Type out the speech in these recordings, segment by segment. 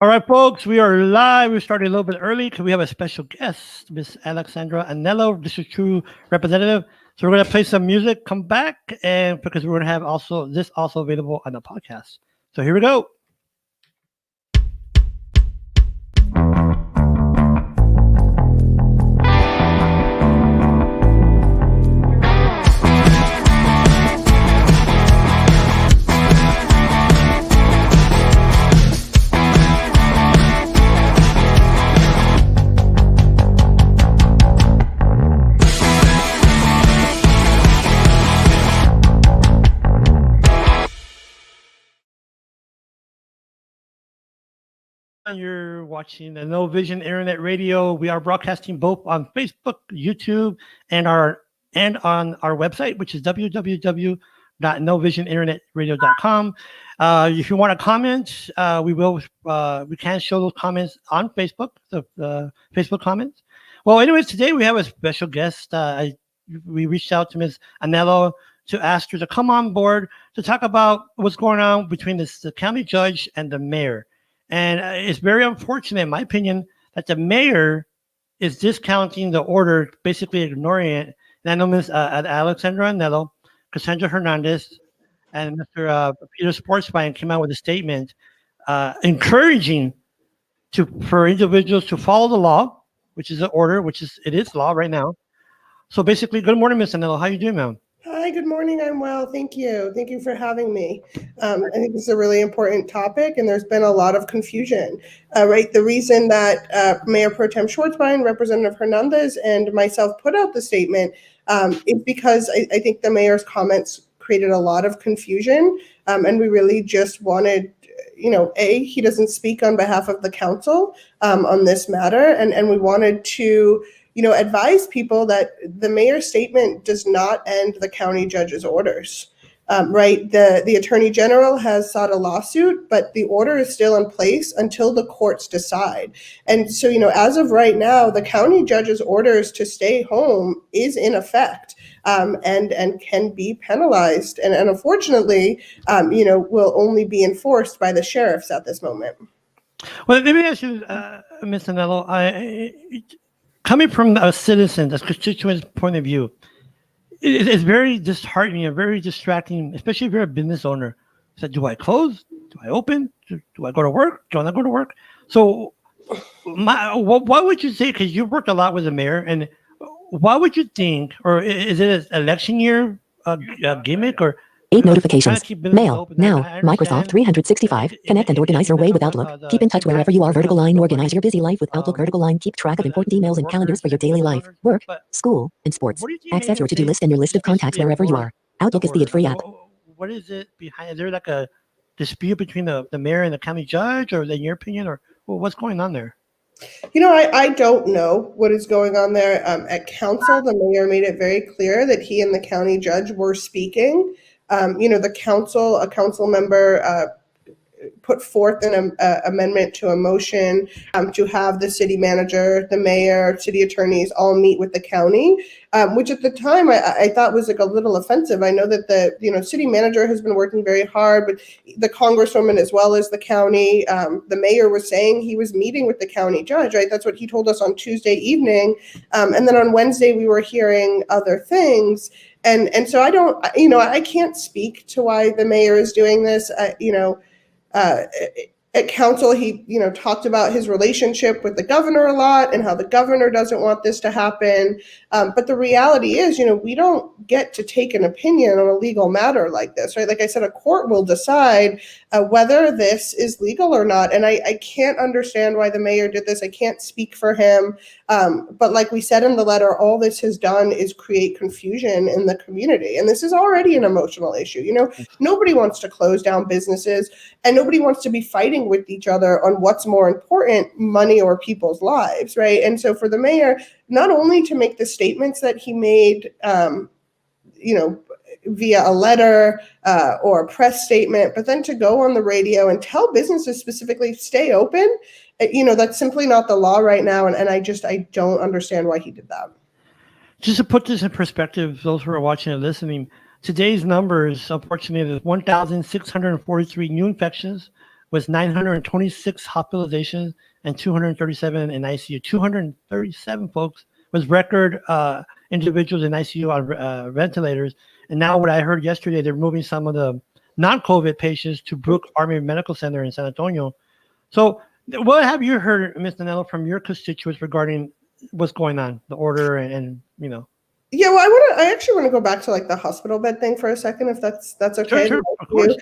All right, folks, we are live. We started a little bit early because we have a special guest, Miss Alexsandra Annello, District 2 representative. So we're going to play some music, come back, and because we're going to have also this also available on the podcast. So here we go. You're watching the No Vision Internet Radio. We are broadcasting both on Facebook, YouTube, and on our website, which is www.novisioninternetradio.com. If you want to comment, we can show those comments on Facebook, the Facebook comments. Well, anyways, today we have a special guest. We reached out to Ms. Annello to ask her to come on board to talk about what's going on between the county judge and the mayor. And it's very unfortunate, in my opinion, that the mayor is discounting the order, basically ignoring it. And I know Ms. Alexsandra Annello, Cassandra Hernandez, and Mr. Peter Sportsvine came out with a statement encouraging for individuals to follow the law, which is an order, it is law right now. So basically, good morning, Ms. Annello. How are you doing, ma'am? Hi, good morning. I'm well. Thank you. Thank you for having me. I think this is a really important topic, and there's been a lot of confusion, right? The reason that Mayor Pro Tem Schwartzbein, Representative Hernandez, and myself put out the statement is because I think the mayor's comments created a lot of confusion, and we really just wanted, he doesn't speak on behalf of the council on this matter, and we wanted to advise people that the mayor's statement does not end the county judge's orders, right? The attorney general has sought a lawsuit, but the order is still in place until the courts decide. And so, as of right now, the county judge's orders to stay home is in effect, and can be penalized. And unfortunately, will only be enforced by the sheriffs at this moment. Well, let me ask you, Ms. Annello, coming from a citizen, a constituent's point of view, it's very disheartening and very distracting, especially if you're a business owner. So, do I close? Do I open? Do I go to work? Do I not go to work? So, what would you say? Because you've worked a lot with the mayor, and what would you think? Or is it an election year gimmick? Or 8 notifications. Mail. Now. Microsoft 365. Connect and organize your way with Outlook. Keep in touch wherever you are. Vertical line. Organize your busy life with Outlook. Vertical line. Keep track of important emails and calendars for your daily life, work, school, and sports. Access your to-do list and your list of contacts wherever you are. Outlook is the ad-free app. What is it behind? Is there like a dispute between the mayor and the county judge, or in your opinion, or what's going on there? I don't know what is going on there. At council, the mayor made it very clear that he and the county judge were speaking. A council member put forth an amendment to a motion to have the city manager, the mayor, city attorneys all meet with the county, which at the time I thought was like a little offensive. I know that the city manager has been working very hard, but the congresswoman as well as the county, the mayor was saying he was meeting with the county judge, right? That's what he told us on Tuesday evening. And then on Wednesday, we were hearing other things. And so I can't speak to why the mayor is doing this. At council, he, talked about his relationship with the governor a lot and how the governor doesn't want this to happen. But the reality is, we don't get to take an opinion on a legal matter like this, right? Like I said, a court will decide whether this is legal or not. And I can't understand why the mayor did this. I can't speak for him. But like we said in the letter, all this has done is create confusion in the community. And this is already an emotional issue. Nobody wants to close down businesses, and nobody wants to be fighting with each other on what's more important, money or people's lives, right? And so for the mayor, not only to make the statements that he made, via a letter or a press statement, but then to go on the radio and tell businesses specifically, stay open, that's simply not the law right now. And I don't understand why he did that. Just to put this in perspective, those who are watching and listening, today's numbers, unfortunately, there's 1,643 new infections, was 926 hospitalizations and 237 in ICU. 237 folks was record individuals in ICU on ventilators. And now what I heard yesterday, they're moving some of the non-COVID patients to Brooke Army Medical Center in San Antonio. So what have you heard, Ms. Annello, from your constituents regarding what's going on, the order and you know? Yeah, well, I actually want to go back to like the hospital bed thing for a second, if that's okay. Sure, of course.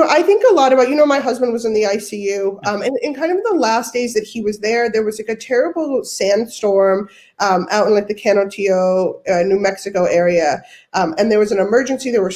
I think a lot about, my husband was in the ICU, and in kind of the last days that he was there was like a terrible sandstorm out in like the Canotillo, New Mexico area, and there was an emergency. There were,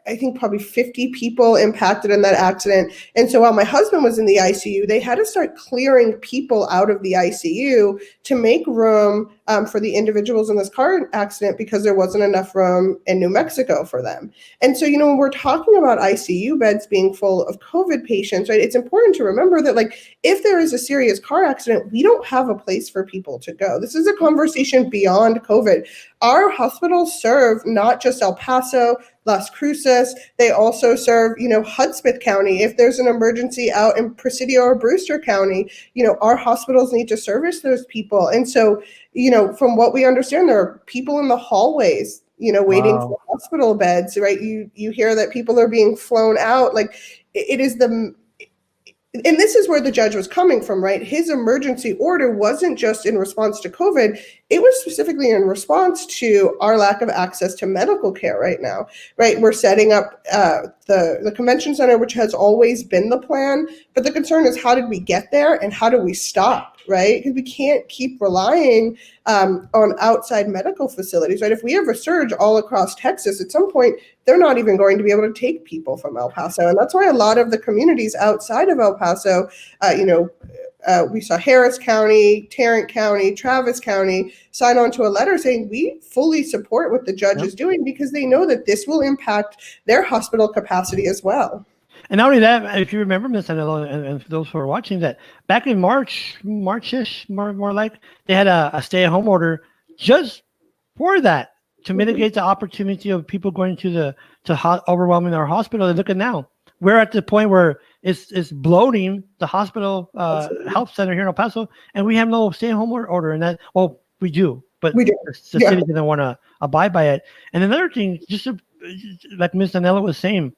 I think probably 50 people impacted in that accident. And so while my husband was in the ICU, they had to start clearing people out of the ICU to make room for the individuals in this car accident because there wasn't enough room in New Mexico for them. And so, when we're talking about ICU beds being full of COVID patients, right, it's important to remember that, like, if there is a serious car accident, we don't have a place for people to go. This is a conversation beyond COVID. Our hospitals serve not just El Paso, Las Cruces, they also serve, Hudspeth County. If there's an emergency out in Presidio or Brewster County, our hospitals need to service those people. And so, from what we understand, there are people in the hallways, waiting for hospital beds, right? You hear that people are being flown out. Like, it is and this is where the judge was coming from, right? His emergency order wasn't just in response to COVID. It was specifically in response to our lack of access to medical care right now, right? We're setting up the convention center, which has always been the plan. But the concern is, how did we get there and how do we stop, right? Because we can't keep relying on outside medical facilities, right? If we have a surge all across Texas, at some point, they're not even going to be able to take people from El Paso. And that's why a lot of the communities outside of El Paso, we saw Harris County, Tarrant County, Travis County sign on to a letter saying we fully support what the judge is doing because they know that this will impact their hospital capacity as well. And not only that, if you remember, Ms. Annello, and for those who are watching, that back in March-ish, more like, they had a stay-at-home order just for that, to mitigate the opportunity of people going to overwhelming our hospital. And look at now, we're at the point where it's bloating the hospital health center here in El Paso, and we have no stay-at-home order. And that, well, we do, but the city didn't want to abide by it. And another thing, like Ms. Annello was saying,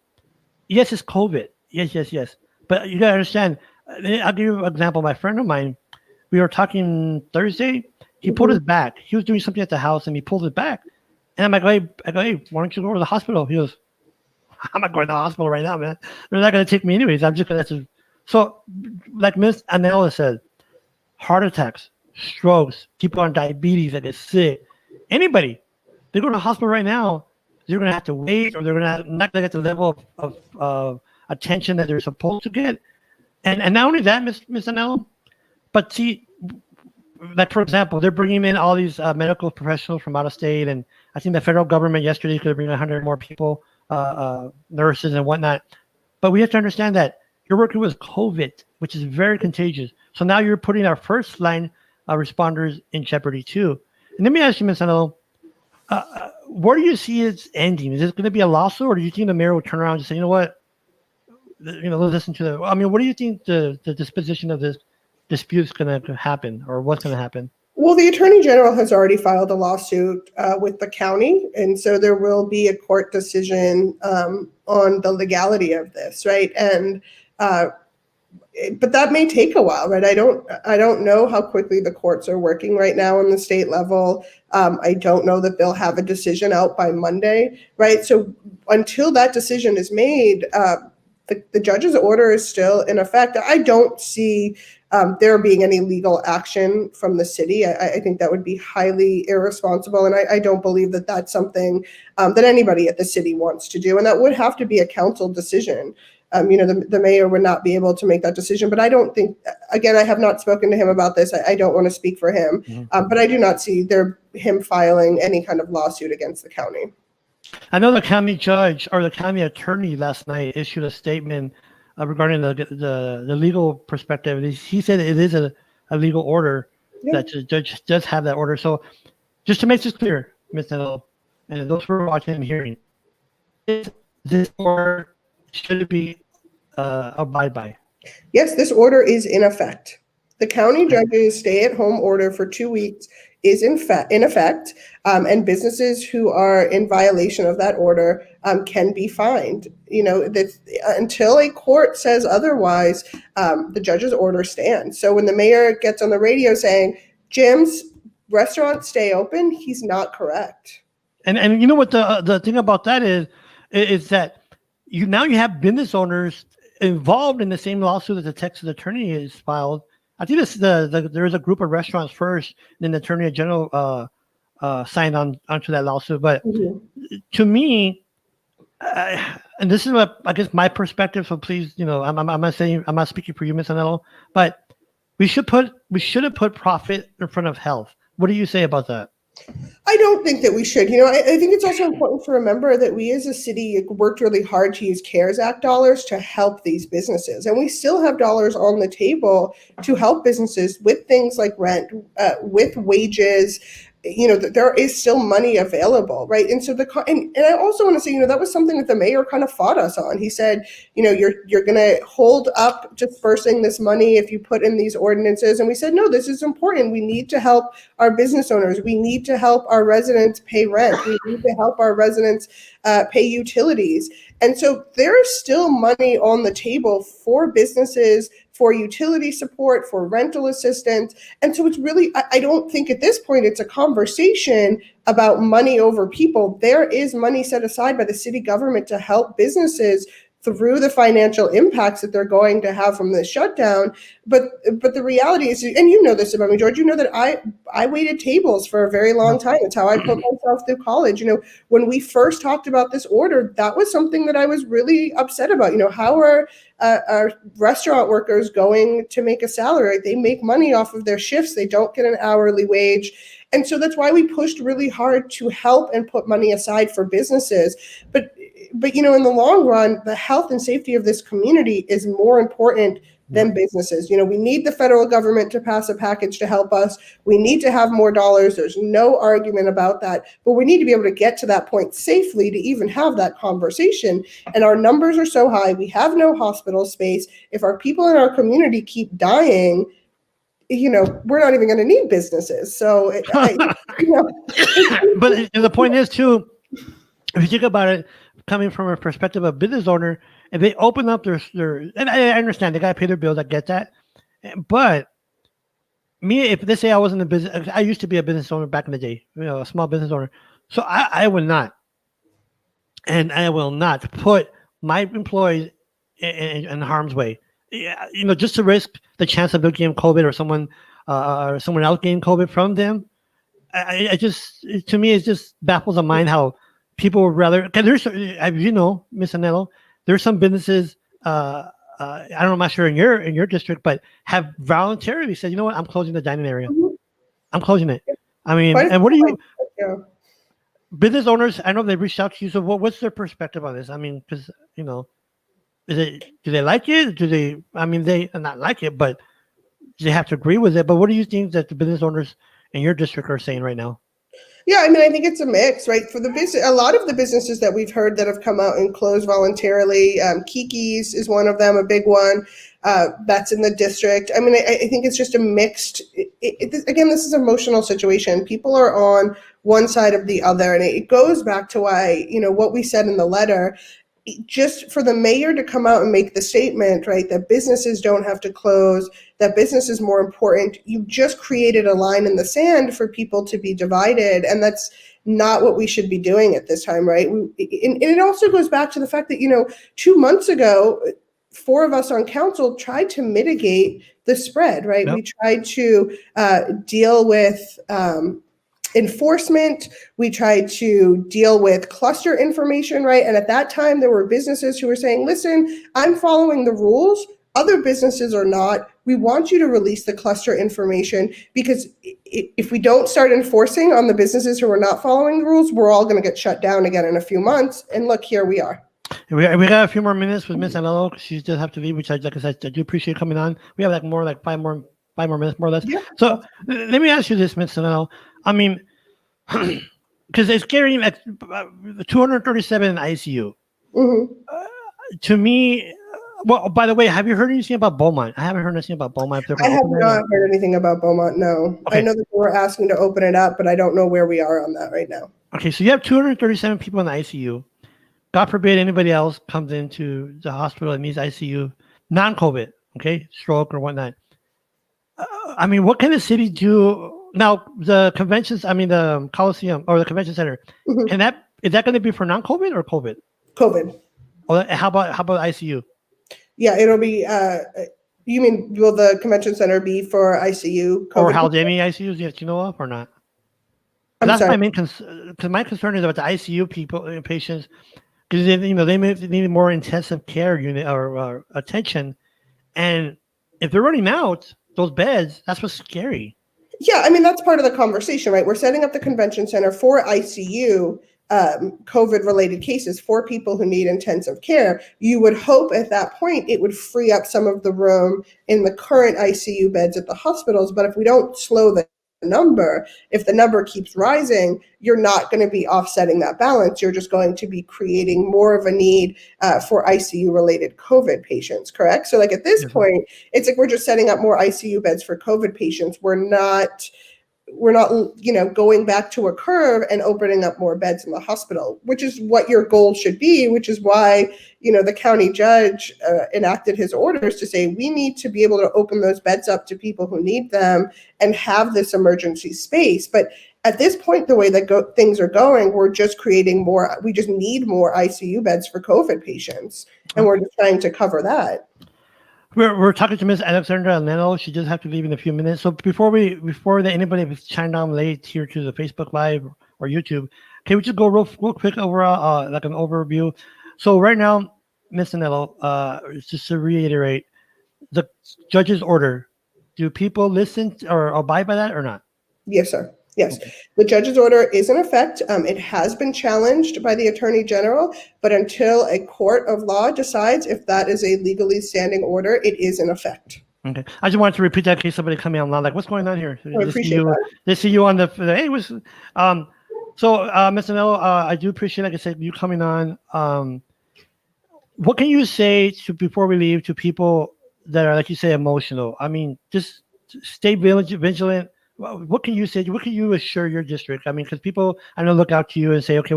yes, it's COVID. Yes. But you got to understand, I'll give you an example. My friend of mine, we were talking Thursday. He pulled his back. He was doing something at the house, and he pulled it back. And I'm like, hey, why don't you go to the hospital? He goes, I'm not going to the hospital right now, man. They're not going to take me anyways. I'm just going to. So, like Ms. Annello said, heart attacks, strokes, people on diabetes that is sick, anybody, they go to the hospital right now, they're going to have to wait, or they're not going to get the level of attention that they're supposed to get. And not only that, Ms. Annello, but see, like, for example, they're bringing in all these medical professionals from out of state, and I think the federal government yesterday could bring 100 more people, nurses and whatnot. But we have to understand that you're working with COVID, which is very contagious. So now you're putting our first line responders in jeopardy too. And let me ask you, Ms. Annello, where do you see it ending? Is it going to be a lawsuit, or do you think the mayor will turn around and say, you know what, let's listen to the? I mean, what do you think the disposition of this dispute is going to happen, or what's going to happen? Well, the Attorney General has already filed a lawsuit with the county, and so there will be a court decision on the legality of this, right? And but that may take a while, right? I don't know how quickly the courts are working right now on the state level. I don't know that they'll have a decision out by Monday, right? So until that decision is made, the judge's order is still in effect. I don't see there being any legal action from the city. I think that would be highly irresponsible, and I don't believe that that's something that anybody at the city wants to do, and that would have to be a council decision. The mayor would not be able to make that decision, but I don't think, again, I have not spoken to him about this. I don't want to speak for him, but I do not see him filing any kind of lawsuit against the county. I know the county judge or the county attorney last night issued a statement regarding the legal perspective. He said it is a legal order, that the judge does have that order. So just to make this clear, Ms. Annello, and those who are watching and hearing, this order should be abide by? Yes, this order is in effect. The county judge's stay-at-home order for 2 weeks is in effect, and businesses who are in violation of that order can be fined. Until a court says otherwise, the judge's order stands. So when the mayor gets on the radio saying, gyms, restaurants stay open, he's not correct. And you know what the thing about that is that you have business owners involved in the same lawsuit that the Texas attorney has filed. I think there is a group of restaurants first, then the attorney general signed onto that lawsuit. But to me, and this is I guess my perspective. So please, I'm not speaking for you, Ms. Annello, but we should have put profit in front of health. What do you say about that? I don't think that we should. I think it's also important to remember that we as a city worked really hard to use CARES Act dollars to help these businesses. And we still have dollars on the table to help businesses with things like rent, with wages. There is still money available, right? And so and I also want to say, that was something that the mayor kind of fought us on. He said, you're going to hold up dispersing this money if you put in these ordinances. And we said, no, this is important. We need to help our business owners. We need to help our residents pay rent. We need to help our residents pay utilities. And so there is still money on the table for businesses, for utility support, for rental assistance. And so it's really, I don't think at this point it's a conversation about money over people. There is money set aside by the city government to help businesses through the financial impacts that they're going to have from this shutdown. But the reality is, and you know this about me, George, that I waited tables for a very long time. It's how I put myself through college. When we first talked about this order, that was something that I was really upset about. How are our restaurant workers going to make a salary? They make money off of their shifts. They don't get an hourly wage. And so that's why we pushed really hard to help and put money aside for businesses. But in the long run, the health and safety of this community is more important than businesses. We need the federal government to pass a package to help us. We need to have more dollars. There's no argument about that. But we need to be able to get to that point safely to even have that conversation. And our numbers are so high. We have no hospital space. If our people in our community keep dying, we're not even going to need businesses. So, but the point is too, if you think about it, coming from a perspective of business owner, if they open up their and I understand they got to pay their bills, I get that. But me, if they say I wasn't a business, I used to be a business owner back in the day, a small business owner. So I would not, and I will not put my employees in harm's way. Just to risk the chance of them getting COVID or someone else getting COVID from them. To me, it just baffles the mind how people would rather. Because there's, Ms. Annello, there's some businesses. I don't know, I'm not sure in your district, but have voluntarily said, you know what, I'm closing the dining area. I'm closing it. I mean, and what do you? Business owners, I know they reached out to you. So what's their perspective on this? I mean, because do they like it? They not like it, but they have to agree with it. But what do you think that the business owners in your district are saying right now? Yeah, I think it's a mix, right? For the business, a lot of the businesses that we've heard that have come out and closed voluntarily, Kiki's is one of them, a big one that's in the district. I think it's just a mixed. Again, this is an emotional situation. People are on one side of the other, and it goes back to why what we said in the letter. Just for the mayor to come out and make the statement, right, that businesses don't have to close, that business is more important, you just created a line in the sand for people to be divided. And that's not what we should be doing at this time, right? And it also goes back to the fact that, 2 months ago, 4 of us on council tried to mitigate the spread, right? Yep. We tried to deal with enforcement. We tried to deal with cluster information, right? And at that time, there were businesses who were saying, listen, I'm following the rules. Other businesses are not. We want you to release the cluster information, because if we don't start enforcing on the businesses who are not following the rules, we're all going to get shut down again in a few months. And look, here we are. We got a few more minutes with Ms. Annello. She still have to leave, which like I said, I do appreciate coming on. We have five more minutes, more or less. Yeah. So let me ask you this, Ms. Annello. I mean, because it's carrying like 237 in ICU. Mm-hmm. To me, Well, by the way, have you heard anything about Beaumont? I haven't heard anything about Beaumont. If they're I gonna have open that not or- heard anything about Beaumont, no. I Okay. know that they were asking to open it up, but I don't know where we are on that right now. Okay, so you have 237 people in the ICU. God forbid anybody else comes into the hospital and needs ICU, non-COVID, okay, stroke or whatnot. I mean, what can the city do now? The conventions, I mean, the Coliseum or the convention center, Mhm. is that going to be for non-COVID or COVID? COVID. Or how about ICU Yeah, it'll be, you mean, will the convention center be for ICU? or COVID? Haldane ICUs? You know of or not? I'm That's sorry. my main concern. Because my concern is about the ICU people, patients, because they may need more intensive care unit or attention, and if they're running out those beds, that's what's scary. Yeah, I mean, that's part of the conversation, right? We're setting up the convention center for ICU COVID related cases for people who need intensive care. You would hope at that point it would free up some of the room in the current ICU beds at the hospitals. But if we don't slow the number, if the number keeps rising, you're not going to be offsetting that balance. You're just going to be creating more of a need for ICU related COVID patients, correct? So, like at this point, it's like we're just setting up more ICU beds for COVID patients. We're not going back to a curve and opening up more beds in the hospital, which is what your goal should be, which is why, the county judge enacted his orders to say we need to be able to open those beds up to people who need them and have this emergency space. But at this point, the way that things are going, we just need more ICU beds for COVID patients. And we're just trying to cover that. We're talking to Miss Alexsandra Annello. She just have to leave in a few minutes. So before anybody was chimed on late here to the Facebook Live or YouTube, can we just go real quick over like an overview? So right now, Miss Annello, just to reiterate, the judge's order. Do people listen or abide by that or not? Yes, sir. Yes. Okay. The judge's order is in effect. It has been challenged by the Attorney General, but until a court of law decides if that is a legally standing order, it is in effect. Okay. I just wanted to repeat that in case somebody coming online like, what's going on here? I appreciate that. They see you on the hey, was so Mr. Nello, I do appreciate, like I said, you coming on. What can you say before we leave to people that are, like you say, emotional? I mean, just stay vigilant. What can you say? What can you assure your district? I mean, because people, I know, look out to you and say, okay,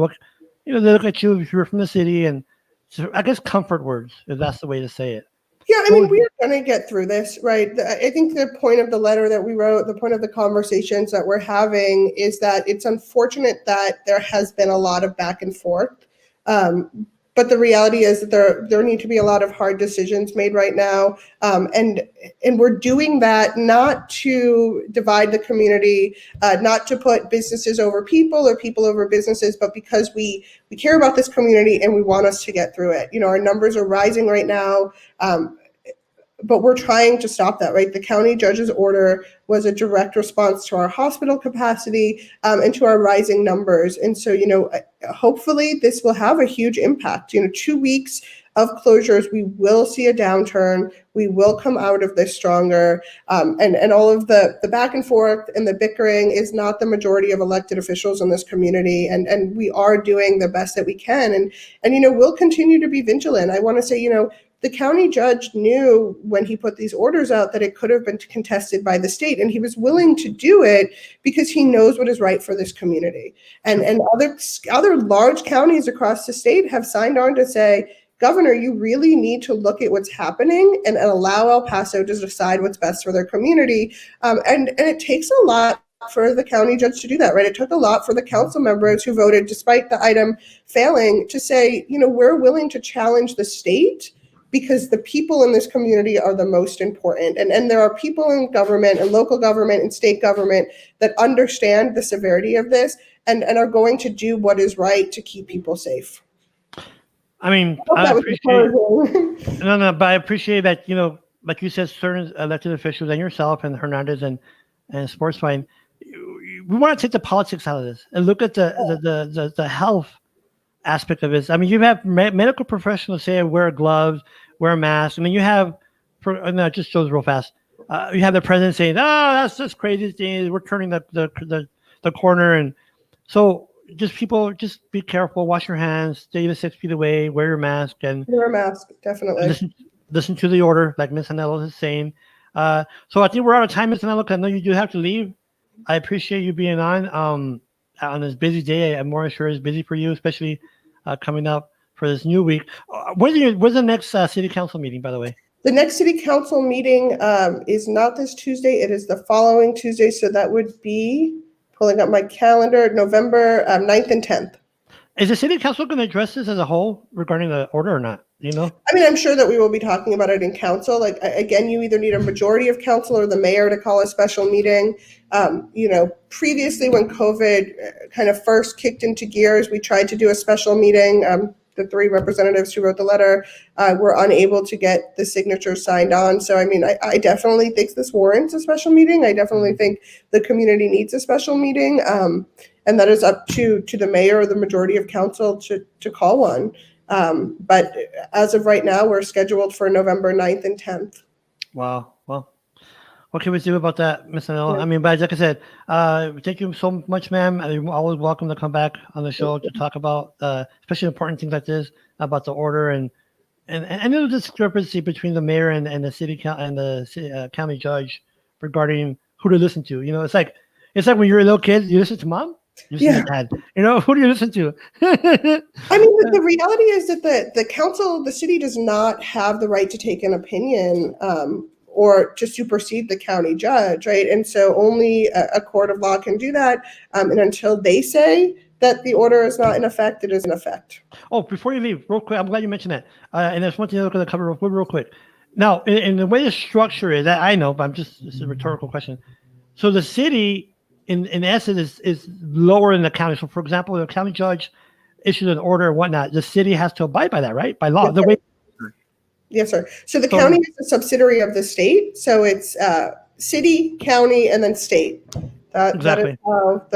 they look at you if you're from the city, and so I guess comfort words, if that's the way to say it. Yeah, I mean, we're going to get through this, right? I think the point of the letter that we wrote, the point of the conversations that we're having is that it's unfortunate that there has been a lot of back and forth. But the reality is that there need to be a lot of hard decisions made right now. And we're doing that not to divide the community, not to put businesses over people or people over businesses, but because we care about this community and we want us to get through it. Our numbers are rising right now. But we're trying to stop that, right? The county judge's order was a direct response to our hospital capacity and to our rising numbers. And so, hopefully this will have a huge impact. 2 weeks of closures, we will see a downturn. We will come out of this stronger. And all of the back and forth and the bickering is not the majority of elected officials in this community. And we are doing the best that we can. And we'll continue to be vigilant. I want to say, the county judge knew when he put these orders out that it could have been contested by the state, and he was willing to do it because he knows what is right for this community. And other large counties across the state have signed on to say, Governor, you really need to look at what's happening and allow El Paso to decide what's best for their community. And it takes a lot for the county judge to do that, right? It took a lot for the council members who voted, despite the item failing, to say, we're willing to challenge the state because the people in this community are the most important. And there are people in government and local government and state government that understand the severity of this and are going to do what is right to keep people safe. I mean, I appreciate but I appreciate that, like you said, certain elected officials and yourself and Hernandez and Sportsfine, we want to take the politics out of this and look at the health aspect of this. I mean, you have medical professionals saying wear gloves, wear a mask. I mean, you have, and that just shows real fast. You have the president saying, "Oh, that's just crazy thing. We're turning the corner," and so people be careful, wash your hands, stay 6 feet away, wear your mask, and wear a mask, definitely. listen to the order, like Ms. Annello is saying. So I think we're out of time, Ms. Annello, because I know you do have to leave. I appreciate you being on this busy day. I'm more sure it's busy for you, especially coming up for this new week. When's the next city council meeting, by the way? The next city council meeting is not this Tuesday. It is the following Tuesday. So that would be, pulling up my calendar, November 9th and 10th. Is the city council going to address this as a whole regarding the order or not? Do you know? I mean, I'm sure that we will be talking about it in council. Like, again, you either need a majority of council or the mayor to call a special meeting. Previously when COVID kind of first kicked into gears, we tried to do a special meeting. The 3 representatives who wrote the letter were unable to get the signatures signed on. So, I mean, I definitely think this warrants a special meeting. I definitely think the community needs a special meeting. And that is up to the mayor or the majority of council to call one. But as of right now, we're scheduled for November 9th and 10th. Wow. Well, what can we do about that, Ms. Annello? Yeah. I mean, but like I said, thank you so much, ma'am. You're always welcome to come back on the show to talk about, especially important things like this, about the order and the discrepancy between the mayor and the city and the county judge regarding who to listen to. It's like when you're a little kid, you listen to mom. You listen to dad. Who do you listen to? I mean, the reality is that the council, the city does not have the right to take an opinion or to supersede the county judge, right? And so only a court of law can do that. And until they say that the order is not in effect, it is in effect. Oh, before you leave, real quick, I'm glad you mentioned that. And there's one thing I'm going to cover real quick. Now, in the way the structure is, that I know, but it's a rhetorical question. So the city, in essence, is lower than the county. So, for example, the county judge issues an order and whatnot. The city has to abide by that, right? By law. Yes, sir. So the county is a subsidiary of the state. So it's city, county, and then state. Exactly. That is how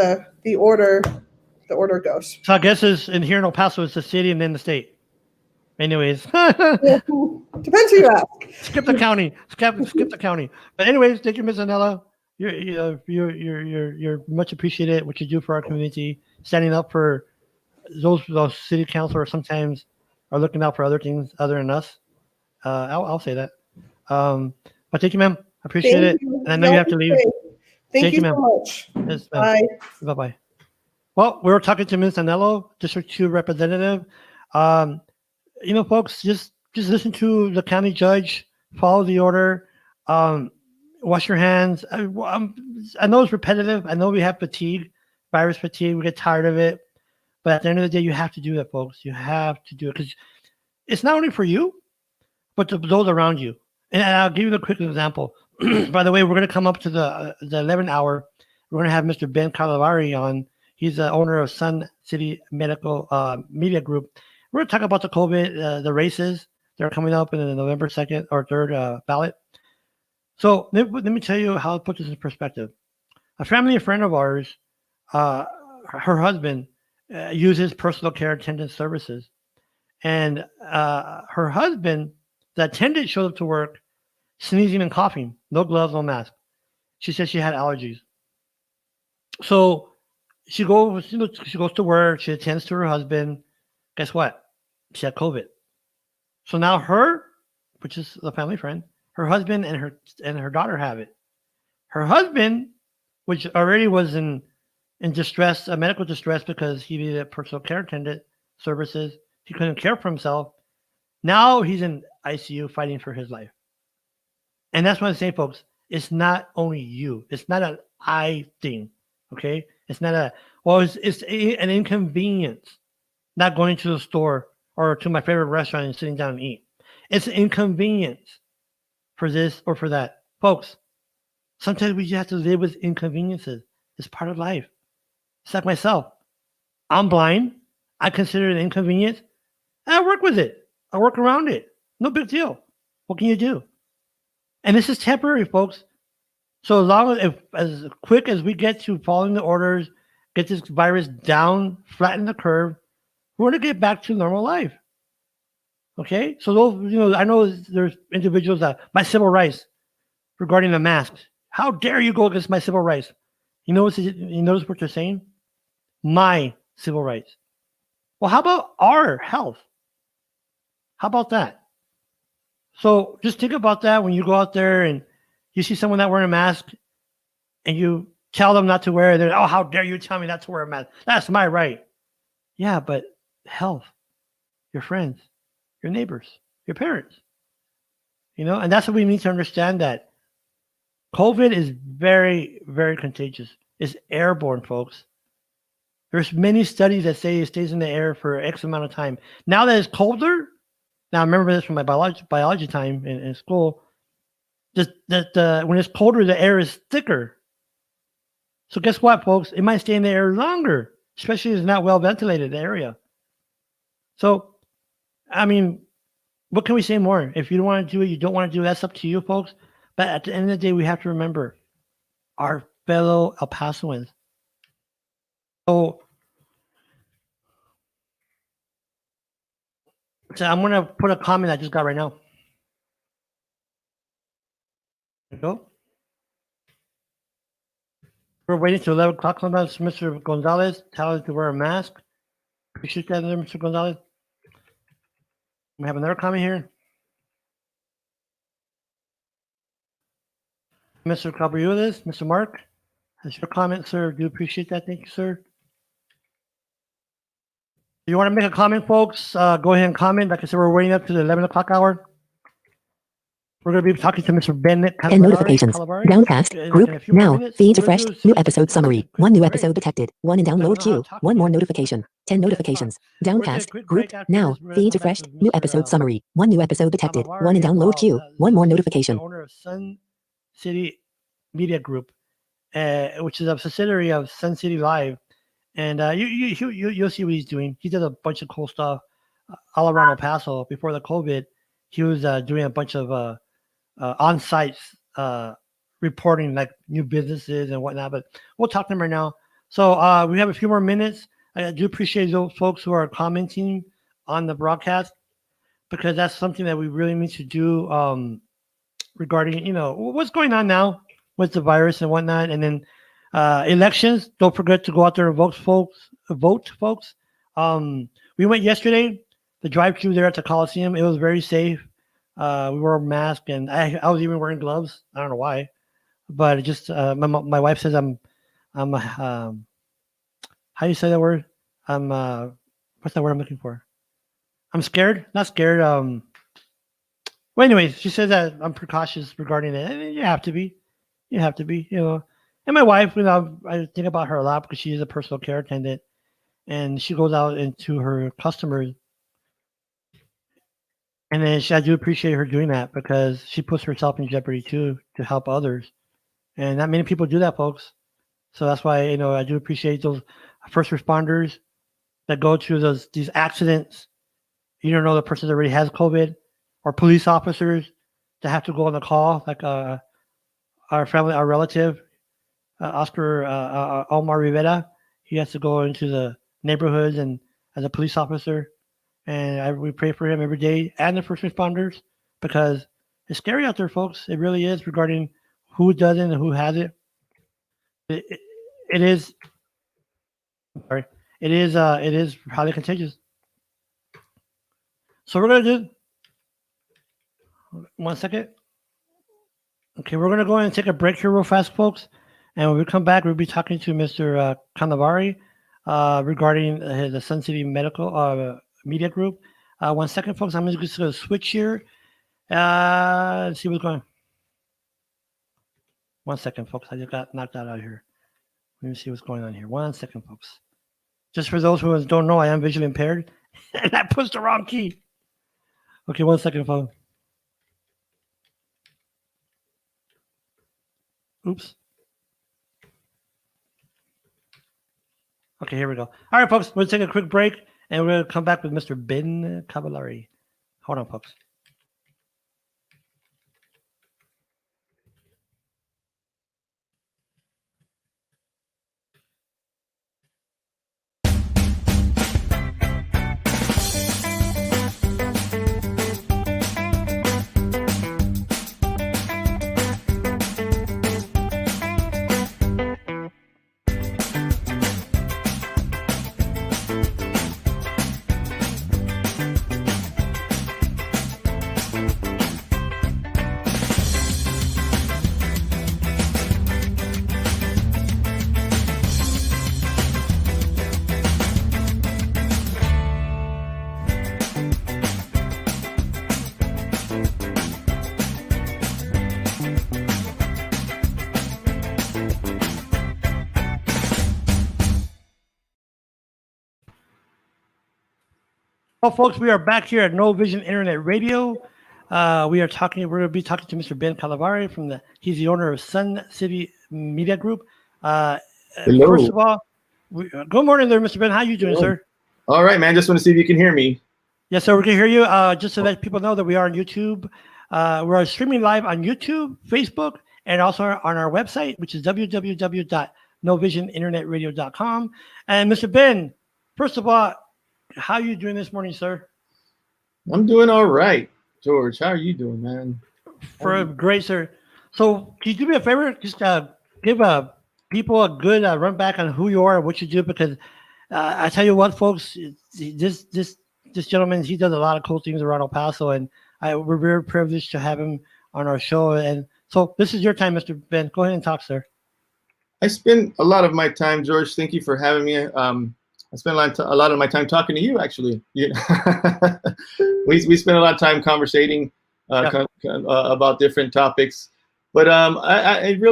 the order goes. So I guess here in El Paso, it's the city and then the state. Anyways. Depends who you ask. Skip the county. Skip the county. But anyways, thank you, Ms. Annello. You're much appreciated what you do for our community, standing up for those city councilors sometimes are looking out for other things other than us. I'll say that. But thank you, ma'am. I appreciate it. And I know you have to leave. Thank you so much. Yes, bye. Bye-bye. Well, we were talking to Ms. Annello, District 2 representative. Folks, just listen to the county judge, follow the order, wash your hands. I know it's repetitive. I know we have virus fatigue. We get tired of it. But at the end of the day, you have to do that, folks. You have to do it because it's not only for you, but to those around you. And I'll give you a quick example. By the way, we're going to come up to the 11 hour. We're going to have Mr. Ben Carnevale on. He's the owner of Sun City Medical Media Group. We're going to talk about the COVID, the races. They're coming up in the November 2nd or 3rd ballot. So let me tell you how to put this in perspective. A family friend of ours, her husband uses personal care attendant services. And her husband, the attendant, showed up to work sneezing and coughing. No gloves, no mask. She said she had allergies. So she goes to work. She attends to her husband. Guess what? She had COVID. So now her, which is a family friend, her husband and her daughter have it. Her husband, which already was in distress, medical distress, because he needed personal care attendant services. He couldn't care for himself. Now he's in ICU fighting for his life. And that's what I'm saying, folks. It's not only you. It's not an I thing. Okay? It's not it's an inconvenience not going to the store or to my favorite restaurant and sitting down and eat. It's an inconvenience for this or for that. Folks, sometimes we just have to live with inconveniences. It's part of life. It's like myself. I'm blind. I consider it an inconvenience. And I work with it. I work around it. No big deal. What can you do? And this is temporary, folks. So as quick as we get to following the orders, get this virus down, flatten the curve, we're going to get back to normal life. Okay? So those, I know there's individuals that my civil rights regarding the masks. How dare you go against my civil rights? You notice what they're saying? My civil rights. Well, how about our health? How about that? So just think about that when you go out there and you see someone not wearing a mask and you tell them not to wear it. Oh, how dare you tell me not to wear a mask? That's my right. Yeah, but health, your friends, your neighbors, your parents, and that's what we need to understand, that COVID is very, very contagious. It's airborne, folks. There's many studies that say it stays in the air for X amount of time. Now that it's colder, now I remember this from my biology time in school, that when it's colder, the air is thicker. So guess what, folks? It might stay in the air longer, especially if it's not well ventilated, the area. So, I mean, what can we say more? If you don't want to do it, you don't want to do it, that's up to you, folks. But at the end of the day, we have to remember our fellow El Pasoans. So I'm going to put a comment I just got right now. There you go. We're waiting till 11 o'clock. Sometimes Mr. Gonzalez tells us to wear a mask. Appreciate that, Mr. Gonzalez. We have another comment here. Mr. Cabriulis, Mr. Mark, that's your comment, sir. Do appreciate that. Thank you, sir. If you want to make a comment, folks, go ahead and comment. Like I said, we're waiting up to the 11 o'clock hour. We're going to be talking to Mr. Ben Carnevale. 10 notifications. Downcast. Group. Now. Feeds refreshed. New episode summary. 1 new episode detected. 1 in download queue. 1 more notification. 10 notifications. Downcast. Group. Now. Feeds refreshed. New episode summary. 1 new episode detected. 1 in download queue. 1 more notification. Owner of Sun City Media Group, which is a subsidiary of Sun City Live. And you'll see what he's doing. He did a bunch of cool stuff all around El Paso. Before the COVID, he was doing a bunch of on-site reporting, like new businesses and whatnot. But we'll talk to him right now. So we have a few more minutes. I do appreciate those folks who are commenting on the broadcast, because that's something that we really need to do regarding, what's going on now with the virus and whatnot. And then elections, don't forget to go out there and vote, folks. We went yesterday, the drive-thru there at the Coliseum. It was very safe. We wore a mask, and I was even wearing gloves. I don't know why, but it just my wife says I'm how do you say that word? What's that word I'm looking for? I'm scared. Not scared. Well, anyways, she says that I'm precautious regarding it. And you have to be. And my wife, I think about her a lot because she is a personal care attendant, and she goes out into her customers. And then I do appreciate her doing that, because she puts herself in jeopardy too to help others. And not many people do that, folks. So that's why, I do appreciate those first responders that go to these accidents. You don't know the person that already has COVID, or police officers that have to go on the call, like our relative, Oscar Omar Rivera. He has to go into the neighborhoods and as a police officer. And we pray for him every day, and the first responders, because it's scary out there, folks. It really is, regarding who doesn't and who has it. It is highly contagious. So we're going to do 1 second. Okay, we're going to go ahead and take a break here real fast, folks. And when we come back, we'll be talking to Mr. Carnevale regarding the Sun City Medical Media Group. 1 second, folks. I'm just going to switch here. Let's see what's going on. 1 second, folks. I just got knocked out of here. Let me see what's going on here. 1 second, folks. Just for those who don't know, I am visually impaired. And I pushed the wrong key. Okay, 1 second, folks. Oops. Okay, here we go. All right, folks. We'll take a quick break, and we're going to come back with Mr. Ben Carnevale. Hold on, folks. Well, folks, we are back here at No Vision Internet Radio. We're going to be talking to Mr. Ben Carnevale he's the owner of Sun City Media Group. Hello. First of all, good morning there, Mr. Ben. How you doing, sir? All right, man. Just want to see if you can hear me. Yes, sir. We can hear you. Just to let people know that we are on YouTube. We're streaming live on YouTube, Facebook, and also on our website, which is www.novisioninternetradio.com. And Mr. Ben, first of all, how are you doing this morning, sir? I'm doing all right. George, how are you doing, man? Great, sir. So can you do me a favor? Just give people a good run back on who you are and what you do, because I tell you what, folks, this gentleman, he does a lot of cool things around El Paso, and we're very privileged to have him on our show. And so this is your time, Mr. Ben. Go ahead and talk, sir. I spend a lot of my time, George. Thank you for having me. I spend a lot of my time talking to you, actually. Yeah. we spend a lot of time conversating about different topics. But I do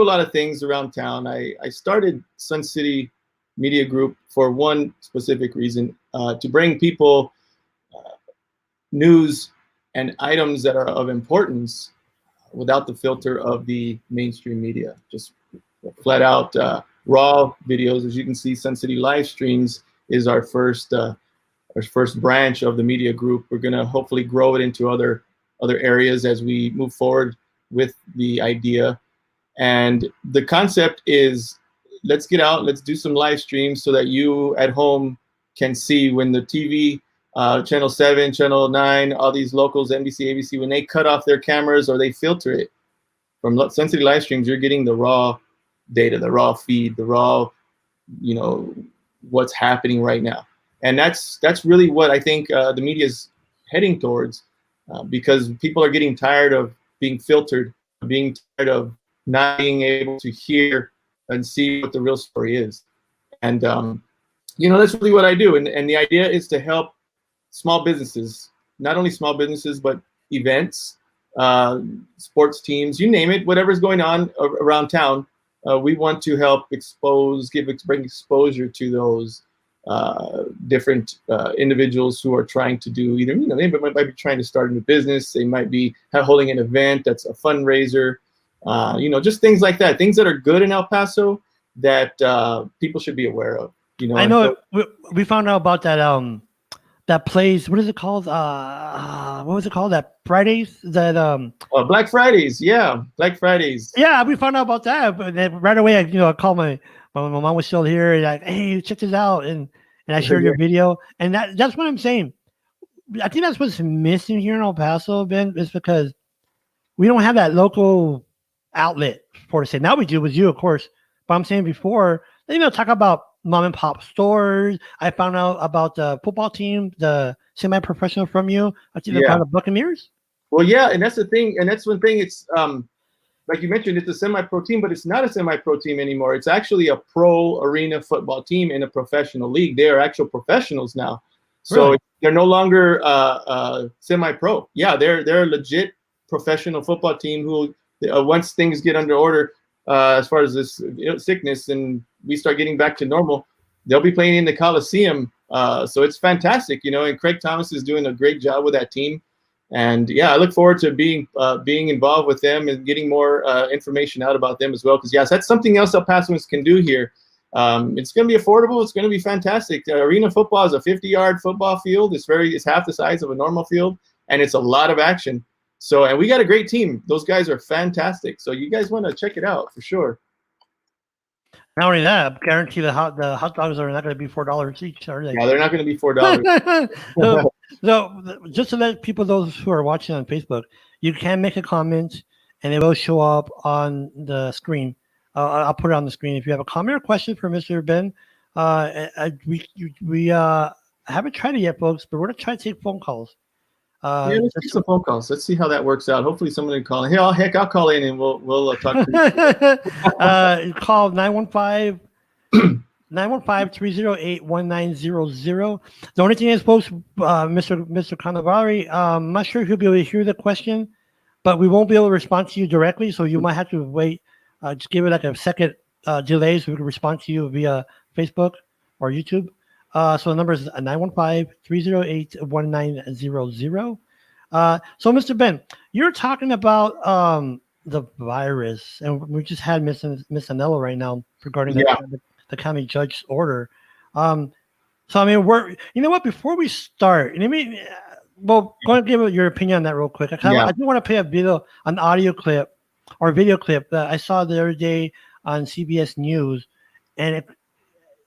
a lot of things around town. I started Sun City Media Group for one specific reason, to bring people news and items that are of importance without the filter of the mainstream media. Just flat out raw videos. As you can see, Sun City Live Streams is our first branch of the media group. We're going to hopefully grow it into other areas as we move forward with the idea. And the concept is, let's get out, let's do some live streams so that you at home can see when the TV, Channel 7, Channel 9, all these locals, NBC, ABC, when they cut off their cameras or they filter it from Sun City Live Streams, you're getting the raw data, the raw feed, the raw, what's happening right now. And that's really what I think the media is heading towards, because people are getting tired of being filtered, being tired of not being able to hear and see what the real story is. And, that's really what I do. And the idea is to help small businesses, not only small businesses, but events, sports teams, you name it, whatever's going on around town. We want to help bring exposure to those different individuals who are trying to do either, they might be trying to start a new business. They might be holding an event that's a fundraiser, just things like that, things that are good in El Paso that people should be aware of. I know we found out about that place. What is it called? What was it called? That Fridays? That Black Fridays. Yeah, Black Fridays. Yeah, we found out about that. But then right away, I called my mom was still here. And like, hey, check this out, and I shared your video. And that's what I'm saying. I think that's what's missing here in El Paso, Ben, is because we don't have that local outlet for to say. Now we do with you, of course. But I'm saying before, talk about mom and pop stores. I found out about the football team, the semi-professional from you. I think they're called the Buccaneers. Well, yeah, and that's the thing. And that's one thing. It's like you mentioned, it's a semi-pro team, but it's not a semi-pro team anymore. It's actually a pro arena football team in a professional league. They are actual professionals now. So really? They're no longer semi-pro. Yeah, they're a legit professional football team who, once things get under order, as far as this sickness and we start getting back to normal, they'll be playing in the Coliseum. So it's fantastic, and Craig Thomas is doing a great job with that team. And yeah, I look forward to being involved with them and getting more information out about them as well. Because yes, that's something else El Pasoans can do here. It's going to be affordable. It's going to be fantastic. Arena football is a 50-yard football field. It's half the size of a normal field, and it's a lot of action. So, and we got a great team. Those guys are fantastic. So you guys want to check it out for sure. Not only that, I guarantee the hot dogs are not going to be $4 each, are they? Yeah, they're not going to be $4. So just to let people, those who are watching on Facebook, you can make a comment, and it will show up on the screen. I'll put it on the screen. If you have a comment or question for Mr. Ben, we haven't tried it yet, folks, but we're going to try to take phone calls. Let's take some phone calls. Let's see how that works out. Hopefully somebody will call in. Hey, I'll call in and we'll talk to you. Call 915-308-1900. The only thing is, folks, Mr. Carnevale, I'm not sure if you'll be able to hear the question, but we won't be able to respond to you directly, so you might have to wait. Just give it like a second delay so we can respond to you via Facebook or YouTube. So the number is 915-308-1900. So Mr. Ben, you're talking about the virus, and we just had Miss Annello right now regarding the county judge's order. So I mean, you know what? Before we start, and I mean, well, go ahead and give your opinion on that real quick. I do want to play an audio clip or video clip that I saw the other day on CBS News, and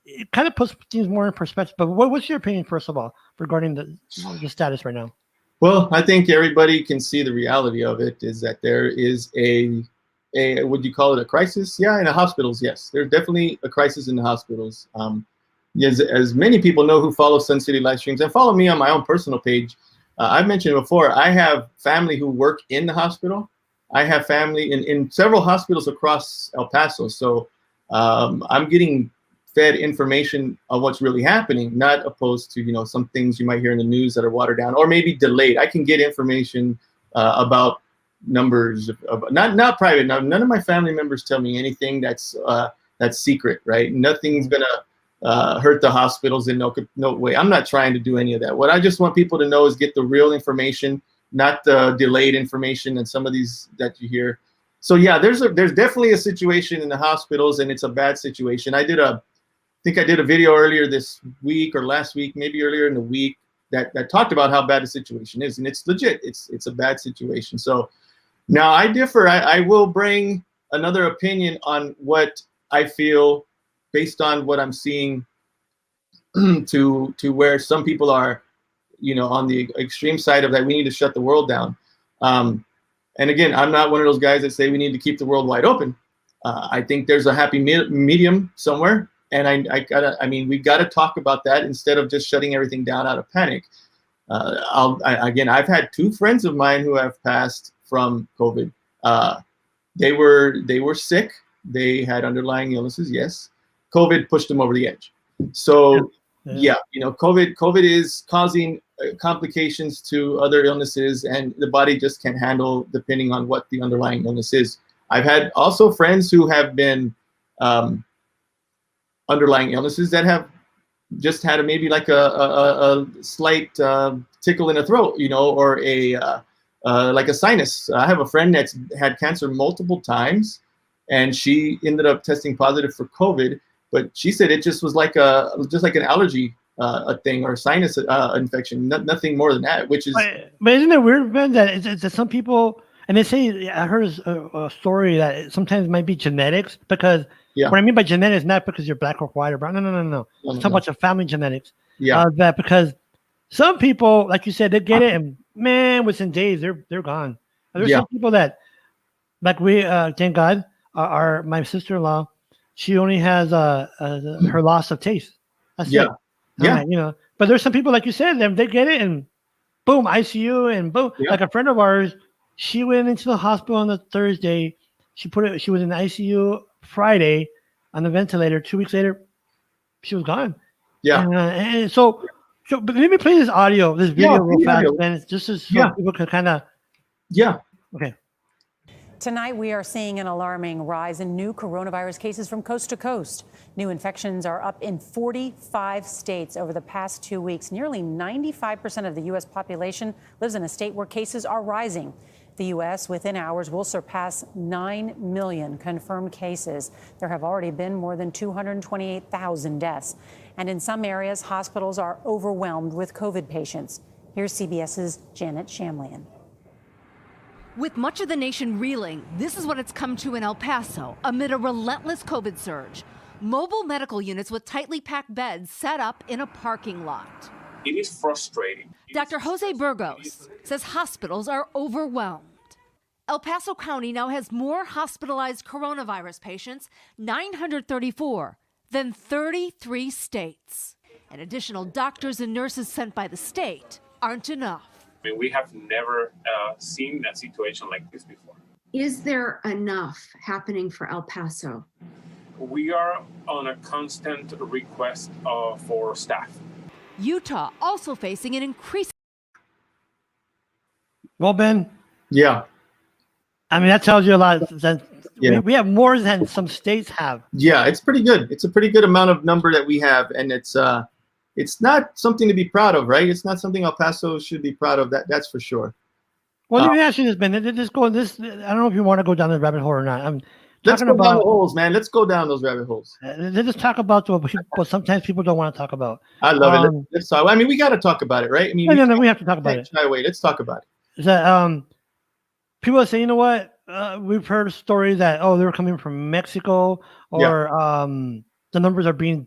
it kind of puts things more in perspective. But what's your opinion, first of all, regarding the status right now? Well, I think everybody can see the reality of it is that there is a would you call it a crisis? Yeah, in the hospitals, yes. There's definitely a crisis in the hospitals. As many people know who follow Sun City live streams and follow me on my own personal page, I've mentioned before, I have family who work in the hospital. I have family in several hospitals across El Paso. So I'm getting fed information on what's really happening, not opposed to, some things you might hear in the news that are watered down or maybe delayed. I can get information about numbers of not private. None of my family members tell me anything that's secret, right? Nothing's gonna hurt the hospitals in no way. I'm not trying to do any of that. What I just want people to know is get the real information, not the delayed information and some of these that you hear. So yeah, there's definitely a situation in the hospitals, and it's a bad situation. I think I did a video earlier this week or last week, maybe earlier in the week, that talked about how bad the situation is, and it's legit. It's a bad situation. So now I differ. I will bring another opinion on what I feel based on what I'm seeing to where some people are, on the extreme side of that, we need to shut the world down. And again, I'm not one of those guys that say we need to keep the world wide open. I think there's a happy medium somewhere. And we got to talk about that instead of just shutting everything down out of panic. I've had 2 friends of mine who have passed from COVID. They were sick. They had underlying illnesses. Yes, COVID pushed them over the edge. So COVID is causing complications to other illnesses, and the body just can't handle depending on what the underlying illness is. I've had also friends who have been underlying illnesses that have just had maybe like a slight tickle in the throat, or like a sinus. I have a friend that's had cancer multiple times, and she ended up testing positive for COVID, but she said it just was like an allergy thing or sinus infection, nothing more than that. Which is, but isn't it weird, Ben, that it's some people, and they say, I heard a story that it sometimes might be genetics, because what I mean by genetics, not because you're black or white or brown. No. It's a bunch of family genetics. That because some people, like you said, they get it, and man, within days they're gone. There's some people that, like we, thank God, my sister-in-law, she only has her loss of taste. That's it. But there's some people, like you said, they get it, and boom, ICU, and boom. Like a friend of ours, she went into the hospital on the Thursday. She was in the ICU Friday on the ventilator. 2 weeks later, she was gone. And so but let me play this video real fast, and just so people can kind of. Okay. Tonight, we are seeing an alarming rise in new coronavirus cases from coast to coast. New infections are up in 45 states over the past 2 weeks. Nearly 95% of the U.S. population lives in a state where cases are rising. The U.S. within hours will surpass 9 million confirmed cases. There have already been more than 228,000 deaths. And in some areas, hospitals are overwhelmed with COVID patients. Here's CBS's Janet Shamlian. With much of the nation reeling, this is what it's come to in El Paso amid a relentless COVID surge. Mobile medical units with tightly packed beds set up in a parking lot. It is frustrating. Dr. Jose Burgos says hospitals are overwhelmed. El Paso County now has more hospitalized coronavirus patients, 934, than 33 states. And additional doctors and nurses sent by the state aren't enough. I mean, we have never seen a situation like this before. Is there enough happening for El Paso? We are on a constant request for staff. Utah also facing an increase. Well, Ben. I mean, that tells you a lot. We have more than some states have. Yeah, it's pretty good. It's a pretty good amount of number that we have, and it's it's not something to be proud of, right? It's not something El Paso should be proud of. That's for sure. Well, let me ask you this, Ben. Just go this. I don't know if you want to go down the rabbit hole or not. I'm Let's talking go down about the holes, man. Let's go down those rabbit holes. let's just talk about what sometimes people don't want to talk about. I love it. Let's talk. I mean, we got to talk about it, right? I mean, no, we have to talk about it. Shy away. Let's talk about it. Is that people say, you know what? We've heard stories that they're coming from Mexico, or the numbers are being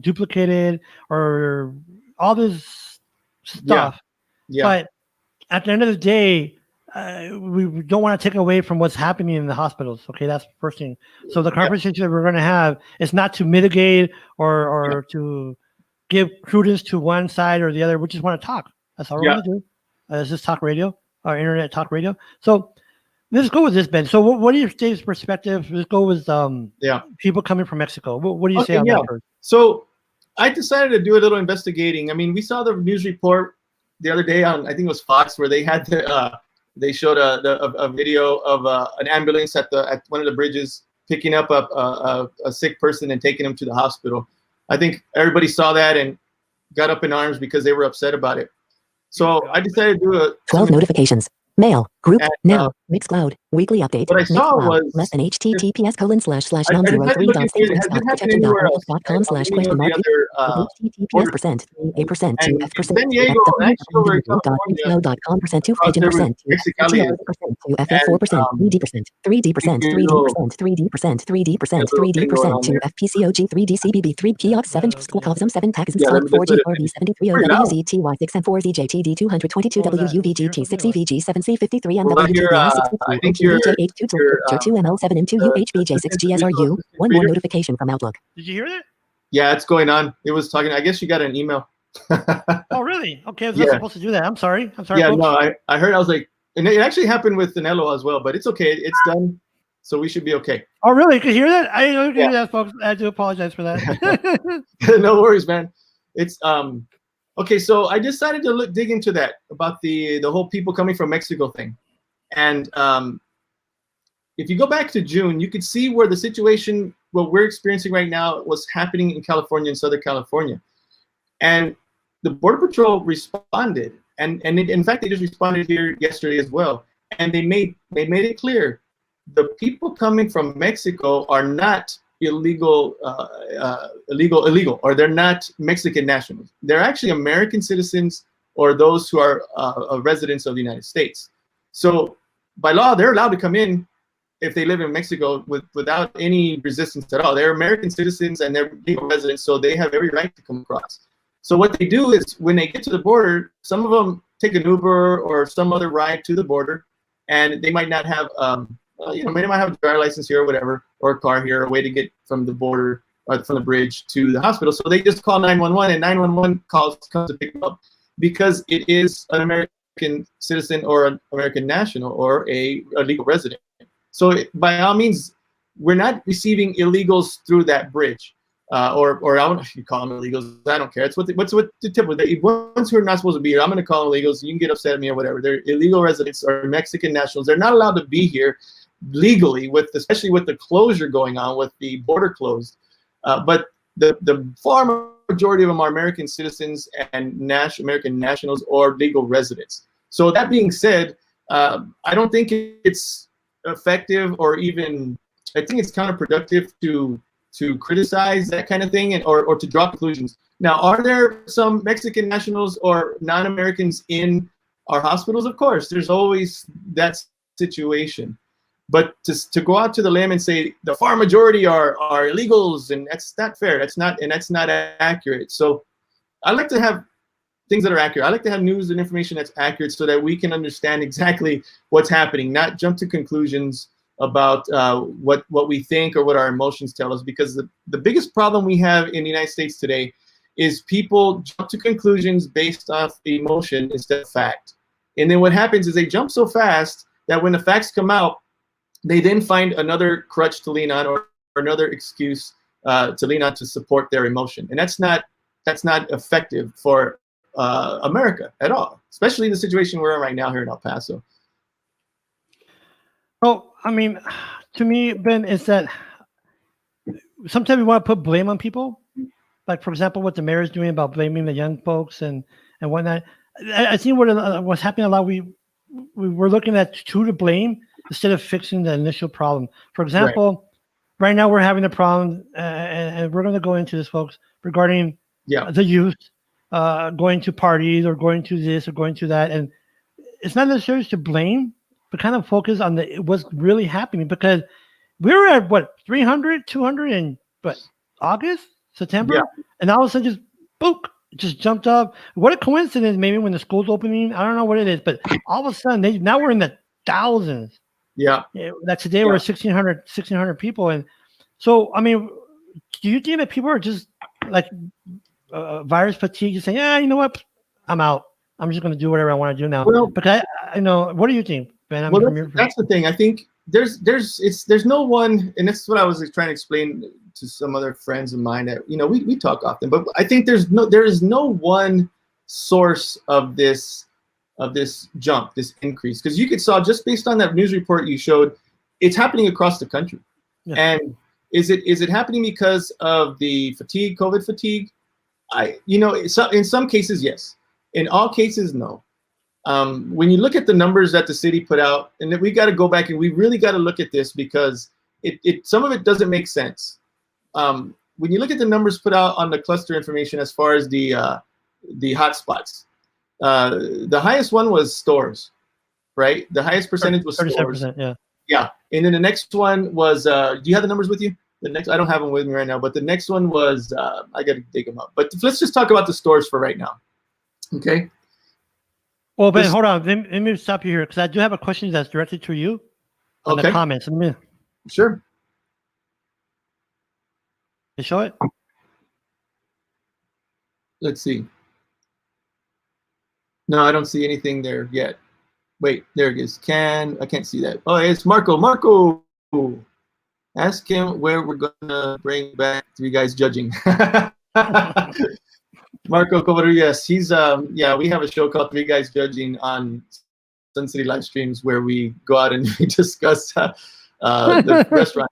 duplicated, or all this stuff. Yeah. But at the end of the day, we don't want to take away from what's happening in the hospitals. Okay, that's the first thing. So the conversation that we're going to have is not to mitigate or to give credence to one side or the other. We just want to talk. That's all we're going to do. This is talk radio, or internet talk radio. So let's go with this, Ben. So what are your state's perspective? Let's go with people coming from Mexico. What do you say on that first? So I decided to do a little investigating. I mean, we saw the news report the other day on, I think it was Fox, where they had they showed a video of an ambulance at one of the bridges picking up a sick person and taking him to the hospital. I think everybody saw that and got up in arms because they were upset about it. So I decided to do 12 notifications. Mail, group, now, Mixcloud, weekly update. What I saw was less than https://now03.com/?com/?mark https% %, to F% San Diego, Mixcloud.com% to Pigeon% to FF4% 3D% to FPCOG 3DCBB 3 Kiosk 7 Schoolcosm 7 Tax 4G RV 730WZ7 222 WUVGT 6 EVG 7 C53 and I think you're 2 ML7 M2 UHBJ 6 GSRU. One more notification from Outlook. Did you hear that? Yeah, it's going on. It was talking. I guess you got an email. Oh, really? Okay, I was not supposed to do that. I'm sorry. Yeah, folks. no, I heard. I was like, and it actually happened with Annello as well, but it's okay. It's done, so we should be okay. Oh, really? You can hear that? I didn't hear that, folks. I do apologize for that. No worries, man. It's okay. So I decided to dig into that about the whole people coming from Mexico thing. And if you go back to June, you could see where the situation, what we're experiencing right now, was happening in California and Southern California. And the Border Patrol responded. And in fact, they just responded here yesterday as well. And they made it clear, the people coming from Mexico are not illegal, or they're not Mexican nationals. They're actually American citizens, or those who are residents of the United States. So by law, they're allowed to come in if they live in Mexico without any resistance at all. They're American citizens and they're legal residents, so they have every right to come across. So what they do is when they get to the border, some of them take an Uber or some other ride to the border, and they might not have, they might have a driver's license here or whatever, or a car here, a way to get from the border or from the bridge to the hospital. So they just call 911, and 911 comes to pick them up because it is an American citizen or an American national or a legal resident. So by all means, we're not receiving illegals through that bridge, or I don't know if you call them illegals. I don't care. It's what's the typical. The ones who are not supposed to be here, I'm going to call them illegals. You can get upset at me or whatever. They're illegal residents or Mexican nationals. They're not allowed to be here legally, especially with the closure going on, with the border closed. But the far majority of them are American citizens and American nationals or legal residents. So that being said, I don't think it's effective, or even I think it's counterproductive to criticize that kind of thing or to draw conclusions. Now, are there some Mexican nationals or non-Americans in our hospitals? Of course, there's always that situation. But to go out to the limb and say the far majority are illegals, and that's not fair. That's not accurate. So I like to have things that are accurate. I like to have news and information that's accurate so that we can understand exactly what's happening, not jump to conclusions about what we think or what our emotions tell us. Because the biggest problem we have in the United States today is people jump to conclusions based off emotion instead of fact. And then what happens is they jump so fast that when the facts come out, they then find another crutch to lean on or another excuse to lean on to support their emotion. And that's not effective for America at all, especially the situation we're in right now here in El Paso. Well, I mean, to me, Ben, is that sometimes we want to put blame on people, like for example, what the mayor is doing about blaming the young folks and whatnot. I think what's happening a lot. We're looking at who to blame instead of fixing the initial problem. For example, right now we're having a problem, and we're going to go into this, folks, regarding the youth going to parties or going to this or going to that, and it's not necessarily to blame, but kind of focus on what's really happening, because we were at what 300, 200 in August, September, and all of a sudden just book. Just jumped up. What a coincidence! Maybe when the school's opening, I don't know what it is, but all of a sudden now we're in the thousands. That today we're 1,600 people, and so I mean, do you think that people are just like virus fatigue, just saying, you know what, I'm out. I'm just going to do whatever I want to do now. Well, because I know. What do you think, Ben? That's the thing. I think there's no one, and that's what I was trying to explain to some other friends of mine that, we talk often, but I think there is no one source of this jump, this increase, because you saw just based on that news report you showed, it's happening across the country. And is it happening because of the fatigue, COVID fatigue? In some cases, yes. In all cases, no. When you look at the numbers that the city put out, and we got to go back and we really got to look at this, because some of it doesn't make sense. When you look at the numbers put out on the cluster information as far as the hotspots, the highest one was stores, right? The highest percentage was stores. Yeah. And then the next one was, do you have the numbers with you? I don't have them with me right now, but the next one was, I got to dig them up. But let's just talk about the stores for right now. Okay. Well, Ben, hold on. Let me stop you here, because I do have a question that's directed to you on the comments. Sure. You show it? Let's see. No, I don't see anything there yet. Wait, there it is. I can't see that. Oh, it's Marco. Marco, ask him where we're gonna bring back Three Guys Judging. Marco Covarrubias, he's we have a show called Three Guys Judging on Sun City live streams where we go out and we discuss the restaurant.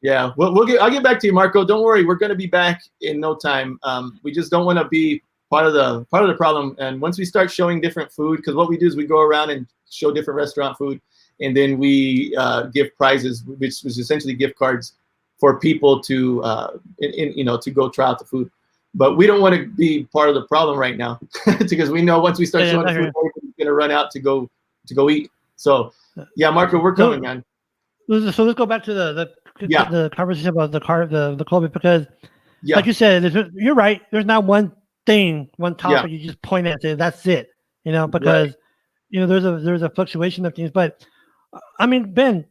Yeah, I'll get back to you, Marco. Don't worry, we're gonna be back in no time. We just don't want to be part of the problem. And once we start showing different food, because what we do is we go around and show different restaurant food, and then we give prizes, which was essentially gift cards for people to to go try out the food. But we don't want to be part of the problem right now, because we know once we start showing the food, we're going to run out to go eat. So yeah, Marco, we're coming, man. So let's go back to the conversation about the COVID, because like you said, you're right. There's not one topic you just point at and that's it. Because there's a fluctuation of things. But I mean, Ben,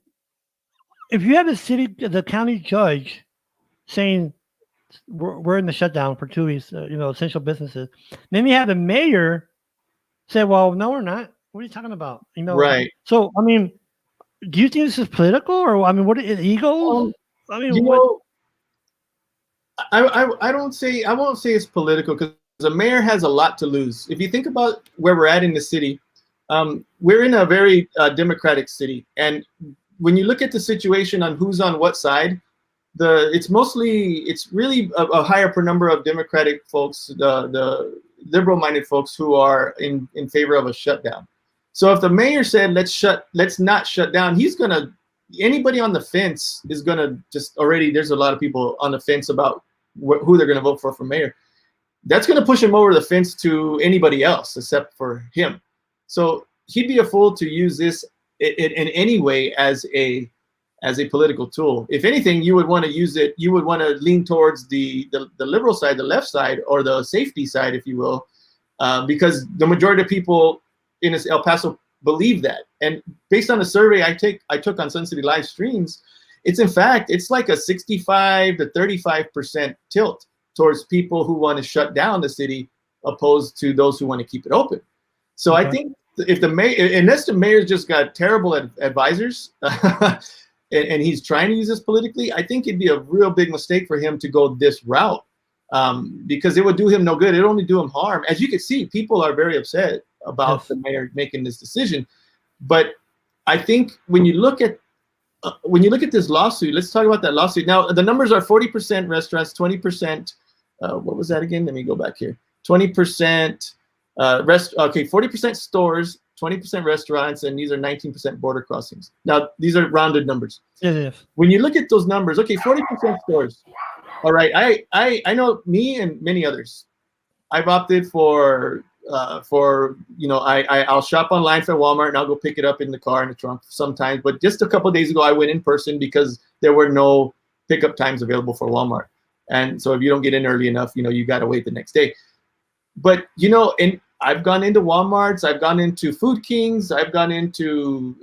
if you have the county judge saying we're in the shutdown for 2 weeks, essential businesses, then you have the mayor say, well, no, we're not. What are you talking about? Right. So I mean, do you think this is political, or I mean, what is ego? I mean, I won't say it's political, because the mayor has a lot to lose. If you think about where we're at in the city, we're in a very democratic city, and when you look at the situation on who's on what side, it's really a higher number of Democratic folks, the liberal-minded folks who are in favor of a shutdown. So if the mayor said let's not shut down, anybody on the fence is gonna there's a lot of people on the fence about who they're gonna vote for mayor. That's gonna push him over the fence to anybody else except for him. So he'd be a fool to use this in any way as a political tool. If anything, you would want to use it. You would want to lean towards the liberal side, the left side, or the safety side, if you will, because the majority of people in El Paso believe that. And based on a survey I took on Sun City live streams, it's like a 65 to 35% tilt towards people who want to shut down the city, opposed to those who want to keep it open. So I think if the mayor, unless the mayor's just got terrible advisors, and he's trying to use this politically, I think it'd be a real big mistake for him to go this route, because it would do him no good. It'd only do him harm. As you can see, people are very upset about the mayor making this decision. But I think when you look at this lawsuit, let's talk about that lawsuit. Now, the numbers are 40% restaurants, 20% what was that again? Let me go back here. 20% 40% stores, 20% restaurants, and these are 19% border crossings. Now, these are rounded numbers. Yes. When you look at those numbers, okay, 40% stores. All right, I know me and many others. I've opted for I'll shop online for Walmart and I'll go pick it up in the car in the trunk sometimes. But just a couple of days ago, I went in person because there were no pickup times available for Walmart. And so if you don't get in early enough, you got to wait the next day. But, and I've gone into Walmarts, I've gone into Food Kings, I've gone into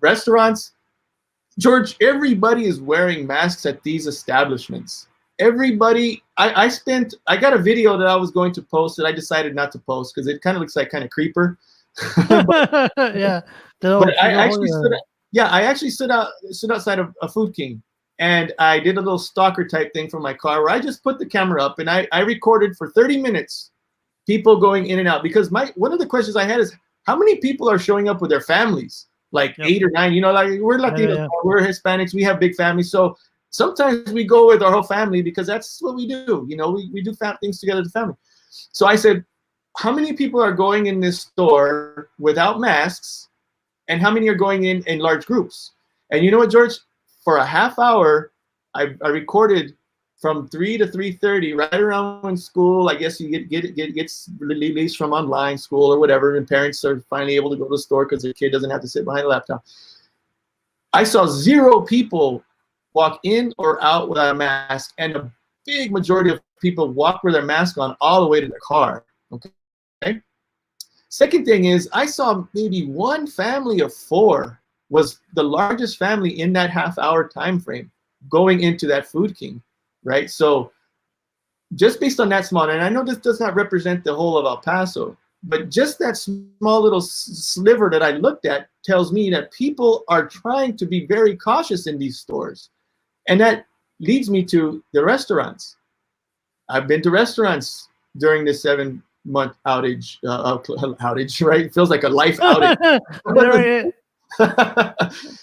restaurants. George, everybody is wearing masks at these establishments. Everybody, I got a video that I was going to post that I decided not to post because it kind of looks like kind of creeper. Yeah. But I actually stood outside of a Food King, and I did a little stalker type thing from my car where I just put the camera up and I recorded for 30 minutes people going in and out, because one of the questions I had is how many people are showing up with their families, like 8 or 9, like we're Latinos, we're Hispanics, we have big families. So sometimes we go with our whole family because that's what we do. We do things together as a family. So I said, how many people are going in this store without masks, and how many are going in large groups? And you know what, George? For a half hour, I recorded from 3 to 3:30, right around when school, I guess you gets released from online school or whatever, and parents are finally able to go to the store because their kid doesn't have to sit behind a laptop. I saw 0 people walk in or out without a mask, and a big majority of people walk with their mask on all the way to their car. Okay. Second thing is, I saw maybe one family of 4 was the largest family in that half-hour time frame going into that Food King, right? So just based on that small, and I know this does not represent the whole of El Paso, but just that small little sliver that I looked at tells me that people are trying to be very cautious in these stores. And that leads me to the restaurants. I've been to restaurants during this 7-month outage, right? It feels like a life outage.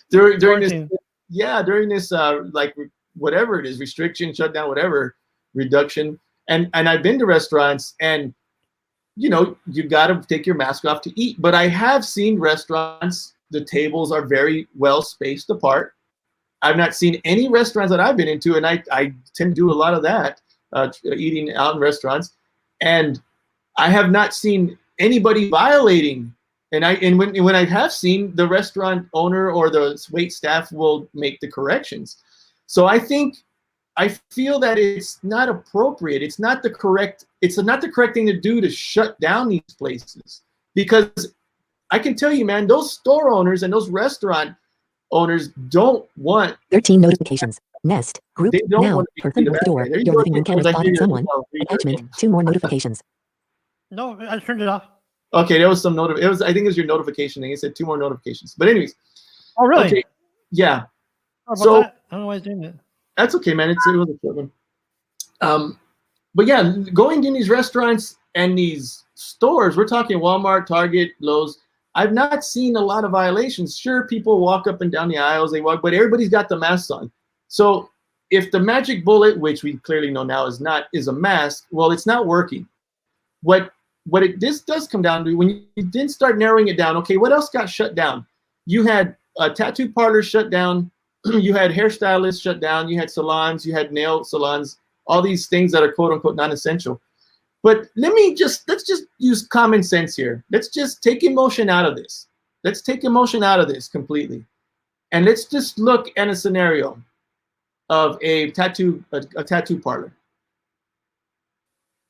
during this like whatever it is, restriction, shutdown, whatever, reduction. And I've been to restaurants, and you got to take your mask off to eat. But I have seen restaurants, the tables are very well spaced apart. I've not seen any restaurants that I've been into, and I tend to do a lot of that, eating out in restaurants, and I have not seen anybody violating. And when I have seen, the restaurant owner or the wait staff will make the corrections. So I feel that it's not appropriate. It's not the correct thing to do to shut down these places, because I can tell you, man, those store owners and those restaurant owners don't want 13 notifications. Nest. Group. They don't Now. want to Person be with the door. there. Your living room camera spotted someone. Attachment. 2 more notifications. No, I turned it off. Okay, there was some I think it was your notification thing. It said 2 more notifications. But anyways. Oh, really? Okay. Yeah. So I don't know why it's doing that. That's okay, man. It was a short one. But yeah, going in these restaurants and these stores, we're talking Walmart, Target, Lowe's. I've not seen a lot of violations. Sure, people walk up and down the aisles, but everybody's got the masks on. So if the magic bullet, which we clearly know now is a mask, well, it's not working. This does come down to, when you didn't start narrowing it down, okay, what else got shut down? You had tattoo parlors shut down, you had hairstylists shut down, you had salons, you had nail salons, all these things that are quote unquote non-essential. But let's just use common sense here. Let's just take emotion out of this. Let's take emotion out of this completely. And let's just look at a scenario of a tattoo parlor.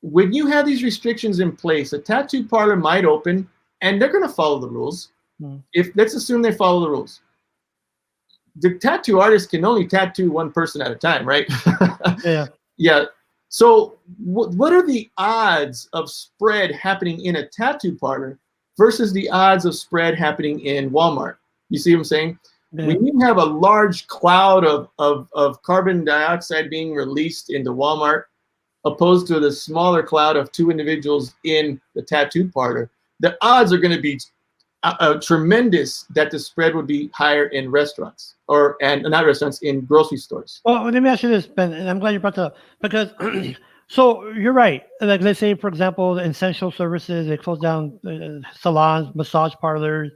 When you have these restrictions in place, a tattoo parlor might open, and they're going to follow the rules. Let's assume they follow the rules. The tattoo artist can only tattoo one person at a time, right? Yeah. Yeah. So what are the odds of spread happening in a tattoo parlor versus the odds of spread happening in Walmart? You see what I'm saying? Yeah. When you have a large cloud of carbon dioxide being released into Walmart, opposed to the smaller cloud of 2 individuals in the tattoo parlor, the odds are going to be tremendous that the spread would be higher in restaurants, in grocery stores. Well, let me ask you this, Ben, and I'm glad you brought that up, because So you're right. Like let's say, for example, the essential services, they close down salons, massage parlors,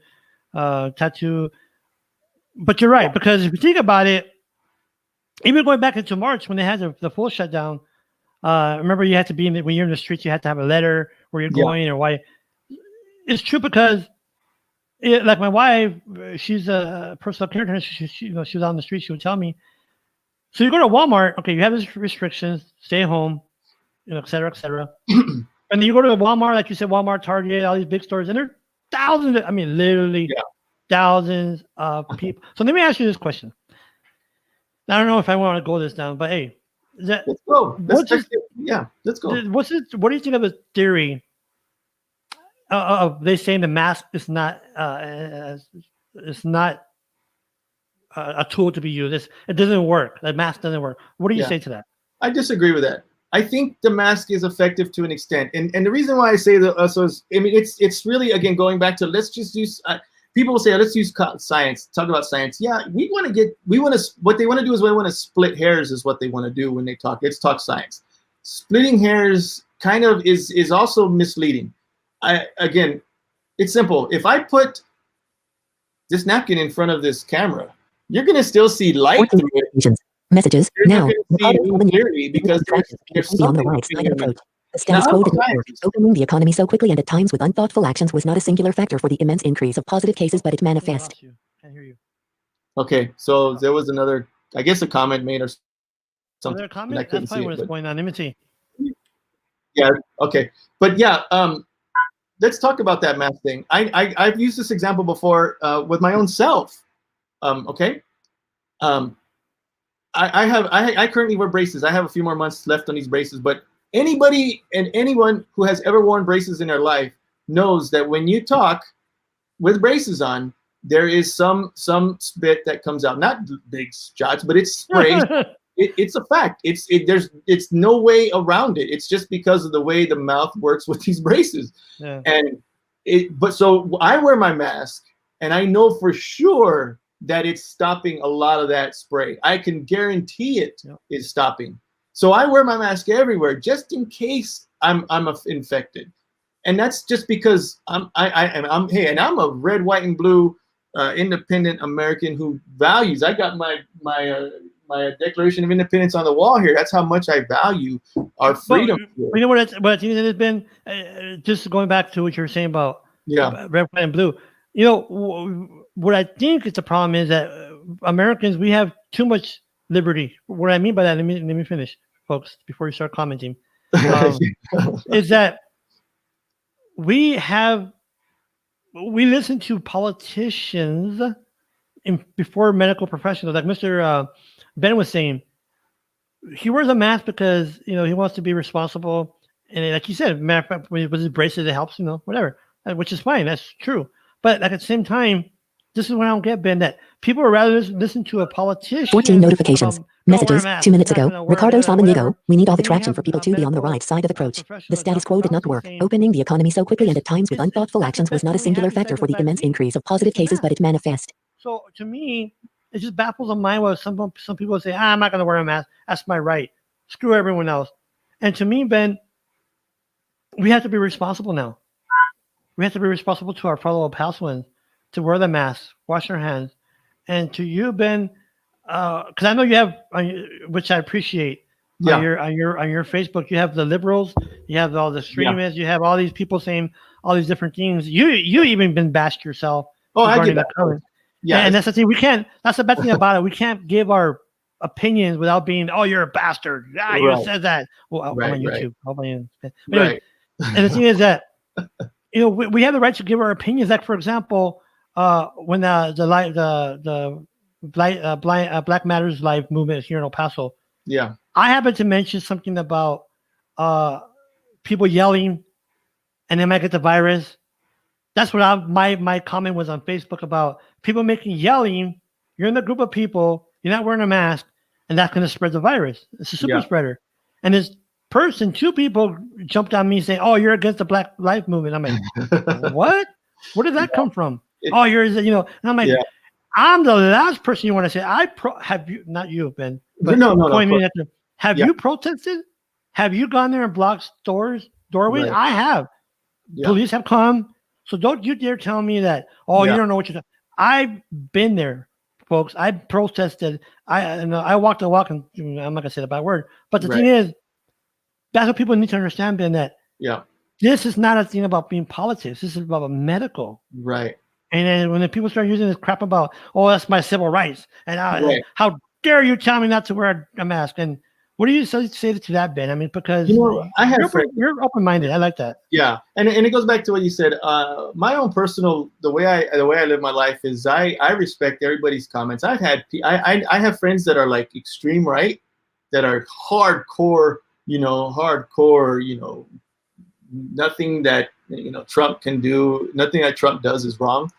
tattoo. But you're right, because if you think about it, even going back into March when they had the full shutdown, remember you had to be when you're in the streets, you had to have a letter where you're going or why. It's true because, like my wife, she's a personal care nurse. She was on the street. She would tell me. So you go to Walmart, okay, you have these restrictions, stay home, et cetera, et cetera. And then you go to Walmart, like you said, Walmart, Target, all these big stores, and there are thousands. I mean, literally thousands of people. So let me ask you this question. I don't know if I want to go this down, but hey, let's go. Let's go. What do you think of the theory of they saying the mask is not a tool to be used? It doesn't work. The mask doesn't work. What do you say to that? I disagree with that. I think the mask is effective to an extent, and the reason why I say that also is, I mean, it's really, again, going back to, let's just use. People will say, let's use science. Talk about science. Yeah, what they want to do is they want to split hairs is what they want to do when they talk. Let's talk science. Splitting hairs kind of is also misleading. Again, it's simple. If I put this napkin in front of this camera, you're going to still see light through it. Messages now. Clearly because there's on the right side of the approach. The status quo did not work. Opening the economy so quickly and at times with unthoughtful actions was not a singular factor for the immense increase of positive cases, but it manifest. Can't hear you. Okay, so there was another, I guess, a comment made or something. Was there a comment? That's probably what's going on. Let me see. Yeah. Okay. But yeah, let's talk about that math thing. I've used this example before with my own self. Okay. I currently wear braces. I have a few more months left on these braces, but anybody and anyone who has ever worn braces in their life knows that when you talk with braces on, there is some spit that comes out. Not big shots, but it's spray. It's a fact. It's no way around it. It's just because of the way the mouth works with these braces. Yeah. But so I wear my mask, and I know for sure that it's stopping a lot of that spray. I can guarantee it is stopping. So I wear my mask everywhere just in case I'm infected, and that's just because I'm a red, white, and blue independent American who values. I got my Declaration of Independence on the wall here. That's how much I value our freedom. You know what I think it has been? Just going back to what you were saying about red, white, and blue. You know, what I think is the problem is that Americans, we have too much liberty. What I mean by that, let me finish, folks, before you start commenting. Is that we listen to politicians before medical professionals, like Mr. Ben was saying. He wears a mask because he wants to be responsible, and like you said, matter of fact, with his braces, it helps, whatever, which is fine. That's true. But at the same time, this is what I don't get, Ben, that people would rather listen to a politician. 14 notifications. Messages 2 minutes ago. Ricardo Samanigo. We need all the traction for people to be on the right side of the approach. The status quo did not work. Opening the economy so quickly and at times with unthoughtful actions was not a singular factor for the immense increase of positive cases, but it manifest. So to me, it just baffles my mind why some people say, I'm not going to wear a mask. That's my right. Screw everyone else. And to me, Ben, we have to be responsible now. We have to be responsible to our fellow Palestinians to wear the mask, wash our hands. And to you, Ben, because I know you have, which I appreciate, on your Facebook, you have the liberals, you have all the extremists, you have all these people saying all these different things. You even been bashed yourself. Oh, I get that. Yeah, and that's the thing. We can't. That's the bad thing about it. We can't give our opinions without being, oh, you're a bastard. You said that. Well, I'm on YouTube. Anyway, and the thing is that we have the right to give our opinions. Like, for example, when the Black Matters Live movement is here in El Paso. Yeah, I happened to mention something about people yelling, and they might get the virus. That's what my comment was on Facebook about people yelling. You're in a group of people. You're not wearing a mask, and that's going to spread the virus. It's a super spreader. And this person, 2 people jumped on me saying, "Oh, you're against the Black Lives Movement." I'm like, "What? Where did that come from?" You're, and I'm like, I'm the last person you want to say. Have you, not you, Ben, but no. have you protested? Have you gone there and blocked doorways? Right. I have. Yeah. Police have come. So don't you dare tell me that, oh, Yeah. you don't know what you're talking. I've been there, folks. I protested. I walked the walk, and I'm not going to say the bad word. But the Right. thing is, that's what people need to understand, Ben, that Yeah. this is not a thing about being politics. This is about medical. Right. And then when the people start using this crap about, oh, that's my civil rights, and Right. how dare you tell me not to wear a mask? And what do you say to that, Ben? I mean, because I have you're open-minded. I like that. Yeah, and it goes back to what you said. My own personal, the way I live my life is I respect everybody's comments. I have friends that are like extreme right, that are hardcore, nothing that Trump can do, nothing that Trump does is wrong.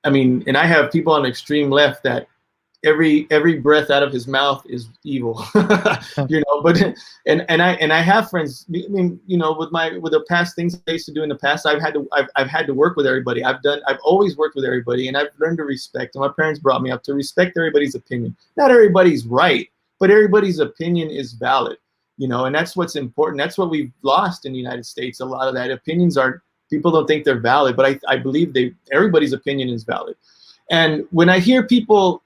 I mean, and I have people on the extreme left that every breath out of his mouth is evil, but I have friends, I mean, with the past things I used to do in the past, I've had to work with everybody. I've always worked with everybody, and I've learned to respect, and my parents brought me up to respect everybody's opinion. Not everybody's right, but everybody's opinion is valid, and that's what's important. That's what we've lost in the United States. A lot of that people don't think they're valid, but I believe everybody's opinion is valid. And when I hear people,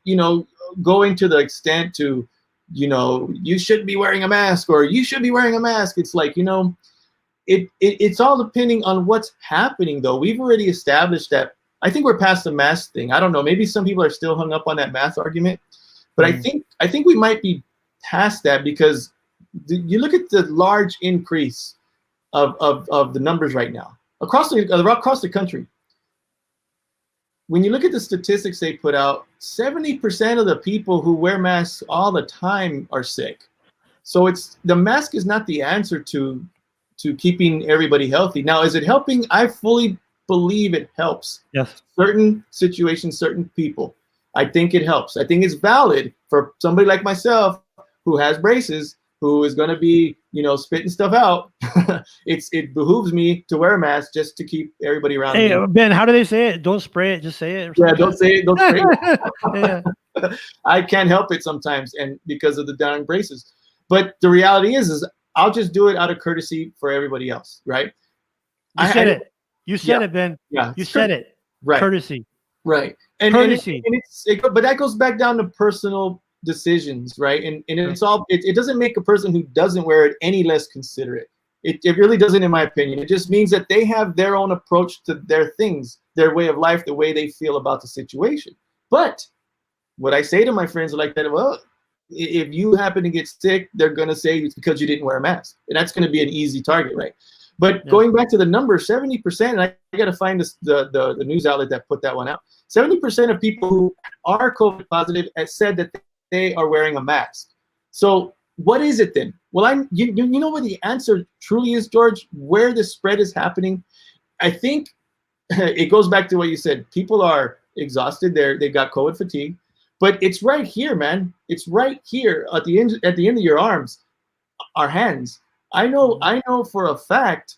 going to the extent to, you shouldn't be wearing a mask, or you should be wearing a mask, it's like, it's all depending on what's happening, though. We've already established that. I think we're past the mask thing. I don't know. Maybe some people are still hung up on that mask argument, but I think we might be past that, because you look at the large increase of the numbers right now across the country. When you look at the statistics they put out, 70% of the people who wear masks all the time are sick. So the mask is not the answer to keeping everybody healthy. Now, is it helping? I fully believe it helps. Yes. Certain situations, certain people. I think it helps. I think it's valid for somebody like myself who has braces, who is going to be, spitting stuff out. It behooves me to wear a mask just to keep everybody around me. Hey, Ben, how do they say it? Don't spray it, just say it. Yeah, don't say it. Don't spray it. Yeah. I can't help it sometimes, and because of the darn braces. But the reality is I'll just do it out of courtesy for everybody else, right? You said it. You said it, Ben. Yeah, you said it. Right. Courtesy. Right. And courtesy. But that goes back down to personal decisions, right? And it's all it doesn't make a person who doesn't wear it any less considerate. It really doesn't, in my opinion. It just means that they have their own approach to their things, their way of life, the way they feel about the situation. But what I say to my friends like that, well, if you happen to get sick, they're going to say it's because you didn't wear a mask. And that's going to be an easy target, right? But going back to the number, 70%, and I got to find the news outlet that put that one out. 70% of people who are COVID positive have said that they are wearing a mask. So what is it then? Well, you know what the answer truly is, George, where the spread is happening? I think it goes back to what you said. People are exhausted. They've got COVID fatigue. But it's right here, man. It's right here at the end of your arms, our hands. I know for a fact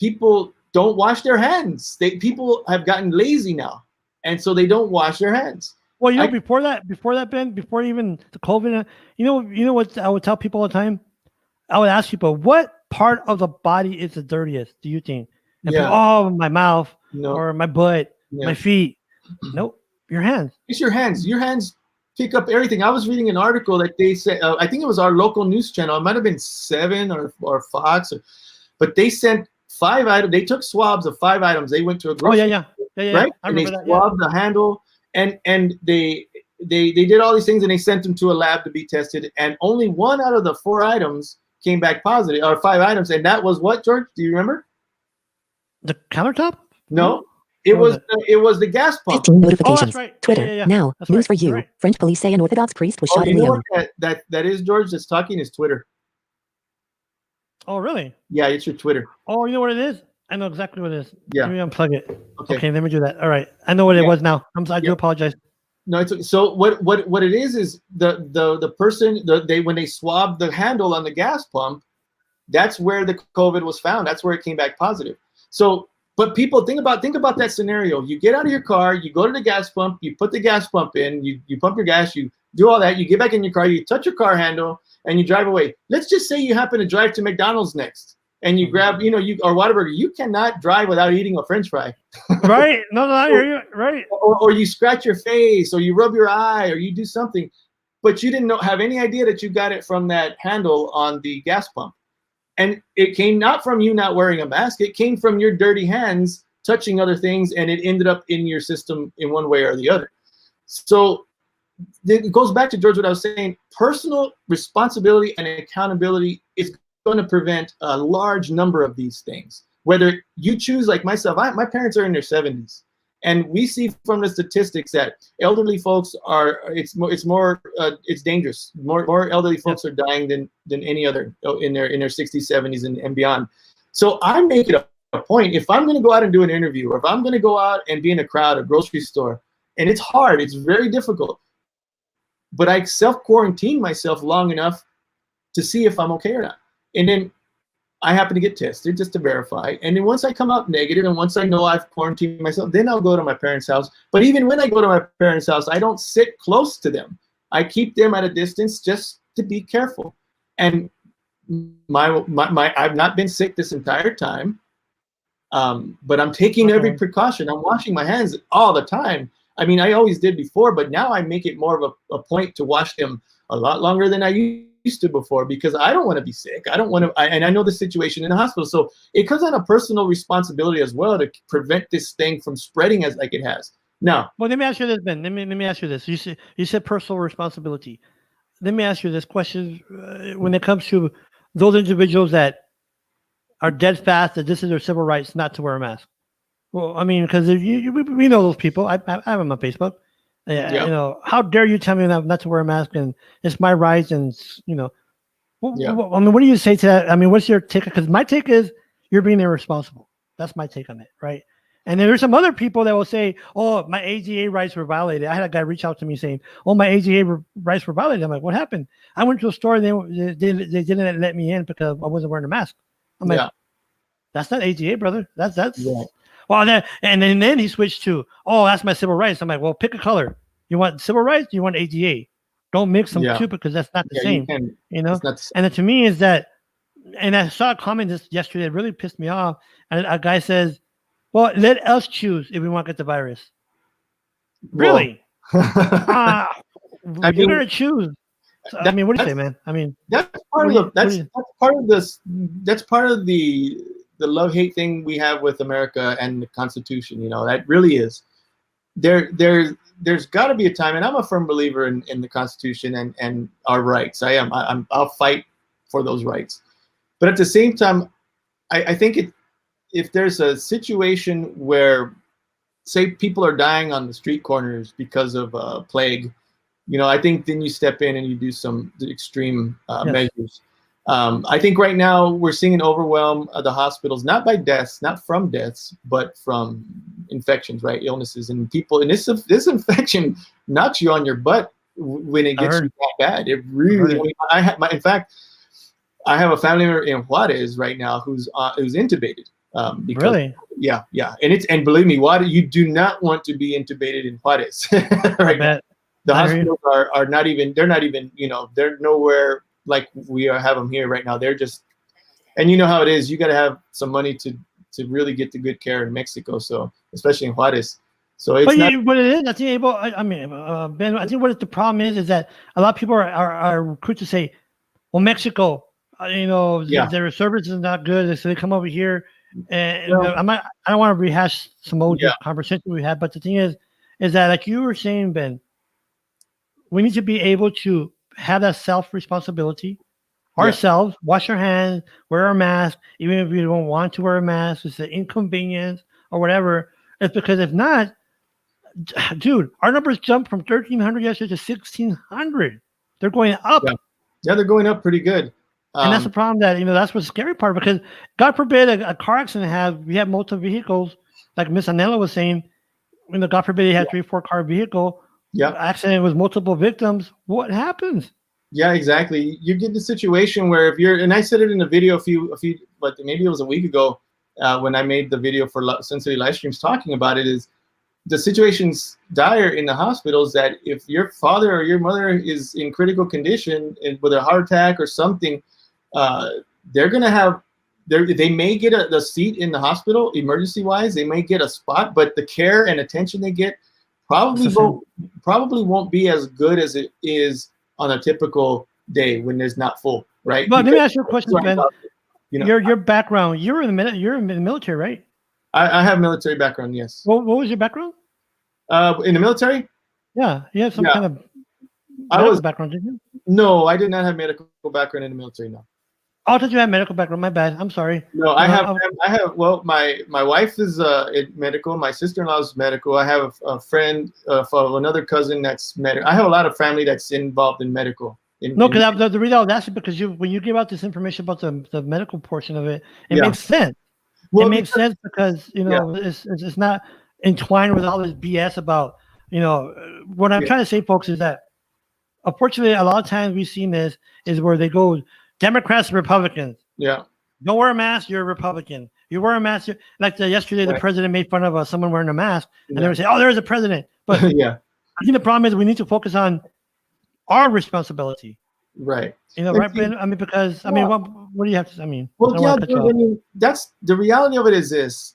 people don't wash their hands. People have gotten lazy now, and so they don't wash their hands. Well, before that, Ben, before even the COVID, you know what I would tell people all the time? I would ask people, what part of the body is the dirtiest, do you think? And people, oh, my mouth, or my butt, my feet. Nope, your hands. It's your hands. Your hands pick up everything. I was reading an article that they said, I think it was our local news channel. It might have been 7 or Fox, but they sent 5 items. They took swabs of 5 items. They went to a grocery store, right? And they swabbed the handle. And they did all these things, and they sent them to a lab to be tested, and only 1 out of the 4 items came back positive, or 5 items, and that was what, George? Do you remember? The countertop? No, it was the gas pump. 15 notifications. Oh, that's right. Twitter. Now, that's news right. for you. Right. French police say an Orthodox priest was shot in you know Lyon. what that is, George? That's talking is Twitter. Oh, really? Yeah, it's your Twitter. Oh, you know what it is? I know exactly what it is. Yeah. Let me unplug it. Okay, let me do that. All right. I know what it was now. I do apologize. No, it's so what it is the person when they swabbed the handle on the gas pump, that's where the COVID was found. That's where it came back positive. So, but people think about that scenario. You get out of your car, you go to the gas pump, you put the gas pump in, you pump your gas, you do all that, you get back in your car, you touch your car handle, and you drive away. Let's just say you happen to drive to McDonald's next, and you grab, or Whataburger. You cannot drive without eating a French fry. Right? No, I hear you. Right. Or you scratch your face, or you rub your eye, or you do something, but you didn't have any idea that you got it from that handle on the gas pump. And it came not from you not wearing a mask. It came from your dirty hands touching other things, and it ended up in your system in one way or the other. So it goes back to, George, what I was saying. Personal responsibility and accountability is going to prevent a large number of these things. Whether you choose, like myself, my parents are in their 70s, and we see from the statistics that elderly folks are, it's dangerous. More elderly folks are dying than any other in their 60s, 70s, and beyond. So I make it a point, if I'm going to go out and do an interview, or if I'm going to go out and be in a crowd, a grocery store, and it's hard, it's very difficult, but I self-quarantine myself long enough to see if I'm okay or not. And then I happen to get tested just to verify. And then once I come out negative, and once I know I've quarantined myself, then I'll go to my parents' house. But even when I go to my parents' house, I don't sit close to them. I keep them at a distance just to be careful. And I've not been sick this entire time, but I'm taking every precaution. I'm washing my hands all the time. I mean, I always did before, but now I make it more of a point to wash them a lot longer than I used to before, because I don't want to be sick. I don't want to, and I know the situation in the hospital. So it comes on a personal responsibility as well to prevent this thing from spreading as like it has. Now, well, let me ask you this, Ben. Let me ask you this. You said personal responsibility. Let me ask you this question: when it comes to those individuals that are dead fast that this is their civil rights not to wear a mask. Well, I mean, because we know those people. I have them on Facebook. Yeah. How dare you tell me not to wear a mask, and it's my rights, and I mean, what do you say to that? I mean, what's your take? Because my take is you're being irresponsible. That's my take on it, right? And then there's some other people that will say, "Oh, my AGA rights were violated." I had a guy reach out to me saying, "Oh, my AGA rights were violated." I'm like, "What happened?" I went to a store and they didn't let me in because I wasn't wearing a mask. I'm like, "That's not AGA, brother. That's." Yeah. Well, then he switched to, "Oh, that's my civil rights." I'm like, "Well, pick a color. You want civil rights? You want AGA? Don't mix them two, because that's not the same." And then to me is that, and I saw a comment yesterday that really pissed me off. And a guy says, "Well, let us choose if we want to get the virus." Really? You're gonna choose. So, I mean, what do you say, man? I mean, that's part of the love-hate thing we have with America and the Constitution. That really is. There's got to be a time, and I'm a firm believer in the Constitution and our rights. I'll fight for those rights. But at the same time, I think if there's a situation where, say, people are dying on the street corners because of plague, I think then you step in and you do some extreme measures. I think right now we're seeing an overwhelm of the hospitals, not by deaths, not from deaths, but from infections, right? Illnesses and people. And this infection knocks you on your butt when it gets you that bad. It really. In fact, I have a family member in Juarez right now who's intubated. Really? Yeah. And believe me, you do not want to be intubated in Juarez right now. The hospitals are not even. They're not even. They're nowhere like we have them here right now. They're just, and you know how it is. You got to have some money to really get the good care in Mexico. So especially in Juarez. So it's but it is. I think Ben. I think what the problem is that a lot of people are quick to say, "Well, Mexico, their service is not good, so they come over here." And I don't want to rehash some old conversation we had, but the thing is that, like you were saying, Ben, we need to be able to have that self-responsibility ourselves, wash our hands, wear a mask, even if we don't want to wear a mask, it's an inconvenience or whatever. It's because if not, dude, our numbers jumped from 1,300 yesterday to 1,600. They're going up. Yeah, they're going up pretty good. And that's the problem that, that's what's the scary part, because God forbid a car accident we have multiple vehicles, like Miss Annello was saying, God forbid you had 3-4 car vehicle, accident with multiple victims, what happens? Yeah, exactly. You get the situation where if you're, and I said it in a video a few, but maybe it was a week ago when I made the video for Sun City Live Streams talking about it, is the situation's dire in the hospitals that if your father or your mother is in critical condition and with a heart attack or something, they're going to have, they may get the seat in the hospital emergency wise, they may get a spot, but the care and attention they get probably won't be as good as it is on a typical day when there's not full, right? But let me ask you a question, Ben. You know, your background, you're in the military, right? I have military background, yes. What was your background? In the military? Yeah, you have some kind of background, didn't you? No, I did not have medical background in the military, no. Oh, I thought you had medical background. My bad. I'm sorry. No, I have. Well, my wife is in medical. My sister-in-law is medical. I have a friend, another cousin that's medical. I have a lot of family that's involved in medical. No, because the reason I was asking because when you give out this information about the medical portion of it, it makes sense. Well, it makes sense because it's not entwined with all this BS about what I'm trying to say, folks, is that unfortunately a lot of times we've seen this is where they go Democrats and Republicans. Yeah. Don't wear a mask, you're a Republican. You wear a mask, like yesterday the president made fun of someone wearing a mask, and they were saying, "Oh, there's a president." But yeah, I think the problem is we need to focus on our responsibility. Right. Right, Ben? I mean, because what do you have to? I mean, that's the reality of it. Is this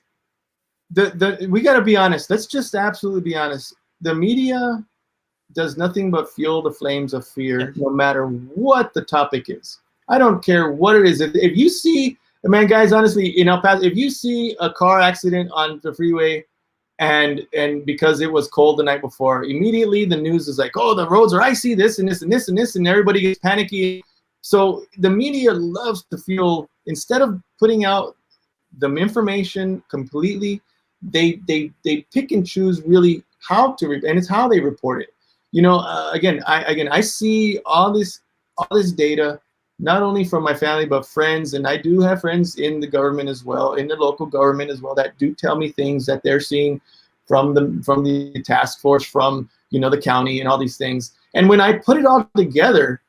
we got to be honest? Let's just absolutely be honest. The media does nothing but fuel the flames of fear, no matter what the topic is. I don't care what it is. If you see, man, guys, honestly, in El Paso, if you see a car accident on the freeway, and because it was cold the night before, immediately the news is like, oh, the roads are icy, this and this and this and this, and everybody gets panicky. So the media loves to fuel, instead of putting out the information completely, they pick and choose really how to, and it's how they report it. Again, I see all this data, not only from my family, but friends. And I do have friends in the government as well, in the local government as well, that do tell me things that they're seeing from the task force, from, the county and all these things. And when I put it all together,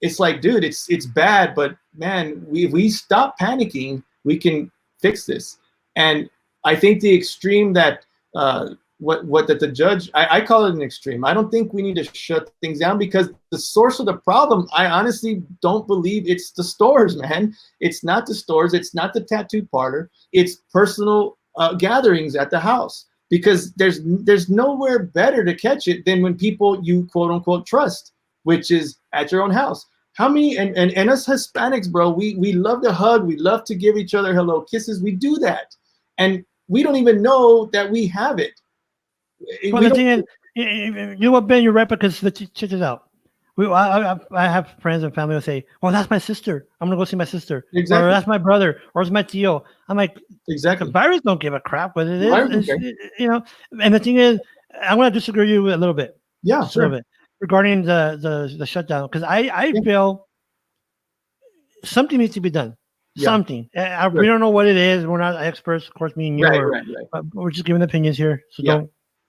it's like, dude, it's bad, but man, if we stop panicking, we can fix this. And I think the extreme that, that the judge, I call it an extreme. I don't think we need to shut things down, because the source of the problem, I honestly don't believe it's the stores, man. It's not the stores. It's not the tattoo parlor. It's personal gatherings at the house, because there's nowhere better to catch it than when people you quote unquote trust, which is at your own house. How many, and us Hispanics, bro, we love to hug. We love to give each other hello kisses. We do that. And we don't even know that we have it. Well, the thing is, you know what, Ben, you're right, because check this out. I have friends and family who say, well, that's my sister. I'm going to go see my sister. Exactly. Or that's my brother. Or it's my tío. I'm like, exactly. The virus don't give a crap what it is. And the thing is, I'm going to disagree with you a little bit. Yeah, sure. A little bit, regarding the shutdown. Because I feel something needs to be done. Yeah. Something. We don't know what it is. We're not experts. Of course, me and you are. Right. But we're just giving opinions here. So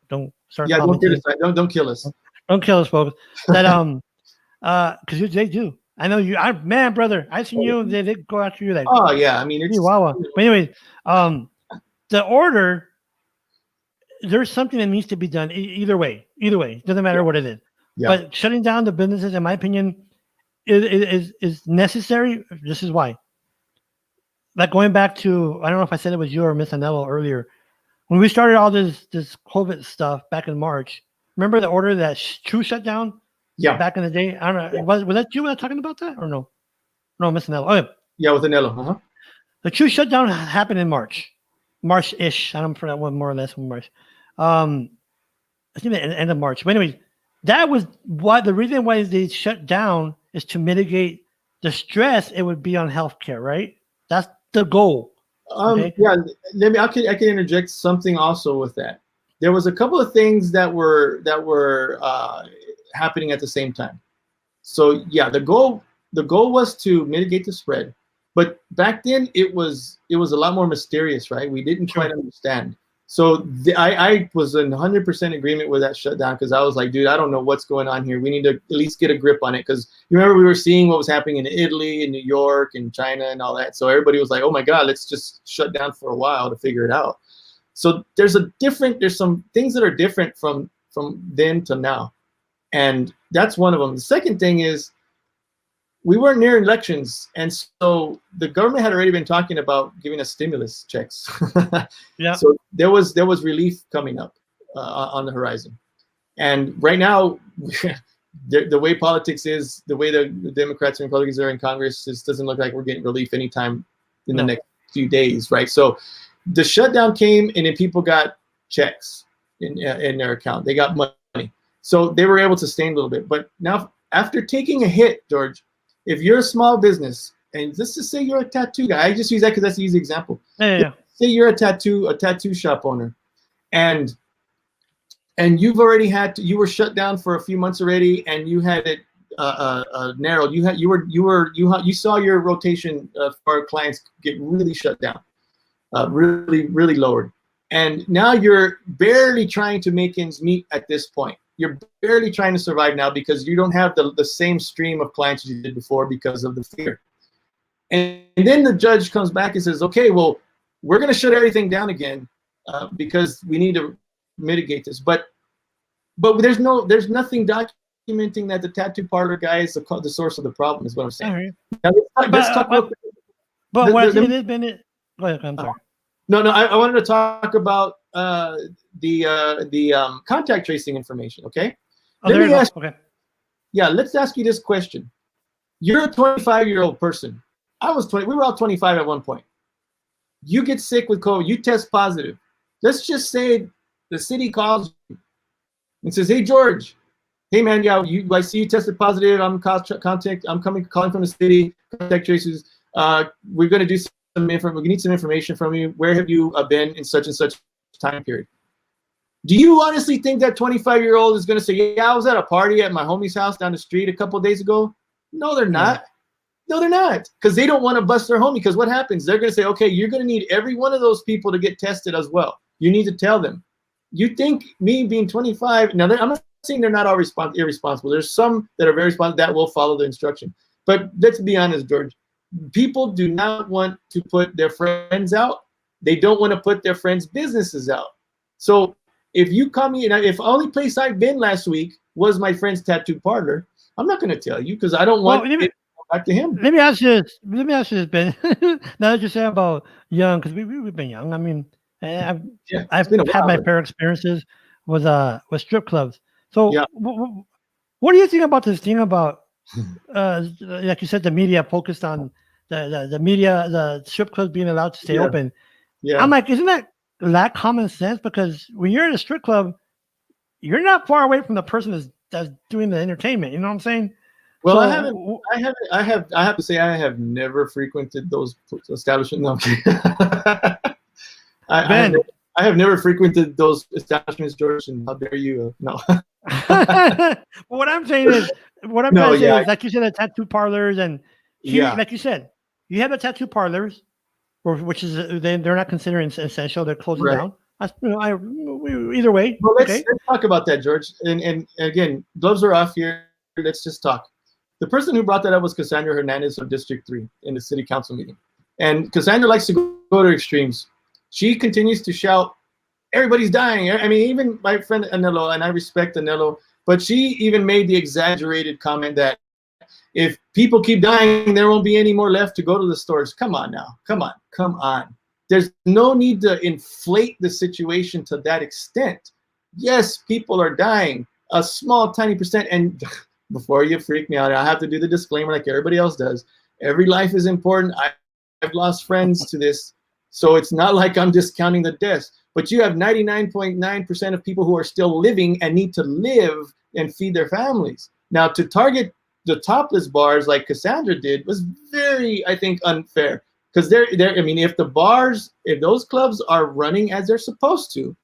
don't start. Yeah, don't kill us. Don't kill us. Don't kill us, folks. That because they do. I know you. Man, brother, I seen you. They go after you like. Oh yeah, I mean it's. Wow. But anyway, the order. There's something that needs to be done. Either way, doesn't matter what it is. Yeah. But shutting down the businesses, in my opinion, is necessary. This is why. Like going back to, I don't know if I said it was you or Miss Annello earlier. When we started all this COVID stuff back in March, remember the order that true shutdown? Yeah. Back in the day, I don't know. Yeah. Was that you talking about that or no? No, Miss Annello. Oh, yeah. Yeah, with Annello. The true shutdown happened in March-ish. I don't forget one more or less in March. I think the end of March. But anyways, that was the reason why they shut down is to mitigate the stress it would be on healthcare, right? That's the goal. Okay? Yeah, I can interject something also with that. There was a couple of things that were happening at the same time. So yeah, the goal was to mitigate the spread, but back then it was a lot more mysterious, right? We didn't quite understand. So I was in 100% agreement with that shutdown, because I was like, dude, I don't know what's going on here. We need to at least get a grip on it, because you remember we were seeing what was happening in Italy and New York and China and all that. So everybody was like, oh my God, let's just shut down for a while to figure it out. So there's some things that are different from then to now, and that's one of them. The second thing is we weren't near elections, and so the government had already been talking about giving us stimulus checks. Yeah. So there was relief coming up on the horizon, and right now, the way politics is, the way the Democrats and Republicans are in Congress, it doesn't look like we're getting relief anytime in the next few days, right? So the shutdown came, and then people got checks in their account. They got money, so they were able to sustain a little bit. But now, after taking a hit, George, if you're a small business, and let's just say you're a tattoo guy, I just use that because that's the easy example. Yeah. Say you're a tattoo shop owner, and you've already you were shut down for a few months already, and you had it narrowed. You saw your rotation for clients get really shut down, really lowered, and now you're barely trying to make ends meet at this point. You're barely trying to survive now because you don't have the same stream of clients as you did before because of the fear. And then the judge comes back and says, okay, well, we're going to shut everything down again because we need to mitigate this. But there's nothing documenting that the tattoo parlor guy is the source of the problem, is what I'm saying. Now, let's talk about Go ahead, I'm sorry. No, I wanted to talk about the contact tracing information, okay? Let's ask you this question. You're a 25-year-old person. I was 20. We were all 25 at one point. You get sick with COVID. You test positive. Let's just say the city calls you and says, "Hey, George. Hey, man. Yeah, I see you tested positive. I'm calling from the city. Contact traces. We're going to do some information. We need some information from you. Where have you been in such and such time period?" Do you honestly think that 25-year-old is going to say, "Yeah, I was at a party at my homie's house down the street a couple of days ago"? No, they're not. No, they're not, because they don't want to bust their homie. Because what happens? They're going to say, "Okay, you're going to need every one of those people to get tested as well. You need to tell them." You think me being 25? Now, I'm not saying they're not all irresponsible. There's some that are very responsible that will follow the instruction. But let's be honest, George. People do not want to put their friends out. They don't want to put their friends' businesses out. So if you call me, and if the only place I've been last week was my friend's tattoo parlor, I'm not going to tell you because I don't want it to go back to him. Let me ask you this, Ben. Now that you say about young, because we've been young. I mean, I've had my fair experiences with strip clubs. So what do you think about this thing about, like you said, the media focused on the media, the strip clubs being allowed to stay open? Yeah. I'm like, isn't that lack common sense? Because when you're in a strip club, you're not far away from the person that's doing the entertainment. You know what I'm saying? Well, so, I have to say I have never frequented those establishments. No. I have never frequented those establishments, George, and how dare you? No. What I'm saying is, like you said, the tattoo parlors, and like you said, you have the tattoo parlors, which is they're not considering essential. They're closing down. Either way. Well, let's talk about that, George. And again, gloves are off here. Let's just talk. The person who brought that up was Cassandra Hernandez of District 3 in the city council meeting. And Cassandra likes to go to extremes. She continues to shout, "Everybody's dying." I mean, even my friend Annello, and I respect Annello, but she even made the exaggerated comment that if people keep dying, there won't be any more left to go to the stores. Come on now. Come on. There's no need to inflate the situation to that extent. Yes, people are dying, a small, tiny percent. And before you freak me out, I have to do the disclaimer like everybody else does. Every life is important. I've lost friends to this. So it's not like I'm discounting the deaths. But you have 99.9% of people who are still living and need to live and feed their families. Now, to target the topless bars like Cassandra did was very, I think, unfair. Because if those clubs are running as they're supposed to,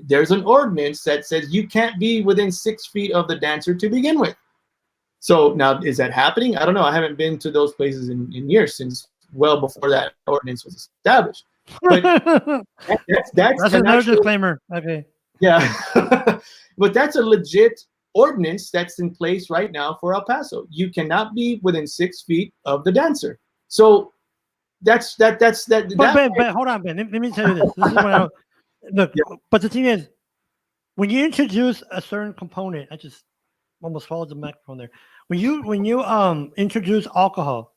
there's an ordinance that says you can't be within 6 feet of the dancer to begin with. So now, is that happening? I don't know. I haven't been to those places in years, since well before that ordinance was established. But that's another disclaimer. Okay. Yeah. But that's a legit ordinance that's in place right now for El Paso. You cannot be within 6 feet of the dancer. So that's that. But hold on, Ben. Let me tell you this. Look, Yeah. but the thing is, when you introduce a certain component, I just almost followed the microphone there. When you introduce alcohol,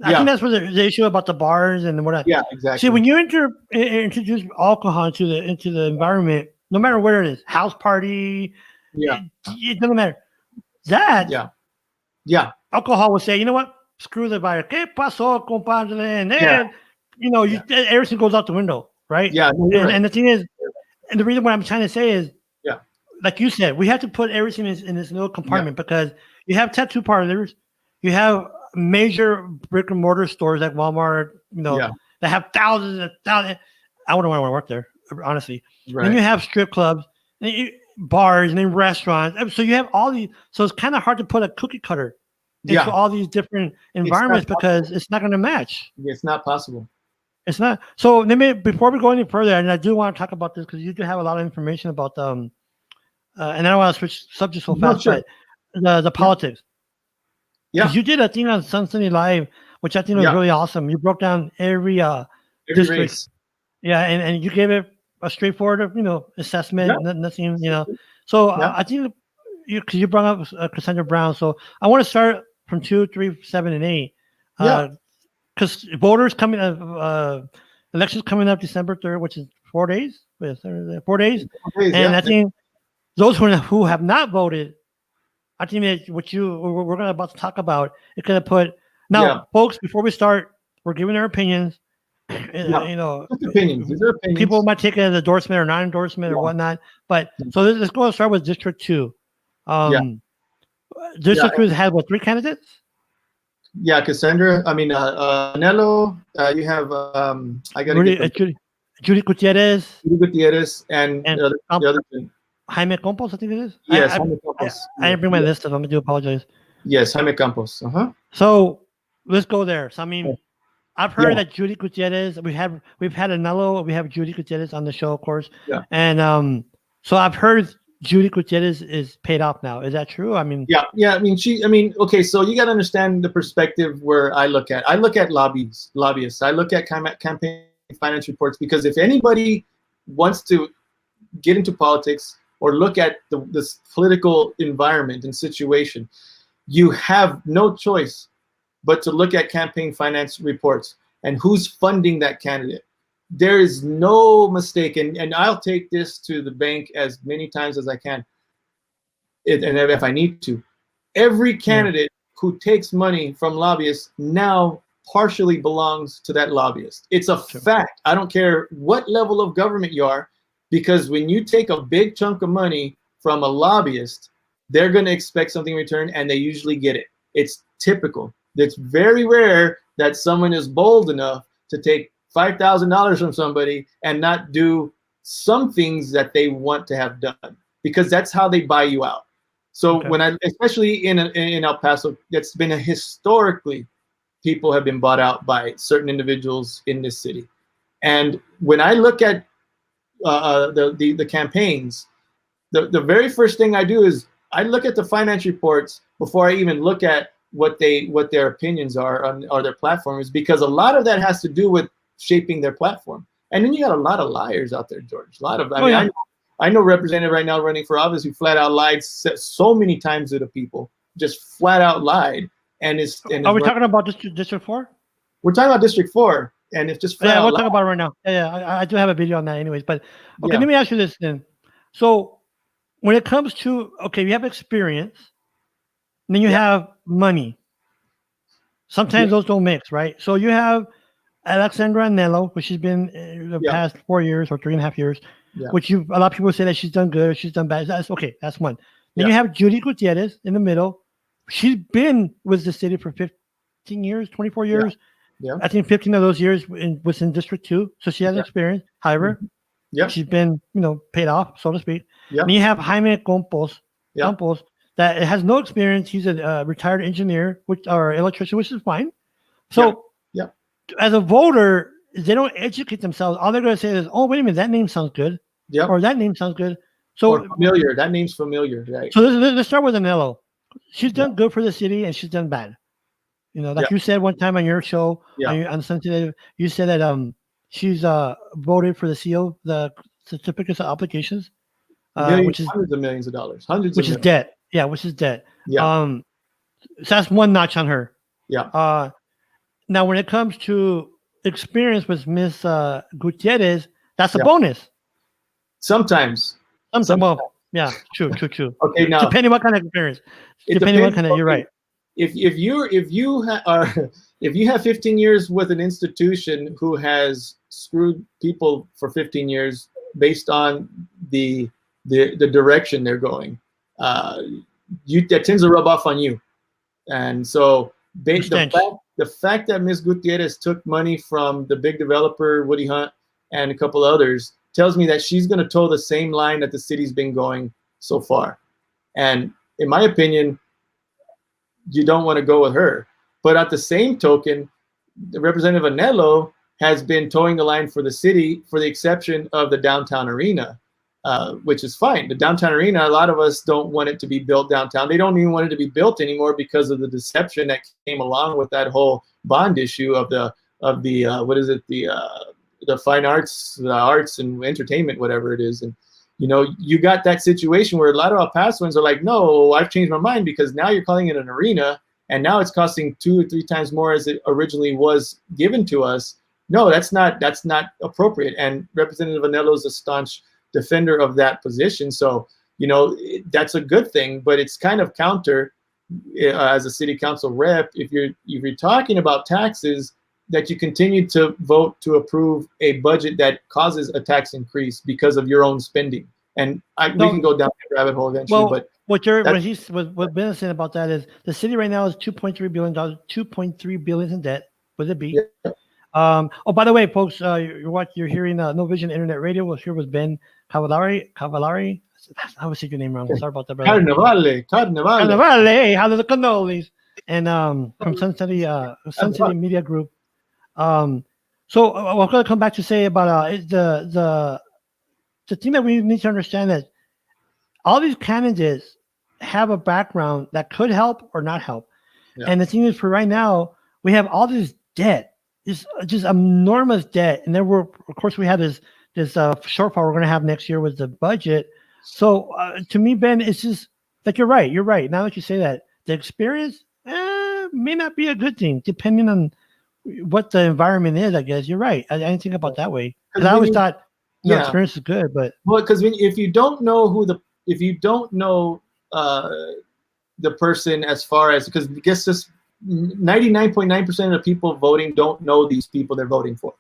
I think Yeah. that's what the issue about the bars and what. Yeah, See, exactly. when you introduce alcohol into the environment, no matter where it is, house party, Yeah. it doesn't matter. That Yeah. Yeah. alcohol will say, you know what? Screw the virus. ¿Qué pasó, compadre? And then, Yeah. everything goes out the window, right? Yeah. No, you're right. And the thing is, and the reason what I'm trying to say is, Yeah. like you said, we have to put everything in this little compartment because you have tattoo parlors, you have major brick and mortar stores like Walmart, that have thousands and thousands. I wouldn't want to work there, honestly. Right. Then you have strip clubs, bars, and then restaurants. So you have all these. So it's kind of hard to put a cookie cutter into all these different environments because it's not going to match. It's not possible. It's not. So let me, before we go any further, and I do want to talk about this because you do have a lot of information about and I don't want to switch subjects so fast, sure. but the politics. Yeah. You did a thing on Sunday Live, which I think was really awesome. You broke down every district. Race. Yeah, and you gave it a straightforward, assessment. Nothing, So I think because you brought up Cassandra Brown, so I want to start from 2, 3, 7, and 8. Because voters coming elections coming up December 3rd, which is 4 days. 4 days. And I think those who have not voted, I think that we're going to about to talk about, it's going to put now, folks. Before we start, we're giving our opinions. Opinions. These are opinions. People might take it as endorsement or non-endorsement or whatnot. But so let's go and start with District 2. District 2 has what, 3 candidates? Yeah, Cassandra. I mean, Annello. You have I got Judy Gutierrez. Judy Gutierrez and the other two. Jaime Campos, I think it is. Yes, Jaime Campos. I didn't bring my list of them. I do apologize. Yes, Jaime Campos. So let's go there. So I mean, I've heard that Judy Gutierrez. We've had Annello. We have Judy Gutierrez on the show, of course. Yeah. And so I've heard Judy Gutierrez is paid off now. Is that true? I mean, yeah. I mean, okay. So you got to understand the perspective where I look at. I look at lobbyists. I look at campaign finance reports because if anybody wants to get into politics or look at this political environment and situation, you have no choice but to look at campaign finance reports and who's funding that candidate. There is no mistake, and I'll take this to the bank as many times as I can, and if I need to. Every candidate who takes money from lobbyists now partially belongs to that lobbyist. It's a fact. I don't care what level of government you are, because when you take a big chunk of money from a lobbyist, they're going to expect something in return, and they usually get it. It's typical. It's very rare that someone is bold enough to take $5,000 from somebody and not do some things that they want to have done, because that's how they buy you out. So especially in El Paso, that's been historically, people have been bought out by certain individuals in this city. And when I look at the campaigns, the very first thing I do is I look at the finance reports before I even look at what their opinions are on or their platform is, because a lot of that has to do with shaping their platform. And then you got a lot of liars out there, George. A lot of, I know representative right now running for office who flat out lied so many times to the people, just flat out lied. And are we talking about District 4? We're talking about District 4, and it's just flat out. We'll talk about it right now. I do have a video on that anyways. But okay, let me ask you this then. So when it comes to, you have experience, and then you have money. Sometimes those don't mix, right? So you have Alexsandra Annello, which has been the past 4 years or 3.5 years, which a lot of people say that she's done good or she's done bad. That's okay. That's one. Then you have Judy Gutierrez in the middle. She's been with the city for 15 years, 24 years. Yeah. I think 15 of those years was in District 2. So she has experience. However, she's been, paid off, so to speak. And you have Jaime Campos, that has no experience. He's a retired engineer or electrician, which is fine. So as a voter, they don't educate themselves. All they're going to say is, "Oh, wait a minute, that name sounds good," or "That name sounds good." So or familiar. That name's familiar, right? So let's start with Annello. She's done good for the city, and she's done bad. Like you said one time on your show, on Sensitive, you said that she's voted for the seal, the certificates of obligations, Millions, hundreds of millions of dollars, which is debt. Yeah, which is debt. Yeah. So that's one notch on her. Yeah. Now, when it comes to experience with Miss Gutierrez, that's a bonus. Sometimes. Well, yeah, true. Okay, now depending what kind of experience. Depending what kind of, you're right. If you have 15 years with an institution who has screwed people for 15 years based on the direction they're going, that tends to rub off on you. And so the fact that Ms. Gutierrez took money from the big developer Woody Hunt and a couple others tells me that she's going to toe the same line that the city's been going so far. And in my opinion, you don't want to go with her. But at the same token, the Representative Annello has been towing the line for the city, for the exception of the downtown arena, which is fine. The downtown arena, a lot of us don't want it to be built downtown. They don't even want it to be built anymore because of the deception that came along with that whole bond issue of the fine arts, the arts and entertainment, whatever it is. And you got that situation where a lot of El Pasoans are like, no, I've changed my mind because now you're calling it an arena and now it's costing 2 or 3 times more as it originally was given to us. No, that's not appropriate. And Representative Annello is a staunch defender of that position. So, that's a good thing, but it's kind of counter as a city council rep, if you're talking about taxes, that you continue to vote to approve a budget that causes a tax increase because of your own spending. And we can go down that rabbit hole eventually. But what Ben is saying about that is the city right now is $2.3 billion, $2.3 billion in debt. Would it be? Yeah. By the way, folks, you're hearing No Vision Internet Radio. We're here with Ben Carnevale. I always say your name wrong. Sorry about that, brother. Carnevale. Hey, how the cannolis? And from Sun City Media Group. So I'm going to come back to say about the thing that we need to understand that all these candidates have a background that could help or not help. Yeah. And the thing is, for right now, we have all this debt, this just enormous debt, and then of course we have this shortfall we're going to have next year with the budget. So to me, Ben, it's just like you're right. Now that you say that, the experience may not be a good thing depending on what the environment is. I guess you're right. I didn't think about that way because I always thought experience is good, but because if you don't know the person, as far as, because I guess just 99.9% of the people voting don't know these people they're voting for.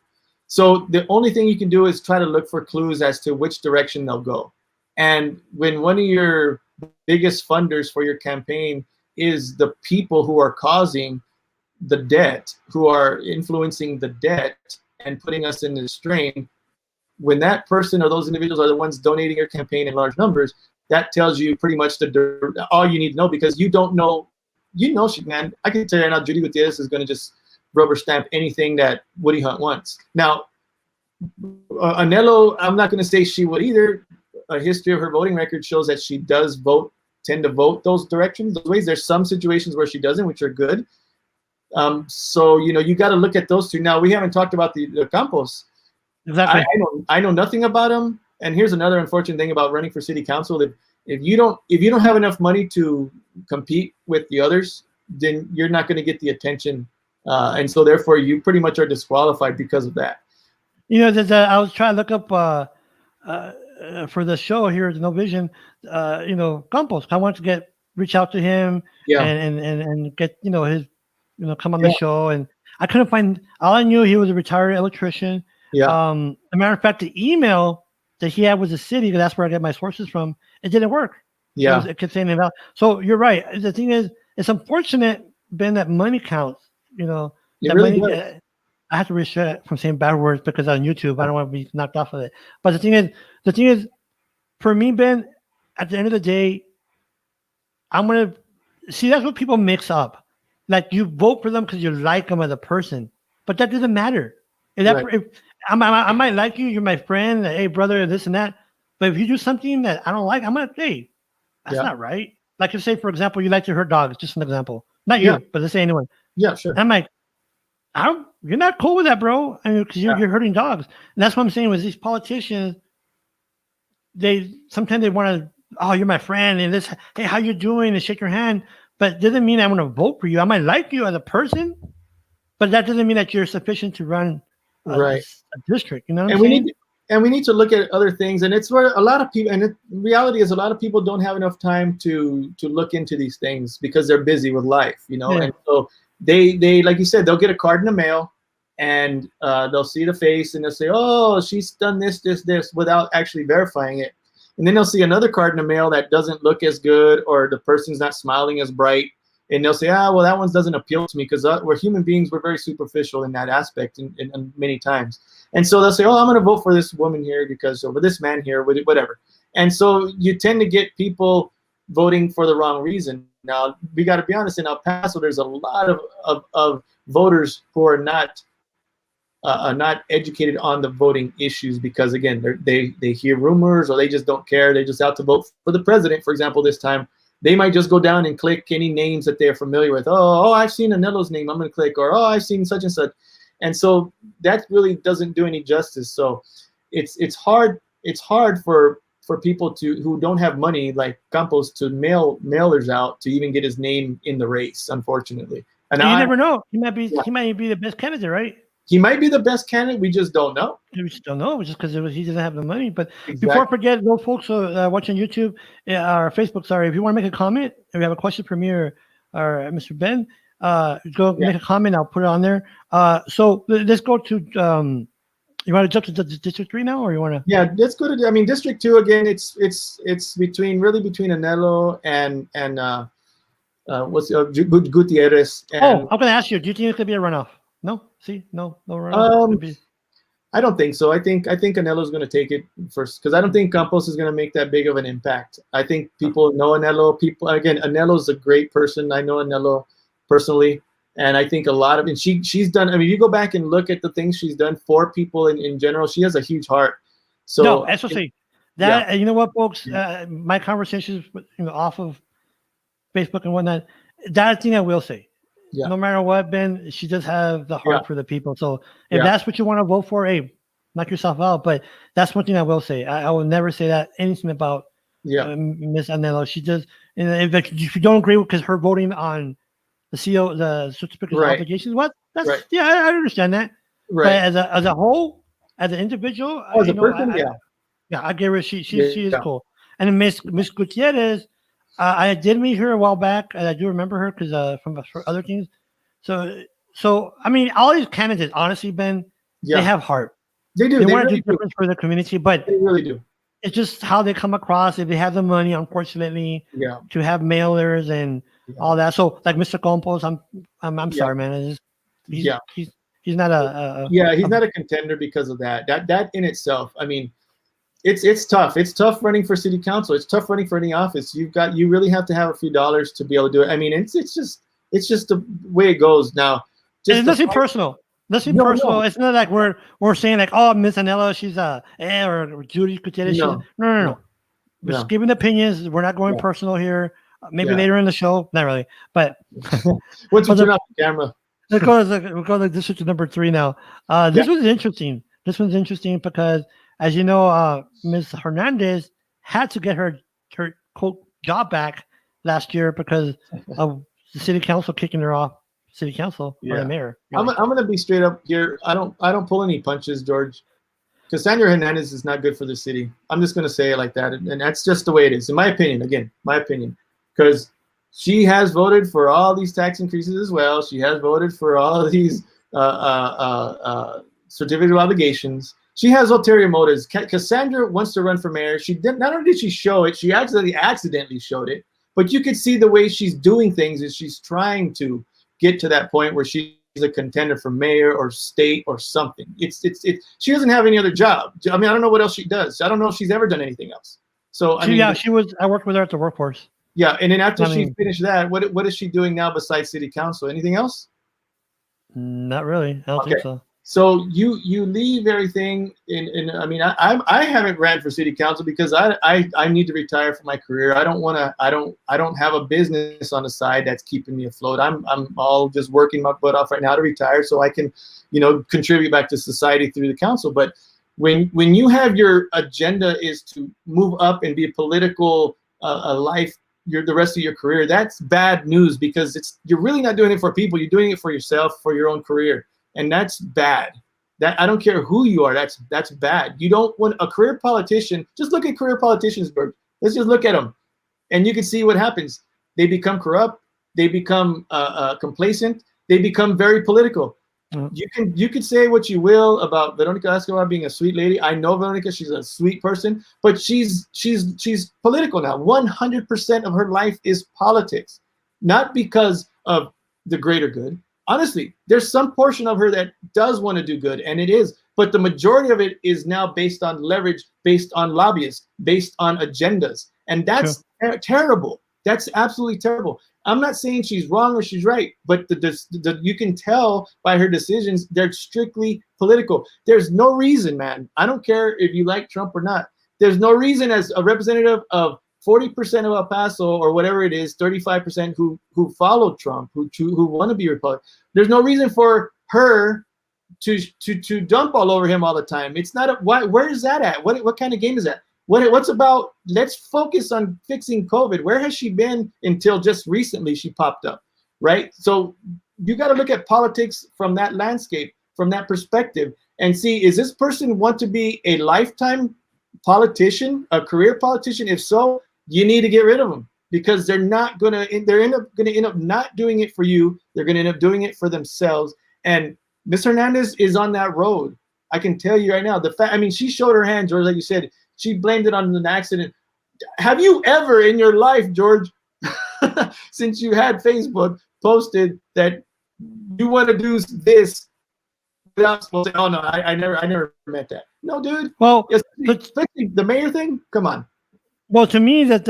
So the only thing you can do is try to look for clues as to which direction they'll go. And when one of your biggest funders for your campaign is the people who are causing the debt, who are influencing the debt and putting us in this strain, when that person or those individuals are the ones donating your campaign in large numbers, that tells you pretty much all you need to know, because you don't know. Man, I can tell you right now, Judy Gutierrez is going to just rubber stamp anything that Woody Hunt wants. Now, Annello, I'm not going to say she would either. A history of her voting record shows that she does tend to vote those directions, those ways. There's some situations where she doesn't, which are good. So, you got to look at those two. Now, we haven't talked about the Campos. Exactly. I know nothing about him. And here's another unfortunate thing about running for city council. If you don't have enough money to compete with the others, then you're not going to get the attention. And so therefore you pretty much are disqualified because of that. I was trying to look up for the show here at No Vision, Campos. I wanted to reach out to him and get, his, come on the show. And I couldn't find, all I knew, he was a retired electrician. Yeah. As a matter of fact, the email that he had with the city, because that's where I get my sources from, it didn't work. Yeah. It could say anything about. So you're right. The thing is, it's unfortunate, Ben, that money counts. That really money. I have to restrict from saying bad words because on YouTube, I don't want to be knocked off of it. But the thing is, for me, Ben, at the end of the day, I'm gonna see, that's what people mix up. Like, you vote for them because you like them as a person, but that doesn't matter. If I might like you, you're my friend, hey brother, this and that. But if you do something that I don't like, I'm gonna say that's not right. Like, if, say, for example, you like to hurt dogs, just an example. Not you, but let's say anyone. Yeah, sure. And I'm like, you're not cool with that, bro. I mean, because you're hurting dogs. And that's what I'm saying with these politicians. sometimes they want to, oh, you're my friend, and this, hey, how you doing, and shake your hand, but doesn't mean I'm going to vote for you. I might like you as a person, but that doesn't mean that you're sufficient to run a district. You know what I'm saying? We need to look at other things, and it's where a lot of people, and reality is a lot of people don't have enough time to look into these things because they're busy with life, you know. And so they like you said, they'll get a card in the mail, and they'll see the face, and they'll say, oh, she's done this without actually verifying it. And then they'll see another card in the mail that doesn't look as good, or the person's not smiling as bright, and they'll say, well, that one doesn't appeal to me, because we're human beings, we're very superficial in that aspect, in many times. And so they'll say, oh, I'm going to vote for this woman here because over this man here, whatever. And so you tend to get people voting for the wrong reason. Now, we got to be honest, in El Paso, there's a lot of voters who are not educated on the voting issues because, again, they hear rumors, or they just don't care. They're just out to vote for the president, for example, this time. They might just go down and click any names that they're familiar with. Oh, I've seen Annello's name, I'm going to click. Or, oh, I've seen such and such. And so that really doesn't do any justice. So it's hard for people who don't have money like Campos to mail mailers out to even get his name in the race, unfortunately. And you never know. He might be the best candidate, right? He might be the best candidate. We just don't know. We just don't know, just because he doesn't have the money. But before I forget, those folks watching YouTube or Facebook, sorry, if you want to make a comment, if you have a question for me or Mr. Ben, go make a comment. I'll put it on there. So let's go to. You want to jump to District 3 now, or you want to? Yeah, let's go to. I mean, District 2 again. It's between Annello and Gutierrez. And, I'm going to ask you. Do you think it could be a runoff? No. See, no runoff. I don't think so. I think Annello's going to take it first, because I don't think Campos is going to make that big of an impact. I think people know Annello. Annello's a great person. I know Annello personally, and I think a lot of, and she's done. I mean, you go back and look at the things she's done for people in general. She has a huge heart. So no, that's what I say. That you know what, folks, my conversations off of Facebook and whatnot. That thing I will say. Yeah. No matter what, Ben, she does have the heart for the people. So if that's what you want to vote for, hey, knock yourself out. But that's one thing I will say. I will never say that anything about Miss Annello. She does. And if you don't agree with, because her voting on the CO, the certificate of obligations, that's I understand that. Right. But as a whole, as an individual, as a person, I give her. She is cool. And then Miss Gutierrez. I did meet her a while back, and I do remember her because from other things. So I mean, all these candidates, honestly, Ben, they have heart. They do. They want to do difference for the community, but they really do. It's just how they come across. If they have the money, unfortunately, to have mailers and all that. So, like Mr. Campos, I'm sorry, man. He's not a he's not a contender because of that. That in itself, I mean. It's tough. It's tough running for city council. It's tough running for any office. You really have to have a few dollars to be able to do it. I mean, it's just the way it goes now. It's nothing personal. Nothing personal. No. It's not like we're saying like, oh, Miss Annello, she's or Judy Gutierrez. No. We're just giving opinions. We're not going personal here. Maybe later in the show, not really. But once we turn off the camera, we'll go to District number 3 now. This was interesting. This one's interesting because. As you know, Ms. Hernandez had to get her quote job back last year because of the city council kicking her off. City council or the mayor. I'm gonna be straight up here. I don't pull any punches, George. Cassandra Hernandez is not good for the city. I'm just gonna say it like that, and that's just the way it is, in my opinion. Again, my opinion, because she has voted for all these tax increases as well. She has voted for all of these certificate of obligations. She has ulterior motives. Cassandra wants to run for mayor. Not only did she show it, she accidentally showed it. But you could see the way she's doing things is she's trying to get to that point where she's a contender for mayor or state or something. She doesn't have any other job. I mean, I don't know what else she does. I don't know if she's ever done anything else. So she was. I worked with her at the workforce. Yeah, and then after she finished that, what is she doing now besides city council? Anything else? Not really. I don't think so. So you leave everything in I mean, I haven't ran for city council because I need to retire from my career. I don't have a business on the side that's keeping me afloat. I'm all just working my butt off right now to retire so I can, contribute back to society through the council. But When you have your agenda is to move up and be a political life the rest of your career, that's bad news, because you're really not doing it for people. You're doing it for yourself, for your own career, and that's bad. That I don't care who you are. That's bad. You don't want a career politician. Just look at career politicians, Bert. Let's just look at them, and you can see what happens. They become corrupt. They become complacent. They become very political. You can say what you will about Veronica Escobar being a sweet lady. I know Veronica; she's a sweet person, but she's political now. 100% of her life is politics, not because of the greater good. Honestly, there's some portion of her that does want to do good, and it is, but the majority of it is now based on leverage, based on lobbyists, based on agendas, and that's terrible. That's absolutely terrible. I'm not saying she's wrong or she's right, but you can tell by her decisions, they're strictly political. There's no reason, man. I don't care if you like Trump or not. There's no reason, as a representative of 40% of El Paso or whatever it is, 35% who followed Trump, who want to be Republican. There's no reason for her to dump all over him all the time. It's not where is that at? What kind of game is that? What's about, let's focus on fixing COVID. Where has she been until just recently she popped up, right? So you got to look at politics from that landscape, from that perspective, and see, is this person want to be a lifetime politician, a career politician? If so, you need to get rid of them, because they're end up going to end up not doing it for you. They're going to end up doing it for themselves. And Ms. Hernandez is on that road. I can tell you right now. She showed her hand, George, like you said. She blamed it on an accident. Have you ever in your life, George, since you had Facebook, posted that you want to do this without saying, "Oh no, I never meant that"? No, dude. Well, especially the mayor thing. Come on. Well, to me, I'm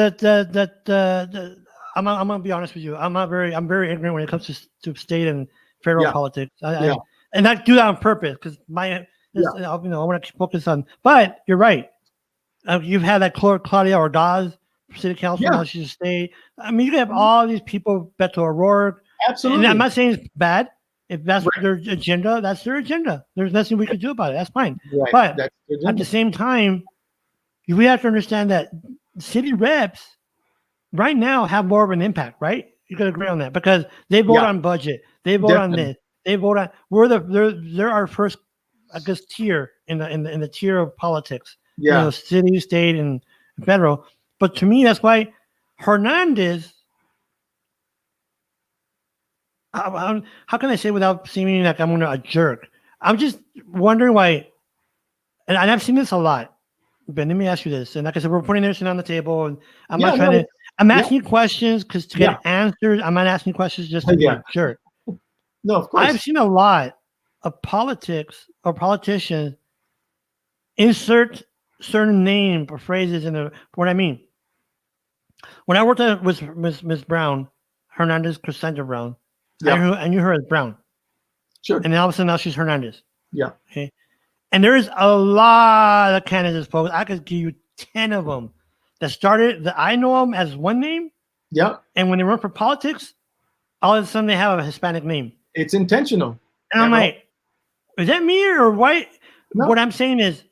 gonna be honest with you. I'm very ignorant when it comes to state and federal politics. And I do that on purpose, because I want to focus on. But you're right. You've had that Claudia Ordaz, city council, now she's a state. You can have all these people, Beto O'Rourke. Absolutely. And I'm not saying it's bad. If that's their agenda, that's their agenda. There's nothing we can do about it. That's fine. Right. But at the same time, we have to understand that city reps right now have more of an impact, right? You can agree on that, because they vote on budget. They vote on this. They vote on. They're our first, I guess, tier in the tier of politics. Yeah. City, state, and federal. But to me, that's why Hernandez. How can I say without seeming like I'm a jerk? I'm just wondering why, and I've seen this a lot. Ben, let me ask you this. And like I said, we're putting everything on the table, and I'm not trying to. I'm asking you questions because to get answers. I'm not asking questions just to be a jerk. No, of course. I've seen a lot of politics or politicians insert certain name or phrases in what I mean. When I worked with Ms. Brown, Hernandez Cassandra Brown, I knew her as Brown. Sure. And then all of a sudden now she's Hernandez. Yeah. Okay. And there's a lot of candidates, folks. I could give you 10 of them that started, that I know them as one name. Yeah. And when they run for politics, all of a sudden they have a Hispanic name. It's intentional. And I'm like, is that me or white? No. What I'm saying is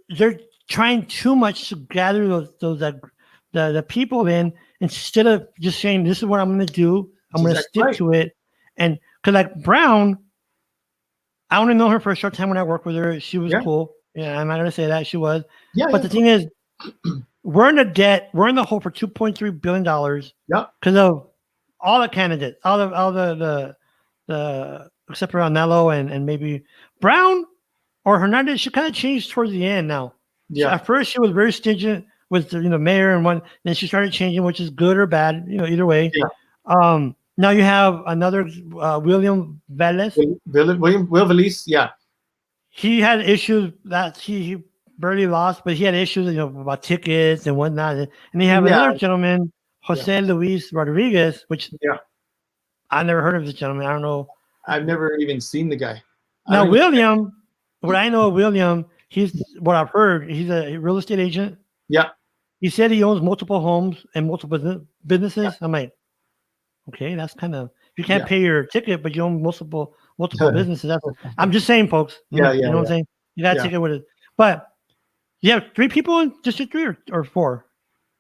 they're trying too much to gather the people in, instead of just saying, this is what I'm going to do. I'm going to stick to it. And because like Brown, I only know her for a short time when I worked with her. She was cool. Yeah, I'm not going to say that. She was. Yeah, but the thing is, we're in the debt. We're in the hole for $2.3 billion. Yeah. Because of all the candidates, all the except for Annello and maybe Brown or Hernandez. She kind of changed towards the end now. Yeah. So at first, she was very stingent with the mayor and one. Then she started changing, which is good or bad, either way. Yeah. Now you have another William Velez. Will Velez, yeah. He had issues that he barely lost, but he had issues, about tickets and whatnot. And you have another gentleman, Jose Luis Rodriguez, which I never heard of this gentleman. I don't know. I've never even seen the guy. Now William, what I know of William, he's what I've heard. He's a real estate agent. Yeah. He said he owns multiple homes and multiple businesses. Yeah. I'm like, okay, that's kind of, you can't pay your ticket, but you own multiple businesses. I'm just saying, folks. You know what I'm saying? You got a ticket with it. But you have 3 people in District 3 or 4?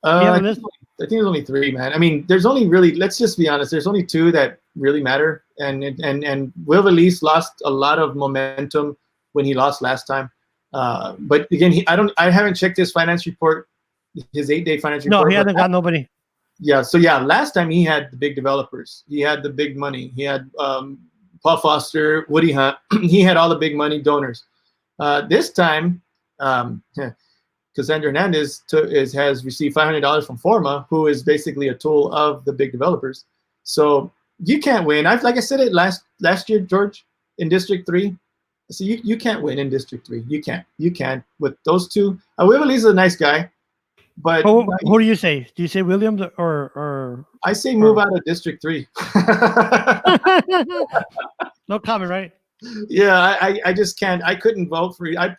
I think there's only 3, man. I mean, there's only really, let's just be honest, there's only 2 that really matter. And Will Elise lost a lot of momentum when he lost last time. But again, I haven't checked his finance report, his 8-day finance report. No, he hasn't got nobody. Yeah, so yeah, last time he had the big developers. He had the big money. He had Paul Foster, Woody Hunt. He had all the big money donors. This time, Cassandra Hernandez has received $500 from Forma, who is basically a tool of the big developers. So you can't win. Like I said it last year, George, in District 3. So you can't win in District 3. You can't. You can't with those 2. Willie is a nice guy, but who do you say? Do you say Williams or? I say move out of District 3. No comment, right? Yeah, I just can't. I couldn't vote for you. I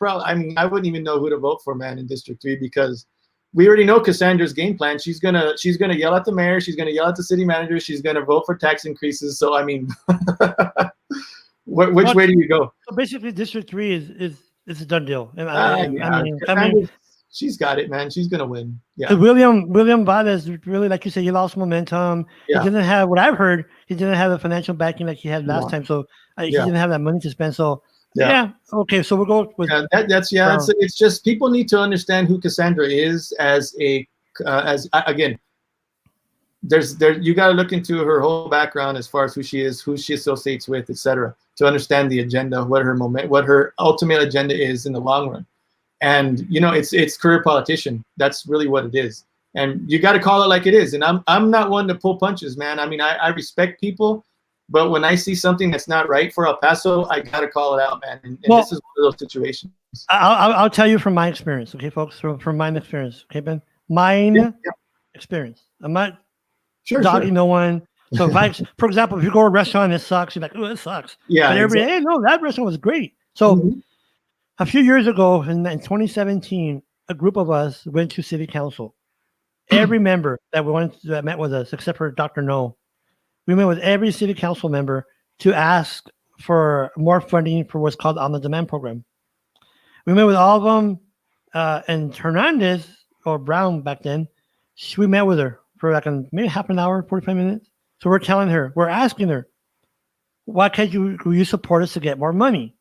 wouldn't even know who to vote for, man, in District 3, because we already know Cassandra's game plan. She's gonna yell at the mayor. She's gonna yell at the city manager. She's gonna vote for tax increases. So I mean, which way do you go? So basically, District 3 is a done deal. I mean, she's got it, man. She's gonna win. Yeah. William Valdez, really, like you said, he lost momentum. Yeah. He didn't have what I've heard. He didn't have the financial backing like he had last time. So he didn't have that money to spend. So okay. So we'll go with It's just people need to understand who Cassandra is again. You got to look into her whole background as far as who she is, who she associates with, etc., to understand the agenda, what her ultimate agenda is in the long run. And it's career politician. That's really what it is. And you got to call it like it is. And I'm not one to pull punches, man. I mean, I respect people, but when I see something that's not right for El Paso, I got to call it out, man. And this is one of those situations. I'll tell you from my experience, okay, folks. From my experience, okay, Ben. Experience. I'm not dogging no one. So for example, if you go to a restaurant and it sucks, you're like, oh, it sucks. Yeah. But everybody, hey, no, that restaurant was great. So a few years ago, in 2017, a group of us went to city council. Every member that met with us, except for Dr. No, we met with every city council member to ask for more funding for what's called on the demand program. We met with all of them, and Hernandez, or Brown back then, we met with her for like maybe half an hour, 45 minutes. So we're asking her, why can't you support us to get more money?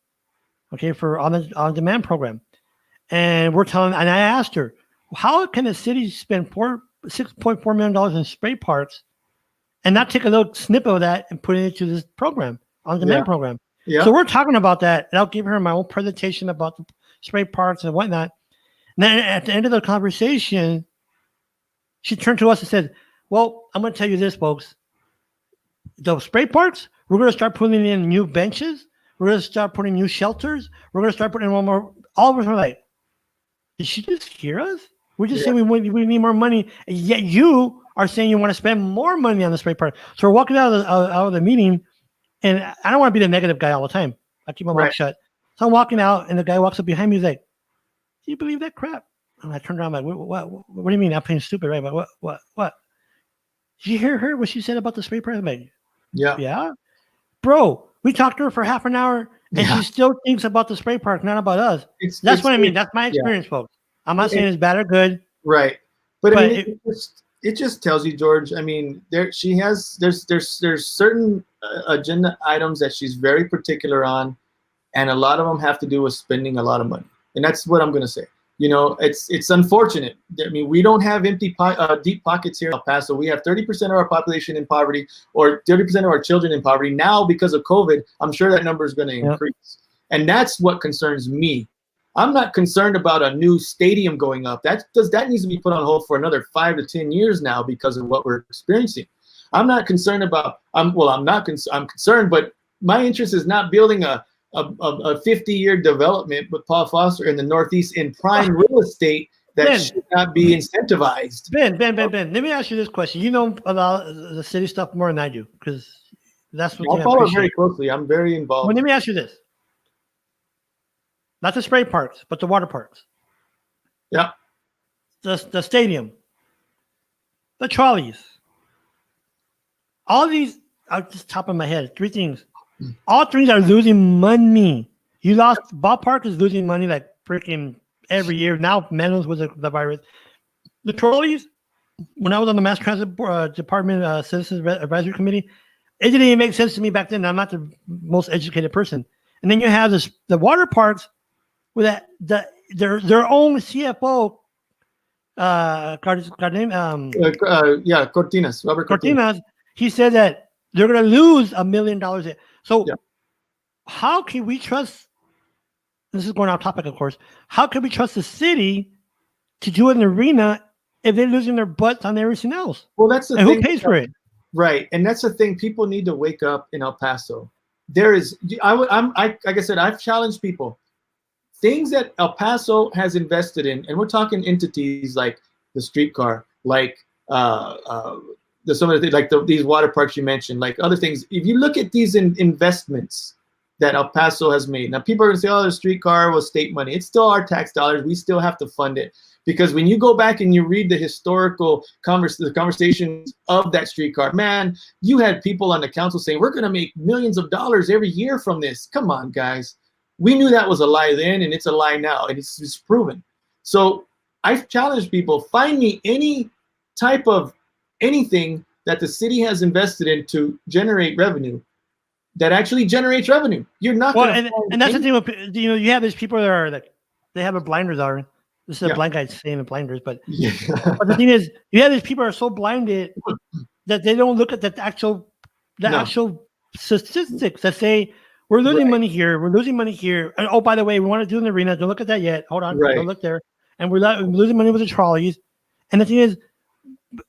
Okay, for on demand program. And I asked her, how can the city spend $6.4 million in spray parks and not take a little snippet of that and put it into this program, on demand program? Yeah. So we're talking about that, and I'll give her my own presentation about the spray parks and whatnot. And then at the end of the conversation, she turned to us and said, well, I'm going to tell you this, folks. The spray parks, we're going to start putting in new benches. We're going to start putting new shelters. We're going to start putting in one more. All of us are like, did she just hear us? We're just saying we need more money. And yet you are saying you want to spend more money on the spray park. So we're walking out of the meeting, and I don't want to be the negative guy all the time. I keep my mouth shut. So I'm walking out, and the guy walks up behind me. He's like, do you believe that crap? And I turned around, I'm like, what do you mean? I'm playing stupid, right? But what? Did you hear her, what she said about the spray park? I'm like, yeah. Bro, we talked to her for half an hour, and she still thinks about the spray park, not about us. That's what I mean. That's my experience, folks. I'm not saying it's bad or good. Right. But I mean, it just tells you, George, I mean, there's certain agenda items that she's very particular on, and a lot of them have to do with spending a lot of money. And that's what I'm going to say. It's unfortunate. I mean, we don't have deep pockets here in El Paso. We have 30% of our population in poverty, or 30% of our children in poverty. Now, because of COVID, I'm sure that number is going to increase. And that's what concerns me. I'm not concerned about a new stadium going up. That needs to be put on hold for another 5 to 10 years now because of what we're experiencing. I'm not concerned about. I'm concerned, but my interest is not building a 50-year development with Paul Foster in the Northeast in prime real estate that should not be incentivized. Ben, let me ask you this question. You know about the city stuff more than I do, because that's what I follow very closely. I'm very involved. Well, let me ask you this. Not the spray parks, but the water parks. Yeah. The stadium. The trolleys. All these, off the top of my head, 3 things. All 3 are losing money. Ballpark is losing money like freaking every year. Now meddles with the virus. The trolleys, when I was on the Mass Transit Department Citizens Advisory Committee, it didn't even make sense to me back then. I'm not the most educated person. And then you have the water parks with their own CFO, Cortinas, Robert Cortinas. He said that they're going to lose $1 million. So how can we trust? This is going off topic, of course. How can we trust the city to do an arena if they're losing their butts on everything else? Well, that's the thing. Who pays for it? Right, and that's the thing. People need to wake up in El Paso. There is, like I said, I've challenged people. Things that El Paso has invested in, and we're talking entities like the streetcar, like some of the things, like these water parks you mentioned, like other things. If you look at these investments that El Paso has made, now people are going to say, "Oh, the streetcar was state money." It's still our tax dollars. We still have to fund it. Because when you go back and you read the historical conversations of that streetcar, man, you had people on the council saying, we're going to make millions of dollars every year from this. Come on, guys. We knew that was a lie then, and it's a lie now, and it's proven. So I've challenged people, find me any type of anything that the city has invested in to generate revenue that actually generates revenue. You're not going to. And that's the thing with, you have these people that are like, they have a blinders on. This is a blind guy saying in blinders, but the thing is, you have these people are so blinded that they don't look at the actual statistics that say we're losing money here, we're losing money here. And oh, by the way, we want to do an arena. Don't look at that yet. Hold on, don't look there. And we're losing money with the trolleys. And the thing is,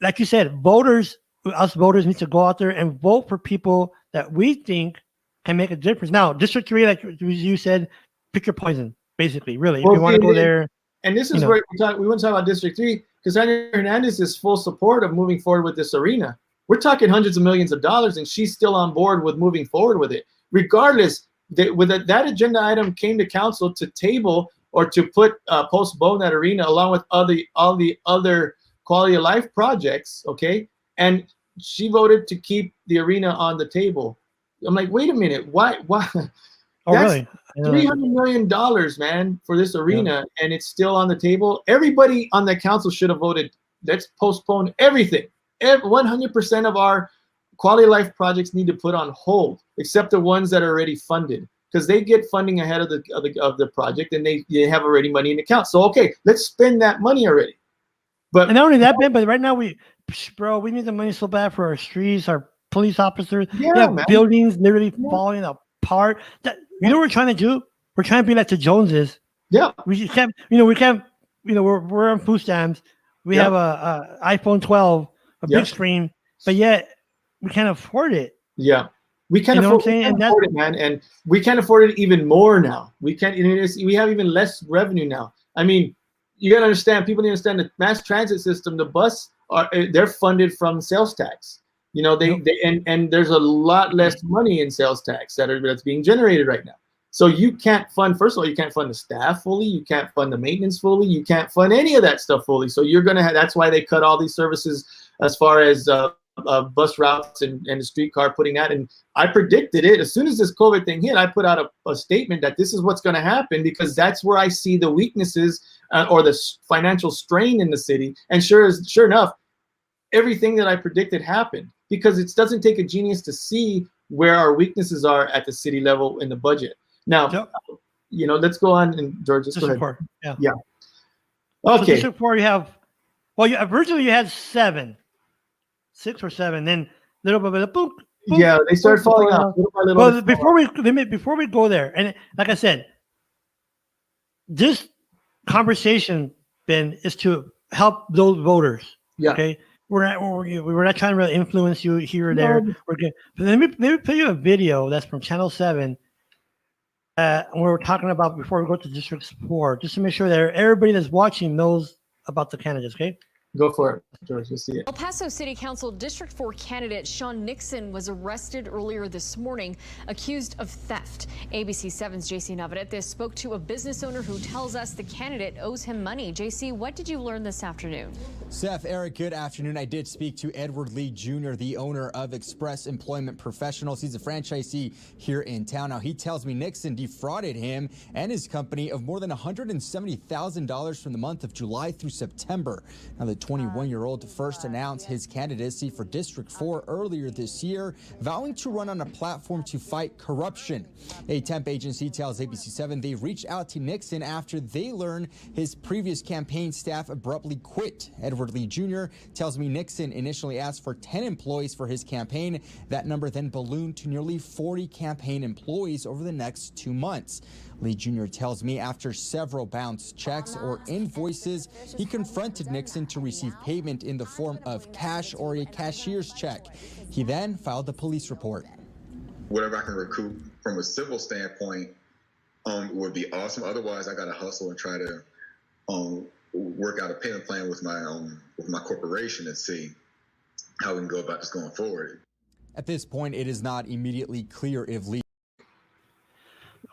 like you said, us voters need to go out there and vote for people that we think can make a difference. Now, District 3, like you said, pick your poison, basically, really. If you want to go there. And this is where we want to talk about District 3, because Hernandez is full support of moving forward with this arena. We're talking hundreds of millions of dollars, and she's still on board with moving forward with it. Regardless, that agenda item came to council to table or to postpone that arena along with all the other quality of life projects, okay? And she voted to keep the arena on the table. I'm like, wait a minute, why? Oh, really? $300 million, man, for this arena, and it's still on the table. Everybody on the council should have voted, let's postpone everything. 100% of our quality of life projects need to put on hold, except the ones that are already funded, because they get funding ahead of the project, and they have already money in the account. So, okay, let's spend that money already. And not only that, Ben, but right now we need the money so bad for our streets, our police officers. Yeah, man. Buildings literally falling apart. You know what we're trying to do? We're trying to be like the Joneses. Yeah. We can't, we're on food stamps. We have a iPhone 12, a big screen, but yet we can't afford it. Yeah. We can't afford it, man. And we can't afford it even more now. We can't, we have even less revenue now. I mean, you got to understand, people need to understand the mass transit system, the bus, they're funded from sales tax. And there's a lot less money in sales tax that's being generated right now. So you can't fund, first of all, you can't fund the staff fully. You can't fund the maintenance fully. You can't fund any of that stuff fully. So you're going to have, that's why they cut all these services as far as bus routes and the streetcar, putting that. And I predicted it. As soon as this COVID thing hit, I put out a statement that this is what's going to happen, because that's where I see the weaknesses or the financial strain in the city. And sure enough, everything that I predicted happened, because it doesn't take a genius to see where our weaknesses are at the city level in the budget. Now, let's go on, and George, let's go ahead. 4. Yeah. Okay. So District 4, you have, originally you had 6 or 7, then little bit of boom. Yeah, they started falling off little by little. Well, before we go there, and like I said, this conversation, Ben, is to help those voters. Yeah. Okay. We're not trying to really influence you here or there. We're good. But let me play you a video that's from Channel 7. We're talking about before we go to District 4, just to make sure that everybody that's watching knows about the candidates. Okay. Go for it, George. Let's see it. El Paso City Council District 4 candidate Sean Nixon was arrested earlier this morning, accused of theft. ABC 7's JC Navarrete spoke to a business owner who tells us the candidate owes him money. JC, what did you learn this afternoon? Seth, Eric, good afternoon. I did speak to Edward Lee Jr., the owner of Express Employment Professionals. He's a franchisee here in town. Now, he tells me Nixon defrauded him and his company of more than $170,000 from the month of July through September. Now, the 21-year-old first announced his candidacy for District 4 earlier this year, vowing to run on a platform to fight corruption. A temp agency tells ABC 7 they reached out to Nixon after they learned his previous campaign staff abruptly quit. Edward Lee Jr. tells me Nixon initially asked for 10 employees for his campaign. That number then ballooned to nearly 40 campaign employees over the next 2 months. Lee Jr. tells me after several bounced checks or invoices, he confronted Nixon to receive payment in the form of cash or a cashier's check. He then filed a police report. Whatever I can recoup from a civil standpoint would be awesome. Otherwise, I got to hustle and try to work out a payment plan with my corporation and see how we can go about this going forward. At this point, it is not immediately clear if Lee.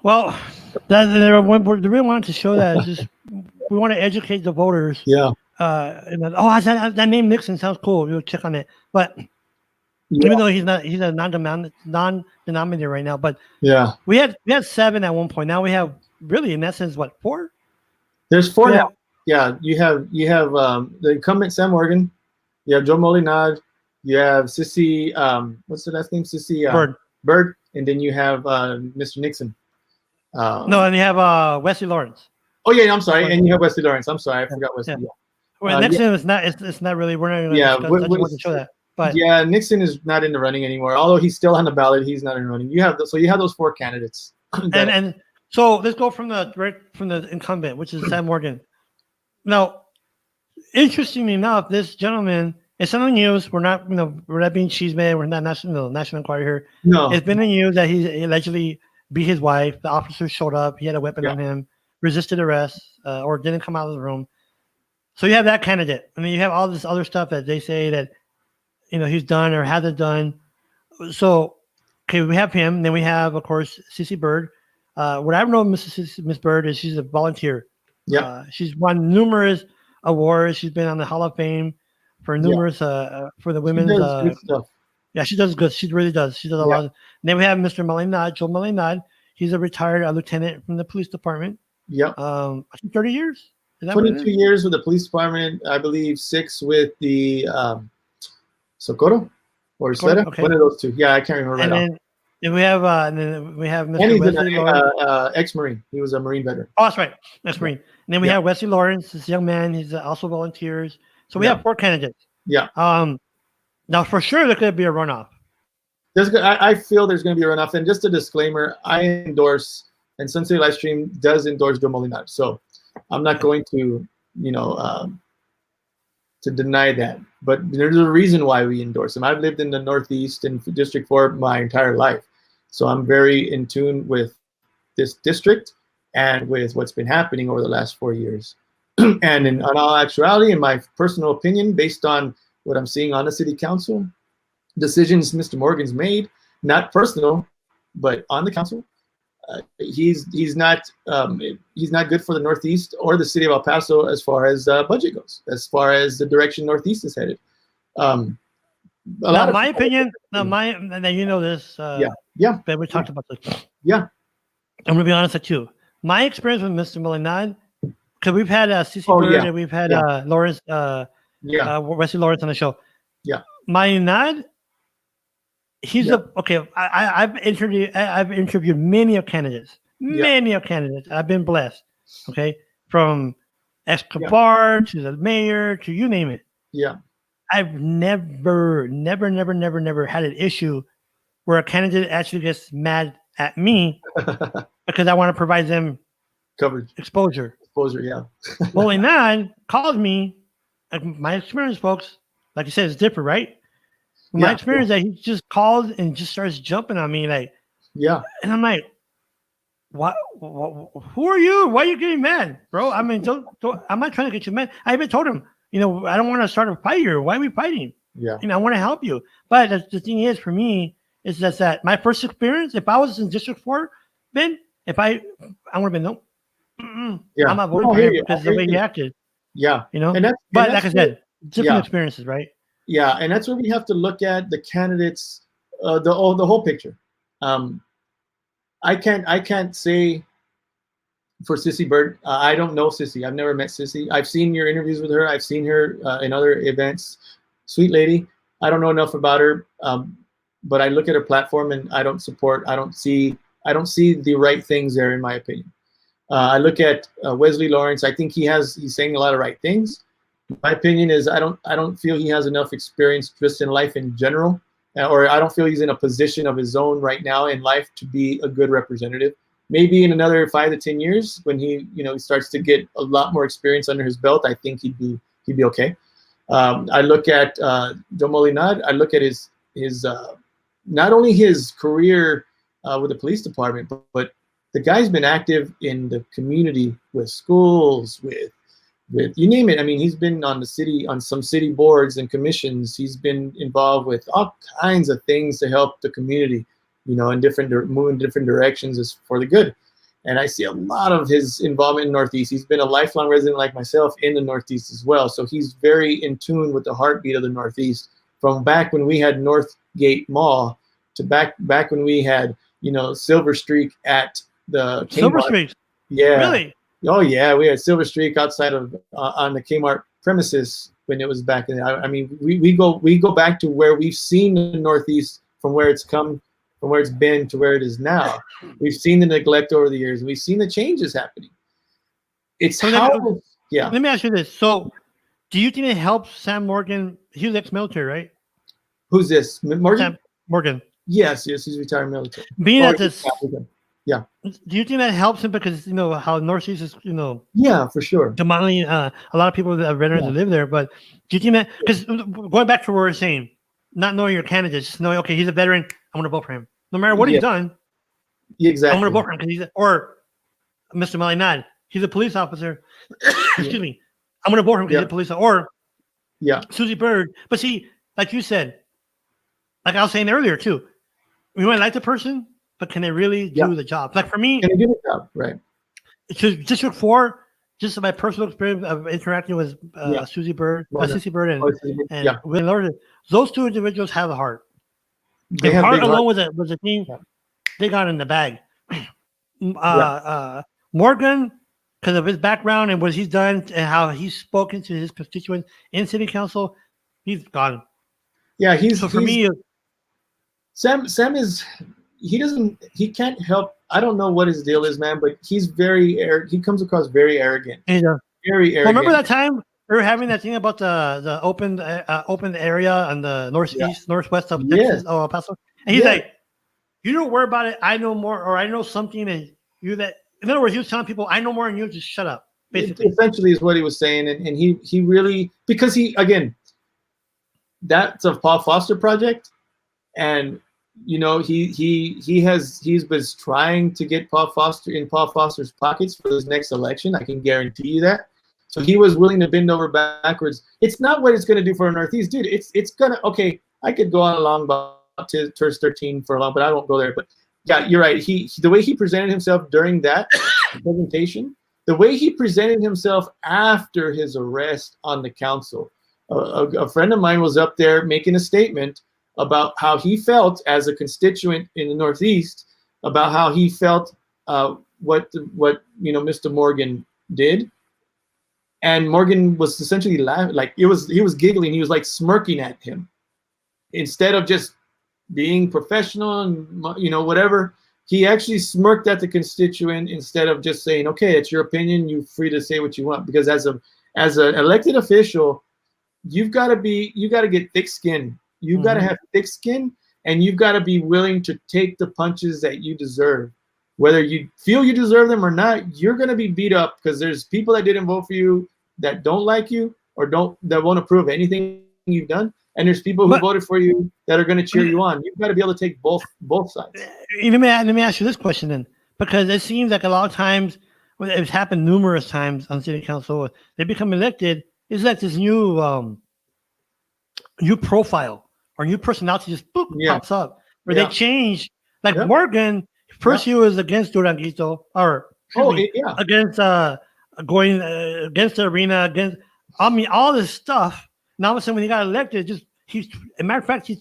Well, we really wanted to show that. Just we want to educate the voters. Yeah. That name Nixon sounds cool. We'll check on it. But even though he's a non-denominator right now, but yeah, we had 7 at one point. Now we have really, in essence, what, 4? There's 4 now. Yeah, you have the incumbent Sam Morgan, you have Joe Molinard, you have Sissy, what's the last name? Sissy Bird, and then you have Mr. Nixon. No, and you have Wesley Lawrence. Oh yeah, I'm sorry, and you have Wesley Lawrence. I'm sorry, I forgot Wesley. Yeah. Well, Nixon is not. It's not really. We're not going to. Yeah, I just want to show that. But yeah, Nixon is not in the running anymore. Although he's still on the ballot, he's not in the running. You have those 4 candidates. and so let's go from the incumbent, which is Sam Morgan. Now, interestingly enough, this gentleman, it's on the news. We're not being cheeseman. We're not National Enquirer here. No, it's been in the news that he allegedly beat his wife. The officer showed up. He had a weapon on him, resisted arrest, or didn't come out of the room. So you have that candidate. I mean, you have all this other stuff that they say that he's done or hasn't done. So, okay, we have him. Then we have, of course, Sissy Bird. What I know, Miss Bird, is she's a volunteer. Yeah, she's won numerous awards. She's been on the Hall of Fame for numerous for the women's. Good stuff. Yeah, she does good. She really does. She does a lot. And then we have Mr. Malinad, Joe Malinad. He's a retired lieutenant from the police department. Yep. I think 30 years. 22 years with the police department. I believe 6 with the Socorro or Sleda. Okay. One of those 2. Yeah, I can't remember right now. And we have Mr. And he's Wesley an ex-Marine. He was a Marine veteran. Oh, that's right. Ex-Marine. And then we have Wesley Lawrence, this young man. He's also volunteers. So we have 4 candidates. Yeah. Now, for sure, there could be a runoff. I feel there's going to be a runoff. And just a disclaimer, I endorse, and Sun City Livestream does endorse Joe Molinard. So I'm not going to, to deny that. But there's a reason why we endorse him. I've lived in the Northeast in District 4 my entire life. So I'm very in tune with this district and with what's been happening over the last 4 years. And in all actuality, in my personal opinion, based on what I'm seeing on the city council, decisions Mr. Morgan's made, not personal, but on the council, he's not good for the Northeast or the city of El Paso as far as budget goes, as far as the direction Northeast is headed. My opinion, this. Ben, we talked about this. Yeah. I'm gonna be honest with you. My experience with Mr. Malinad, because we've had Sissy Bird and we've had Lawrence, Wesley Lawrence on the show. Yeah. Malinad, he's I've interviewed many of candidates. Many of candidates. I've been blessed. Okay, from Escobar to the mayor to you name it. Yeah. I've never had an issue where a candidate actually gets mad at me because I want to provide them coverage, exposure. Yeah. Molinad called me. My experience, folks, like you said, it's different, right? My experience that he just calls and just starts jumping on me, like, and I'm like, what? Who are you? Why are you getting mad, bro? I mean, don't I'm not trying to get you mad. I even told him, I don't want to start a fight here. Why are we fighting? Yeah. I want to help you. But the thing is, for me, is that my first experience, if I was in District 4, Ben, if I would have been, no, Yeah. I'm not voting for him because of the way he acted. Yeah. And but that's like I said, different experiences, right? Yeah. And that's where we have to look at the candidates, the whole picture. I can't say for Sissy Bird. I don't know Sissy. I've never met Sissy. I've seen your interviews with her. I've seen her in other events. Sweet lady. I don't know enough about her, but I look at her platform and I don't see the right things there, in my opinion. I look at Wesley Lawrence. I think he's saying a lot of right things. My opinion is I don't feel he has enough experience just in life in general, or I don't feel he's in a position of his own right now in life to be a good representative. Maybe in another 5 to 10 years, when he starts to get a lot more experience under his belt, I think he'd be okay. I look at Joe Molinad. I look at his not only his career with the police department, but the guy's been active in the community with schools, with you name it. I mean, he's been on some city boards and commissions. He's been involved with all kinds of things to help the community, move in different directions is for the good. And I see a lot of his involvement in Northeast. He's been a lifelong resident like myself in the Northeast as well. So he's very in tune with the heartbeat of the Northeast, from back when we had Northgate Mall to back when we had, Silver Streak at the Kmart. Silver Streak? Yeah. Really? Oh yeah, we had Silver Streak outside of on the Kmart premises when it was back in. I mean, we go back to where we've seen the Northeast from where it's come, from where it's been to where it is now. We've seen the neglect over the years. We've seen the changes happening. It's yeah. Let me ask you this. So, do you think it helps Sam Morgan? He was ex-military, right? Who's this? Morgan? Sam Morgan. Yes, he's retired military. Being at this. Yeah. Do you think that helps him because how Northeast is Yeah, for sure. Demanding a lot of people that are veterans that live there, but do you think that because going back to what we're saying, not knowing your candidates, just knowing he's a veteran, I'm gonna vote for him no matter what he's done. Exactly. I'm gonna vote for him because or Mr. Malinad, he's a police officer. Excuse me, I'm gonna vote for him because he's a police officer. Or Susie Bird, but see, like you said, like I was saying earlier too, we might like the person. But can they really do the job? Like for me, can they do the job? Right. District 4, just my personal experience of interacting with Susie Bird, Sissy Bird, and Will Lord, those two individuals have a heart. If heart alone was a team, they got in the bag. Morgan, because of his background and what he's done and how he's spoken to his constituents in city council, he's gone. Yeah, for me. Sam is. He can't help. I don't know what his deal is, man, but he comes across very arrogant. Very arrogant. Well, remember that time we were having that thing about the open area on the northwest of Texas, El Paso? And he's like, you don't worry about it. I know more, or I know something, and you that. In other words, he was telling people, I know more than you, just shut up. Basically. Essentially is what he was saying. And he really, because that's a Paul Foster project. And he's been trying to get Paul Foster's pockets for his next election. I can guarantee you that. So he was willing to bend over backwards. It's not what it's going to do for the Northeast, dude. It's gonna I could go on along about TERS 13 for a long, but I won't go there. But yeah, you're right. The way he presented himself during that presentation, the way he presented himself after his arrest on the council, a friend of mine was up there making a statement about how he felt as a constituent in the Northeast, about how he felt what Mr. Morgan did, and Morgan was essentially laughing, like he was giggling, he was like smirking at him, instead of just being professional and whatever. He actually smirked at the constituent instead of just saying, "Okay, it's your opinion. You're free to say what you want." Because as an elected official, you got to get thick skin. You've got to have thick skin, and you've got to be willing to take the punches that you deserve. Whether you feel you deserve them or not, you're going to be beat up because there's people that didn't vote for you that don't like you or that won't approve of anything you've done. And there's people who voted for you that are going to cheer you on. You've got to be able to take both sides. Let me ask you this question then, because it seems like a lot of times, it's happened numerous times on city council, they become elected is that this new profile or new personality just boop, pops up, where they change. Like Morgan, first he was against Duranguito, or against going against the arena, against all this stuff. Now all of a sudden when he got elected, as a matter of fact,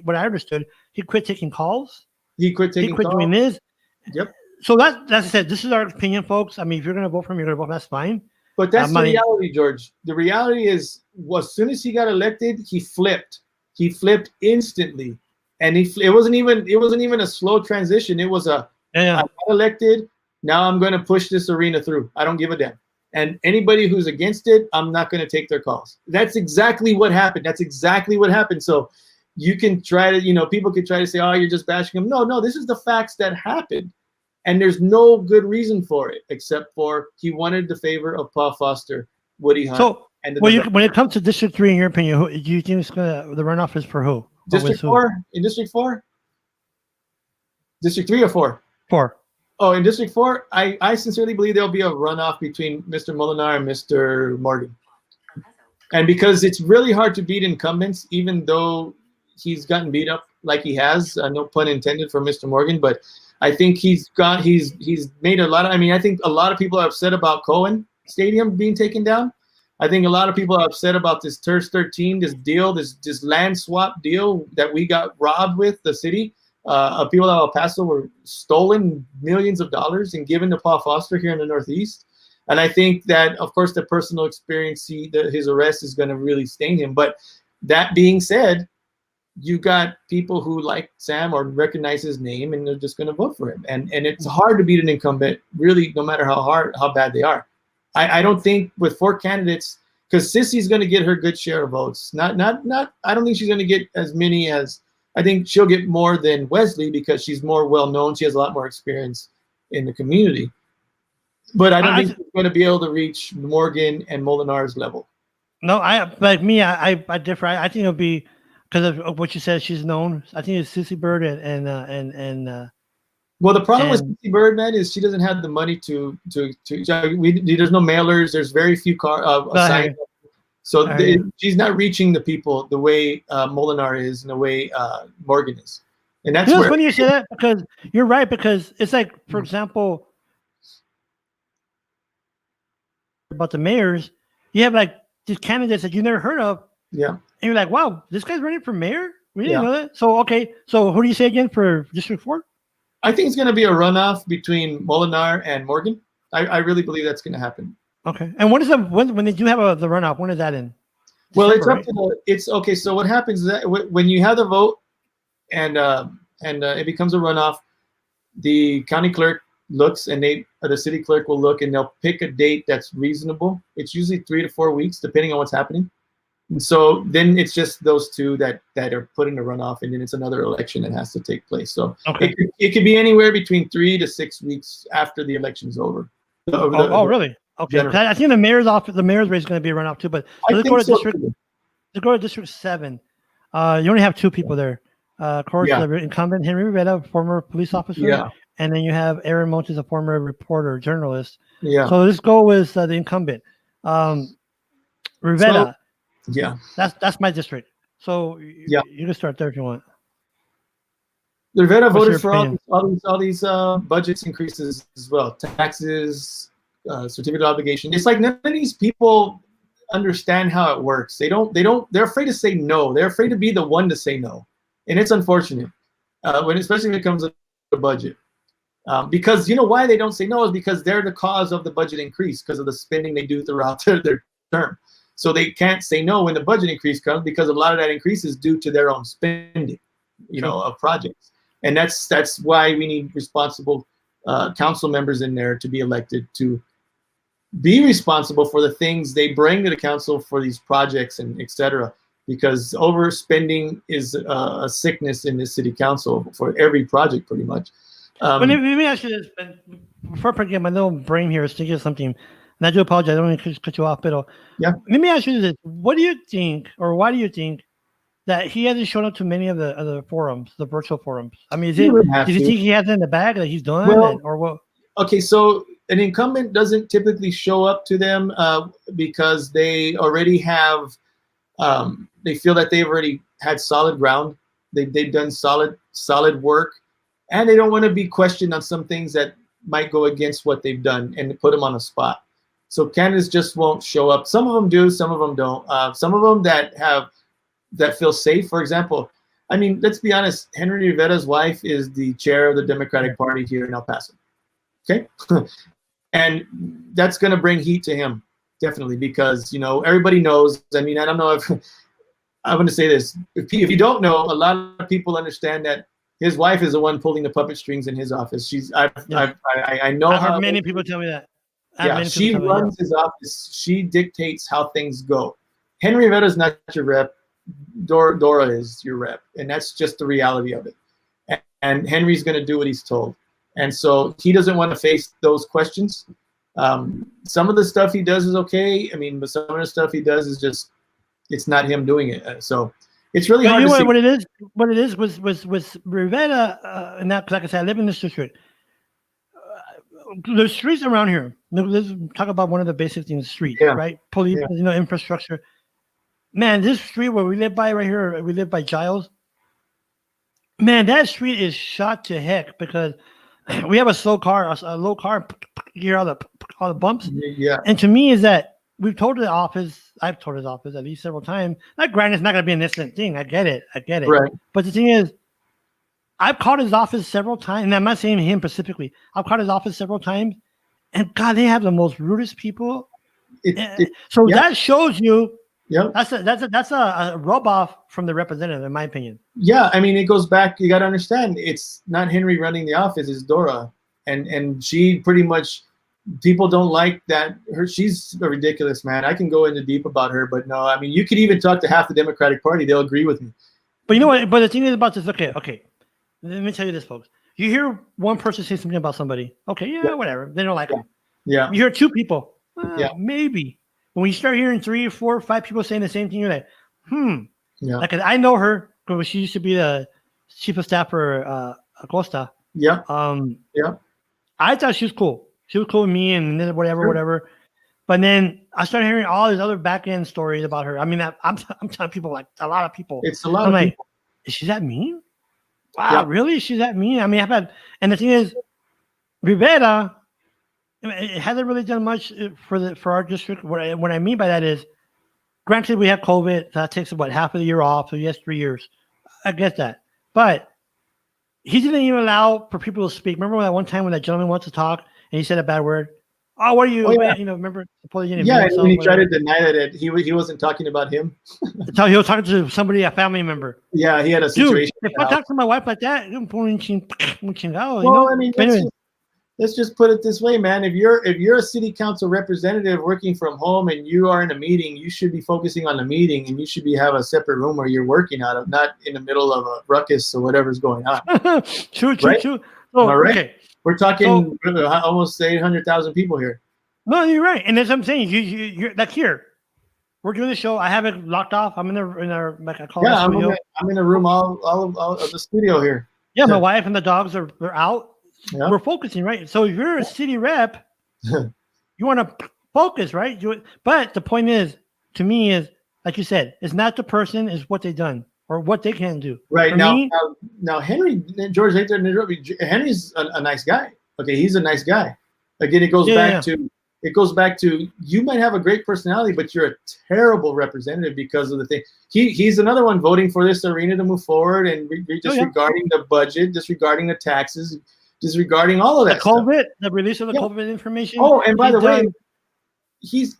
what I understood, he quit taking calls. He quit doing this. Yep. So that's I said, this is our opinion, folks. I mean, if you're gonna vote for him, you're gonna vote. That's fine. But that's the reality, George. The reality is, as soon as he got elected, he flipped. He flipped instantly, and it wasn't even a slow transition. It was I got elected. Now I'm going to push this arena through. I don't give a damn. And anybody who's against it, I'm not going to take their calls. That's exactly what happened. So you can try to, people could try to say, oh, you're just bashing him. No, this is the facts that happened. And there's no good reason for it, except for he wanted the favor of Paul Foster, Woody Hunt. So, when it comes to District 3, in your opinion, who do you think the runoff is for who? District 4? In District 4? District 3 or 4? 4. Oh, in District 4, I sincerely believe there'll be a runoff between Mr. Molinar and Mr. Morgan. And because it's really hard to beat incumbents, even though he's gotten beat up like he has, no pun intended for Mr. Morgan, but I think he's made a lot of, I think a lot of people are upset about Cohen Stadium being taken down. I think a lot of people are upset about this TERS 13, this deal, this land swap deal that we got robbed with, the city. People at El Paso were stolen millions of dollars and given to Paul Foster here in the Northeast. And I think that, of course, the personal experience, his arrest is going to really stain him. But that being said, you got people who like Sam or recognize his name, and they're just going to vote for him. And it's hard to beat an incumbent, really, no matter how bad they are. I don't think with 4 candidates, because Sissy's going to get her good share of votes. I don't think she's going to get as many as, I think she'll get more than Wesley because she's more well-known. She has a lot more experience in the community. But I don't think she's going to be able to reach Morgan and Molinar's level. No, I differ. I think it'll be, because of what you said, she's known. I think it's Sissy Bird and well, the problem with Sissy Bird, man, is she doesn't have the money to there's no mailers. There's very few signs. So she's not reaching the people the way Molinar is and the way Morgan is. And that's where funny you say that, because you're right, because it's like, for example, about the mayors, you have like these candidates that you never heard of. Yeah. And you're like, wow, this guy's running for mayor? We didn't know that. So, okay. So who do you say again for District 4? I think it's going to be a runoff between Molinar and Morgan. I really believe that's going to happen. Okay. And when they do have the runoff, when is that in? Well, it's up to it's okay. So what happens is that when you have the vote and it becomes a runoff, the county clerk looks, and the city clerk will look, and they'll pick a date that's reasonable. It's usually 3 to 4 weeks, depending on what's happening. And so then it's just those two that are put in the runoff, and then it's another election that has to take place. So it could be anywhere between 3 to 6 weeks after the election's over. Really? Okay. I think the mayor's race is going to be a runoff too. But let's go to District 7. You only have 2 people there. Of course, the incumbent Henry Rivera, former police officer. Yeah. And then you have Aaron Montes, a former reporter, journalist. Yeah. So let's go with the incumbent, Rivera. Yeah, that's my district. So you can start there if you want. Rivera voted for all these budgets increases as well, taxes, certificate of obligation. It's like none of these people understand how it works. They're afraid to say no. They're afraid to be the one to say no, and it's unfortunate especially when it comes to the budget. Because you know why they don't say no is because they're the cause of the budget increase because of the spending they do throughout their term. So they can't say no when the budget increase comes because a lot of that increase is due to their own spending, of projects. And that's why we need responsible council members in there to be elected to be responsible for the things they bring to the council for these projects and et cetera. Because overspending is a sickness in this city council for every project pretty much. Let me ask you this. Before I get my little brain here is thinking of something. And I do apologize. I don't want to cut you off, but yeah. Let me ask you this: what do you think, or why do you think that he hasn't shown up to many of the forums, the virtual forums? I mean, does he think he has it in the bag that he's done, or what? Okay, so an incumbent doesn't typically show up to them because they already have, they feel that they've already had solid ground. They've done solid work, and they don't want to be questioned on some things that might go against what they've done and put them on the spot. So candidates just won't show up. Some of them do, some of them don't. Some of them that feel safe. For example, I mean, let's be honest. Henry Rivera's wife is the chair of the Democratic Party here in El Paso. Okay, and that's going to bring heat to him, definitely, because everybody knows. I mean, I don't know if I'm going to say this. If you don't know, a lot of people understand that his wife is the one pulling the puppet strings in his office. I know I've how heard many people tell me that. Yeah, she runs his office. She dictates how things go. Henry Rivera's not your rep. Dora is your rep, and that's just the reality of it. And Henry's going to do what he's told, and so he doesn't want to face those questions. Some of the stuff he does is okay. I mean, but some of the stuff he does is just, it's not him doing it. So it's really hard to see. What it is was Rivera, and that, like I said, I live in this district. The streets around here. Let's talk about one of the basic things: streets, right? Police, infrastructure. Man, this street where we live by right here, we live by Giles. Man, that street is shot to heck because we have a low car, hear all the bumps. Yeah. And to me, is that I've told his office at least several times. Not granted, it's not going to be an instant thing. I get it. Right. But the thing is, I've called his office several times, and I'm not saying him specifically. I've called his office several times, and God, they have the most rudest people. That shows you. Yeah, that's a rub off from the representative, in my opinion. Yeah, I mean, it goes back. You got to understand, it's not Henry running the office; it's Dora, and she pretty much. People don't like that. She's a ridiculous, man. I can go into deep about her, but no, I mean, you could even talk to half the Democratic Party; they'll agree with me. But you know what? But the thing is about this. Okay. Let me tell you this, folks. You hear one person say something about somebody. Okay, whatever. They don't like them. Yeah. You hear two people. Maybe. When you start hearing 3, 4, 5 people saying the same thing, you're like, Yeah. Like, I know her because she used to be the chief of staff for Acosta. Yeah. I thought she was cool. She was cool with me and whatever. But then I started hearing all these other back end stories about her. I mean, I'm telling people, like a lot of people. It's a lot of people. Is she that mean? Wow, really? She's that mean? I mean, and the thing is, Rivera, it hasn't really done much for our district. What I mean by that is, granted, we have COVID. That takes half of the year off. So he has 3 years. I get that, but he didn't even allow for people to speak. Remember that one time when that gentleman wanted to talk and he said a bad word? Oh, what are you? Remember? Yeah, when he tried to deny that he wasn't talking about him. He was talking to somebody, a family member. Yeah, he had a situation. Dude, if I talk to my wife like that, I mean, let's just put it this way, man. If you're a city council representative working from home and you are in a meeting, you should be focusing on the meeting, and you should have a separate room where you're working out of, not in the middle of a ruckus or whatever's going on. True. Oh, all right. Okay. We're talking almost 800,000 people here. No, you're right, and that's what I'm saying. You're like here. We're doing the show. I have it locked off. I'm in our like I call it studio. I'm in a room all of the studio here. Yeah, my wife and the dogs are out. Yeah. We're focusing, right? So if you're a city rep, you want to focus, right? But the point is, to me, is like you said, it's not the person, it's what they've done or what they can do. Right. Now, Henry's a nice guy. Okay, he's a nice guy. Again, it goes back to you might have a great personality, but you're a terrible representative because of the thing. He's another one voting for this arena to move forward and disregarding the budget, disregarding the taxes, disregarding all of that. The release of the COVID information. Oh, and by the way, he's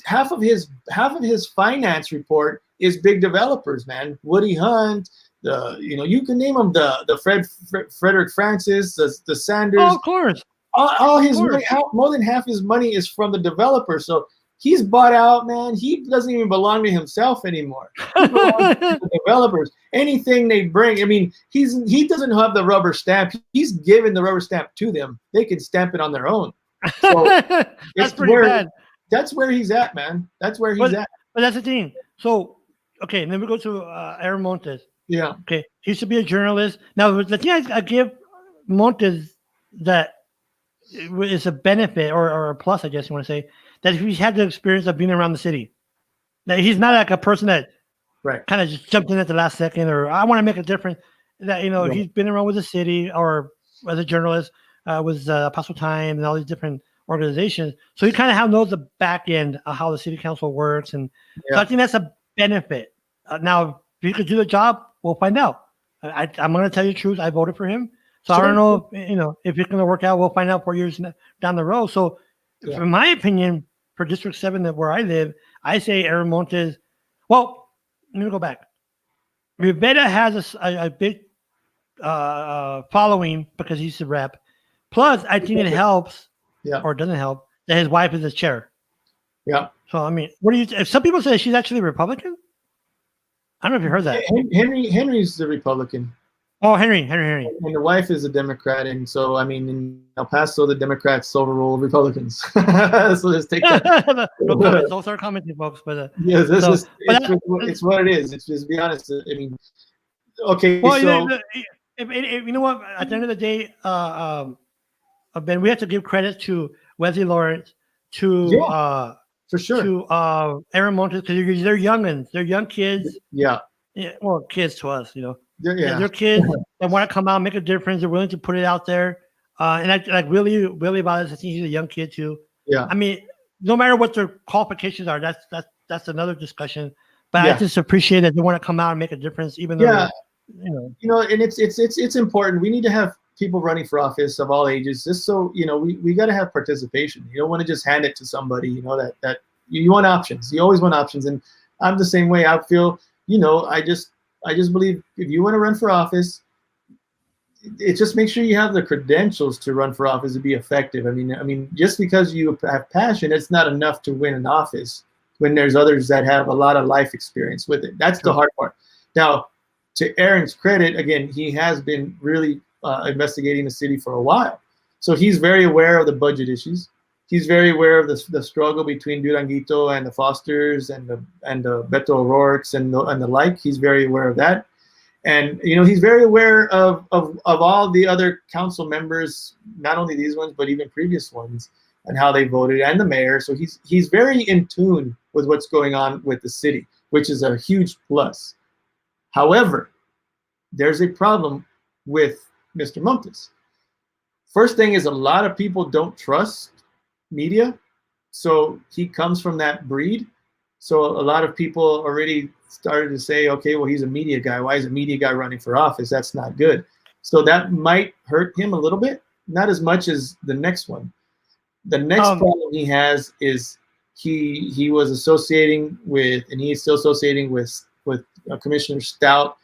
half of his finance report is big developers, man. Woody Hunt, you can name them, the Frederick Francis, the Sanders. Oh, of course. All his money, more than half his money is from the developer. So he's bought out, man. He doesn't even belong to himself anymore. He belongs to the developers. Anything they bring, I mean, he doesn't have the rubber stamp. He's given the rubber stamp to them. They can stamp it on their own. So that's pretty bad. That's where he's at, man. That's where he's at. But that's the thing. So, okay, and then we go to Aaron Montes. Yeah. Okay, he should be a journalist. Now, the thing I give Montes that it's a benefit or a plus, I guess you want to say, that he's had the experience of being around the city. That he's not like a person that kind of just jumped in at the last second, or I want to make a difference. That he's been around with the city, or as a journalist with Paso Time and all these different organizations. So he kind of knows the back end of how the city council works, and so I think that's a benefit. Now, if he could do the job, we'll find out. I'm going to tell you the truth. I voted for him. So I don't know, if it's going to work out. We'll find out 4 years down the road. So, in my opinion, for District 7, where I live, I say Aaron Montes. Well, let me go back. Rivera has a big following because he's the rep. Plus, I think it helps, or doesn't help, that his wife is the chair. Yeah. So, I mean, what do you? If some people say she's actually a Republican, I don't know if you heard that. Henry's the Republican. Oh, Henry. And the wife is a Democrat, and so I mean, in El Paso, the Democrats overrule Republicans. So let's take that. No comments. Don't start commenting, folks. But yes, it's what it is. It's just be honest. I mean, okay. Well, so you know what? At the end of the day, Ben, we have to give credit to Wesley Lawrence, to for sure, to Aaron Montes, because they're youngins. They're young kids. Yeah. Well, kids to us, They're kids that want to come out, make a difference. They're willing to put it out there. And I like Willie Valles. I think he's a young kid too. Yeah. I mean, no matter what their qualifications are, that's another discussion. But I just appreciate that they want to come out and make a difference, even though and it's important. We need to have people running for office of all ages, just so we got to have participation. You don't want to just hand it to somebody. That you want options. You always want options, and I'm the same way. I feel. I just believe if you want to run for office, it just make sure you have the credentials to run for office to be effective. I mean, just because you have passion, it's not enough to win an office when there's others that have a lot of life experience with it. That's the hard part. Now, to Aaron's credit, again, he has been really investigating the city for a while. So he's very aware of the budget issues. He's very aware of the struggle between Duranguito and the Fosters and the Beto O'Rourke's and the like. He's very aware of that, and he's very aware of all the other council members, not only these ones but even previous ones, and how they voted, and the mayor. So he's very in tune with what's going on with the city, which is a huge plus. However, there's a problem with Mr. Montes. First thing is, a lot of people don't trust media, so he comes from that breed. So a lot of people already started to say, okay, well, he's a media guy. Why is a media guy running for office? That's not good. So that might hurt him a little bit, not as much as the next one. The next problem he has is he was associating with, and he is still associating with Commissioner Stout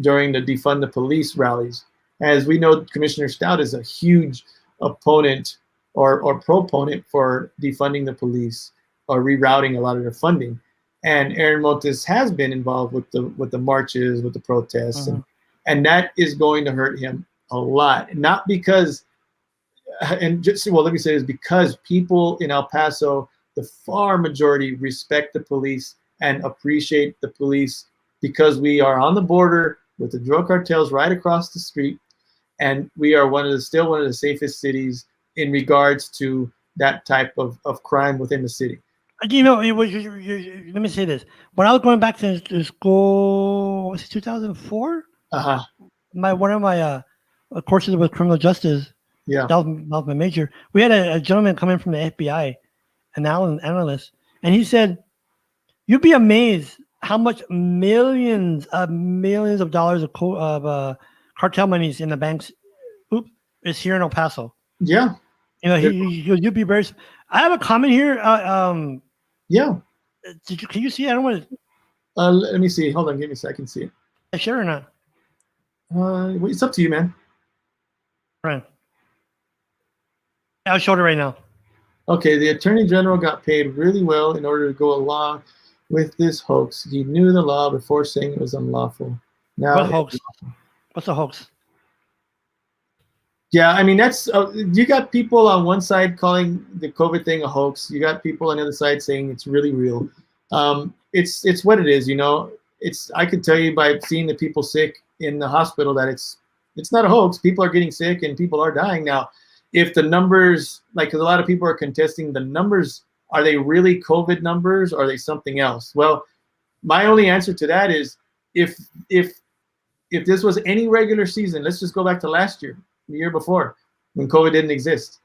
during the defund the police rallies. As we know, Commissioner Stout is a huge opponent or proponent for defunding the police or rerouting a lot of their funding. And Aaron Montes has been involved with the marches, with the protests, and that is going to hurt him a lot. Not because, let me say this, because people in El Paso, the far majority, respect the police and appreciate the police, because we are on the border with the drug cartels right across the street, and we are still one of the safest cities in regards to that type of crime within the city. Let me say this. When I was going back to school, was it 2004? One of my courses was criminal justice. Yeah. That was my major. We had a gentleman come in from the FBI, an analyst, and he said, you'd be amazed how much millions of dollars of cartel monies in the banks is here in El Paso. Yeah. You'd be very. I have a comment here. Yeah. Can you see it? I don't want to. Let me see. Hold on. Give me a second. I can see it. Sure or not? It's up to you, man. Right. I'll show it right now. Okay. The Attorney General got paid really well in order to go along with this hoax. He knew the law before saying it was unlawful. Now, what hoax? What's a hoax? Yeah, I mean, that's you got people on one side calling the COVID thing a hoax. You got people on the other side saying it's really real. It's what it is, I could tell you by seeing the people sick in the hospital that it's not a hoax. People are getting sick and people are dying now. if the numbers, like, 'cause a lot of people are contesting the numbers, are they really COVID numbers or are they something else? Well, my only answer to that is if this was any regular season, let's just go back to last year, the year before, when COVID didn't exist.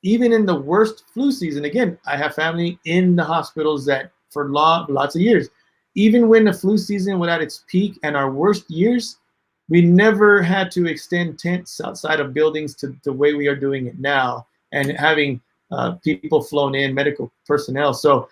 Even in the worst flu season, again, I have family in the hospitals that for lots of years. Even when the flu season was at its peak and our worst years, we never had to extend tents outside of buildings to the way we are doing it now, and having people flown in, medical personnel. So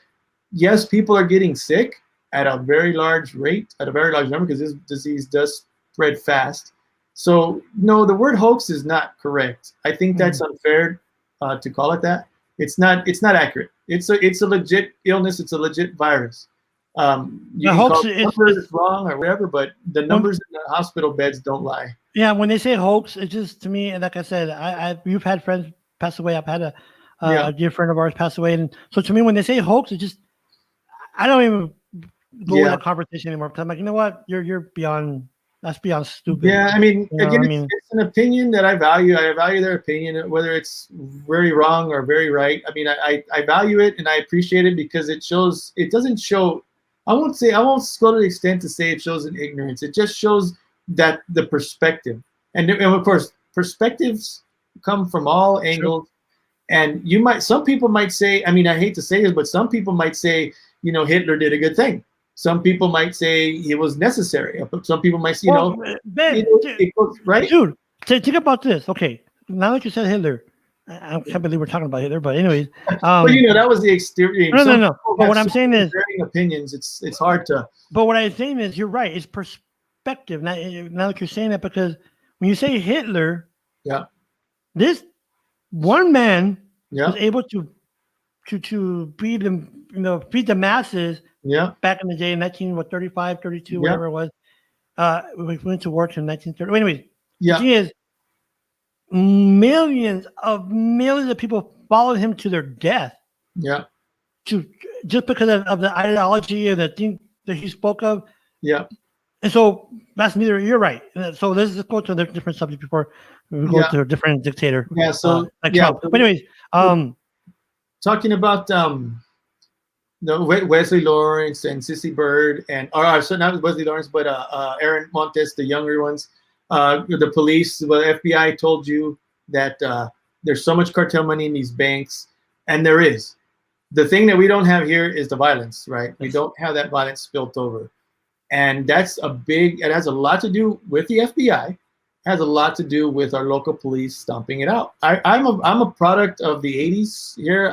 yes, people are getting sick at a very large rate, at a very large number, because this disease does spread fast. So no, the word hoax is not correct. I think that's unfair to call it that. It's not accurate. It's a legit illness. It's a legit virus. You can call it numbers wrong or whatever, but the numbers in the hospital beds don't lie. Yeah, when they say hoax, it's just, to me, and like I said, you've had friends pass away. I've had a dear friend of ours pass away, and so to me, when they say hoax, it just, I don't even go in that conversation anymore, because I'm like, you know what, you're beyond. That's beyond stupid. Yeah, I mean, again, it's an opinion that I value. I value their opinion, whether it's very wrong or very right. I mean, I value it and I appreciate it because it shows. It doesn't show. I won't go to the extent to say it shows an ignorance. It just shows that the perspective, and of course, perspectives come from all angles. And some people might say, I mean, I hate to say this, but some people might say, you know, Hitler did a good thing. Some people might say it was necessary. Some people might say, Ben, right? Dude, think about this. Okay, now that you said Hitler, I can't believe we're talking about Hitler, but anyways. Well, you know, that was the exterior. No. But what I'm saying is, varying opinions. It's hard to. But what I'm saying is, you're right. It's perspective. Now that you're saying that, because when you say Hitler, this one man was able to feed them, feed the masses. Back in the day, 1935, 32, whatever it was. We went to war in 1930. Anyways, the thing is, millions of people followed him to their death. Just because of the ideology and the thing that he spoke of. And so that's neither. You're right. So let's just go to a different subject before we go to a different dictator. Trump. But anyways, talking about Wesley Lawrence and Sissy Bird so not Wesley Lawrence, but Aaron Montes, the younger ones. The police, the FBI told you that there's so much cartel money in these banks, and there is. The thing that we don't have here is the violence, right? We don't have that violence spilt over, and that's it has a lot to do with the FBI. Has a lot to do with our local police stomping it out. I'm a product of the 80s here,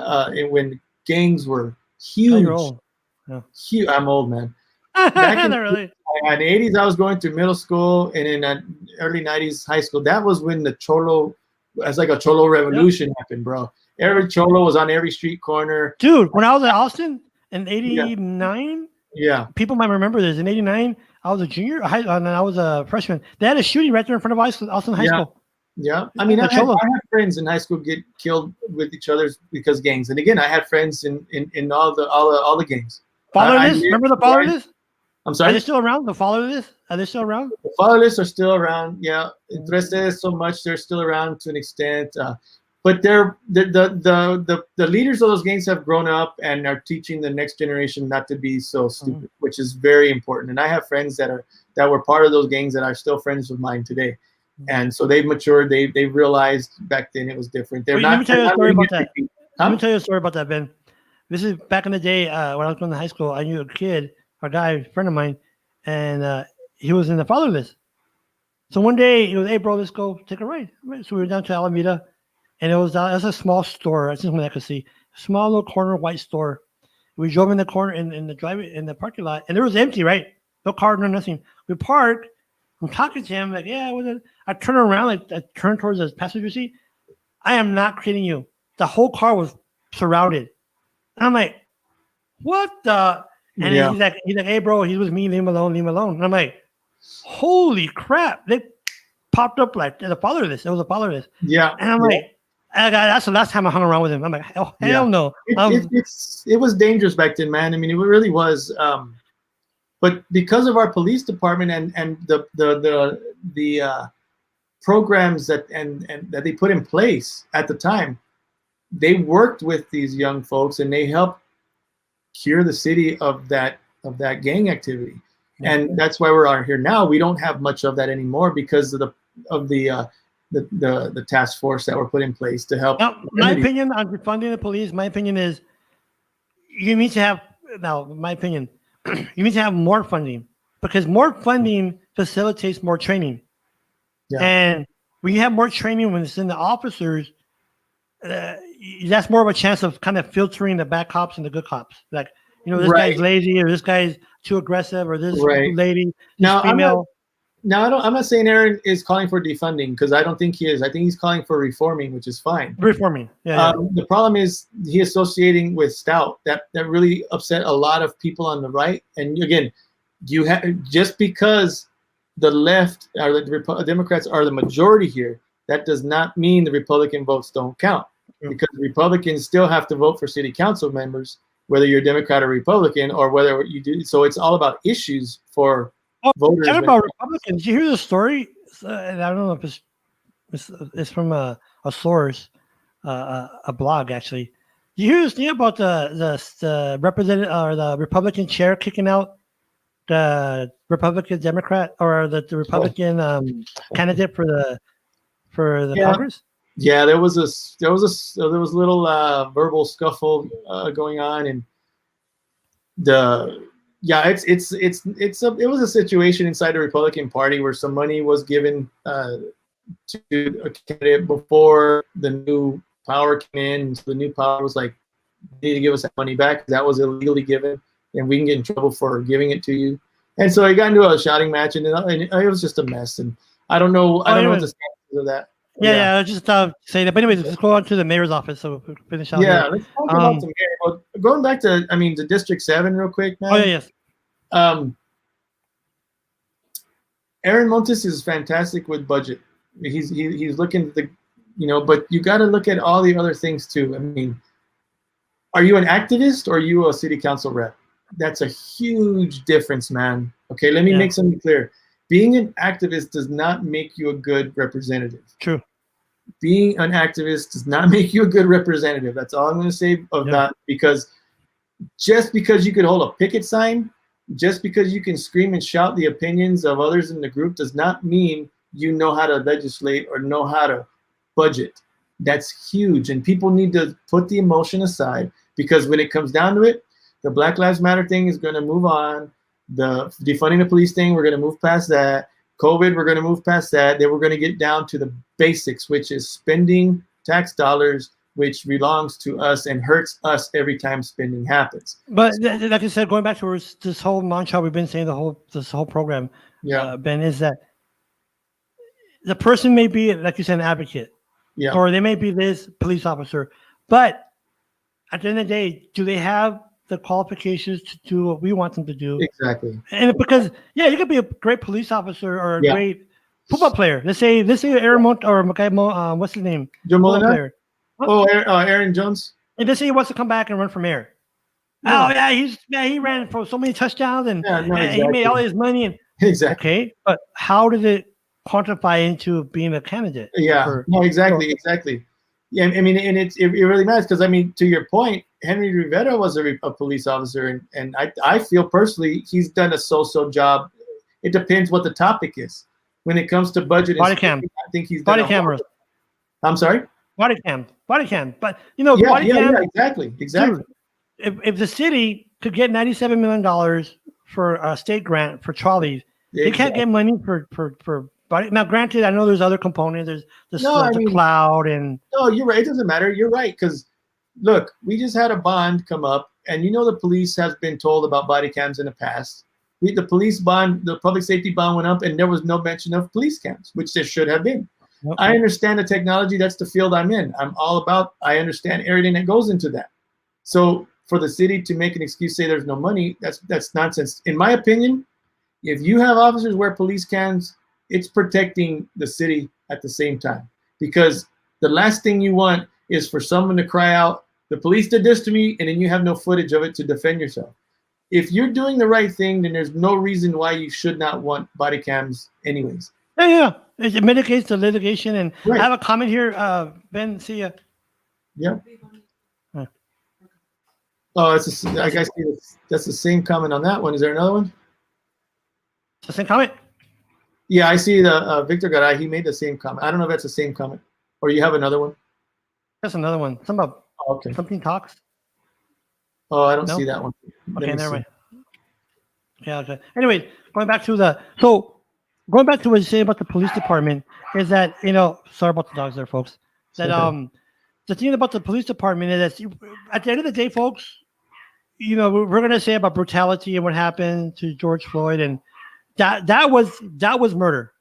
when gangs were huge. Huge. I'm old, man. Back in the 80s, I was going through middle school, and in the early 90s, high school. That was when the cholo, it's like a cholo revolution happened, bro. Every cholo was on every street corner. Dude, when I was at Austin in 89, people might remember this. In 89, I was a junior, and I was a freshman. They had a shooting right there in front of Austin High School. I mean, I had friends in high school get killed with each other because gangs. And again, I had friends in all the gangs. Fatherless? Remember the fatherless? I'm sorry? Are they still around? The fatherless? Are they still around? The fatherless are still around, yeah. Interested so much, they're still around to an extent. But they're the leaders of those gangs have grown up and are teaching the next generation not to be so stupid, which is very important. And I have friends that were part of those gangs that are still friends of mine today. And so they've matured. They realized back then it was different. Let me tell you a story about that. Let me tell you a story about that, Ben. This is back in the day when I was going to high school. I knew a guy, a friend of mine, and he was in the fatherless. So one day he was, "Hey, bro, let's go take a ride." So we were down to Alameda, and it was a small store. That's something I could see. Small little corner white store. We drove in the corner in the parking lot, and it was empty, right? No car, no nothing. We parked. I'm talking to him like, "Yeah, what?" I turn around, like I turn towards the passenger seat. I am not kidding you. The whole car was surrounded. And I'm like, "What the?" And he's like, "Hey, bro, he's with me. Leave him alone. Leave him alone." And I'm like, "Holy crap!" They popped up like the fatherless. It was a fatherless. Yeah. And I'm like, that's the last time I hung around with him. I'm like, "Oh, hell no." It was dangerous back then, man. I mean, it really was. But because of our police department and the programs that and that they put in place at the time, they worked with these young folks and they helped cure the city of that gang activity. And that's why we're out here now. We don't have much of that anymore because of the task force that were put in place to help. Now, my opinion on defunding the police, my opinion is you need to have, my opinion, you need to have more funding, because more funding facilitates more training. Yeah. And when you have more training, when it's in the officers, that's more of a chance of kind of filtering the bad cops and the good cops. Like, this guy's lazy, or this guy's too aggressive, or this lady, this female. I'm not saying Aaron is calling for defunding, because I don't think he is. I think he's calling for reforming, which is fine. Reforming, yeah. The problem is he associating with Stout. That really upset a lot of people on the right. And again, just because the left or the Democrats are the majority here, that does not mean the Republican votes don't count. Because Republicans still have to vote for city council members, whether you're Democrat or Republican, or whether you do. So it's all about issues for voters. Talking about Republicans, did you hear the story? And I don't know if it's from a source, a blog actually. Did you hear this thing about the representative or the Republican chair kicking out the Republican Democrat or the Republican candidate for the Congress? Yeah, there was a little verbal scuffle going on, and it was a situation inside the Republican Party where some money was given to a candidate before the new power came in. So the new power was like, "You need to give us that money back. That was illegally given, and we can get in trouble for giving it to you." And so it got into a shouting match, and it was just a mess. And I don't know what the status of that. Yeah, just say that. But anyways, let's go on to the mayor's office. So we'll finish out. Yeah, let's talk about the mayor. Well, going back to, the District 7 real quick, man. Oh, yeah, yes. Aaron Montes is fantastic with budget. He's looking at but you got to look at all the other things too. Are you an activist or are you a city council rep? That's a huge difference, man. Okay, let me make something clear. Being an activist does not make you a good representative. True. Being an activist does not make you a good representative. That's all I'm going to say of that, because just because you could hold a picket sign, just because you can scream and shout the opinions of others in the group does not mean you know how to legislate or know how to budget. That's huge. And people need to put the emotion aside, because when it comes down to it, the Black Lives Matter thing is going to move on. The defunding the police thing, we're going to move past that. COVID, we're going to move past that. Then we're going to get down to the basics, which is spending tax dollars, which belongs to us and hurts us every time spending happens. But like I said, going back to this whole mantra we've been saying this whole program, Ben, is that the person may be, like you said, an advocate, or they may be this police officer, but at the end of the day, do they have the qualifications to do what we want them to do? Exactly. And because you could be a great police officer or a great football player. Let's say Aaron what's his name? Joe Molina? Aaron Jones. And let's say he wants to come back and run for mayor. Yeah. Oh yeah, he ran for so many touchdowns and he made all his money. And exactly. Okay, but how did it quantify into being a candidate? Yeah. Exactly. Yeah, and it really matters, because to your point, Henry Rivera was a police officer, and I feel personally he's done a so-so job. It depends what the topic is. When it comes to budget, body cam. I think he's body cameras. I'm sorry. Body cam. But body cam. Exactly. Dude, if the city could get $97 million for a state grant for trolleys, they can't get money for body. Now, granted, I know there's other components. There's the cloud and. No, you're right. It doesn't matter. You're right, because look, we just had a bond come up, and the police has been told about body cams in the past. The police bond, the public safety bond went up, and there was no mention of police cams, which there should have been. Okay. I understand the technology. That's the field I'm in. I understand everything that goes into that. So for the city to make an excuse, say there's no money, that's nonsense. In my opinion, if you have officers wear police cams, it's protecting the city at the same time. Because the last thing you want is for someone to cry out, "The police did this to me," and then you have no footage of it to defend yourself. If you're doing the right thing, then there's no reason why you should not want body cams anyways. Yeah. It mitigates the litigation. And Right. I have a comment here. Ben, see ya. Yeah. Oh, I guess that's the same comment on that one. Is there another one? It's the same comment. Yeah, I see the Victor Garay. He made the same comment. I don't know if that's the same comment, or you have another one. That's another one. Something about Okay. something talks. Oh, I don't No? see that one. Okay, never mind. Yeah. Okay. Anyway, going back to what you say about the police department is that sorry about the dogs there, folks. That the thing about the police department is that at the end of the day, folks, we're gonna say about brutality and what happened to George Floyd, and that was murder.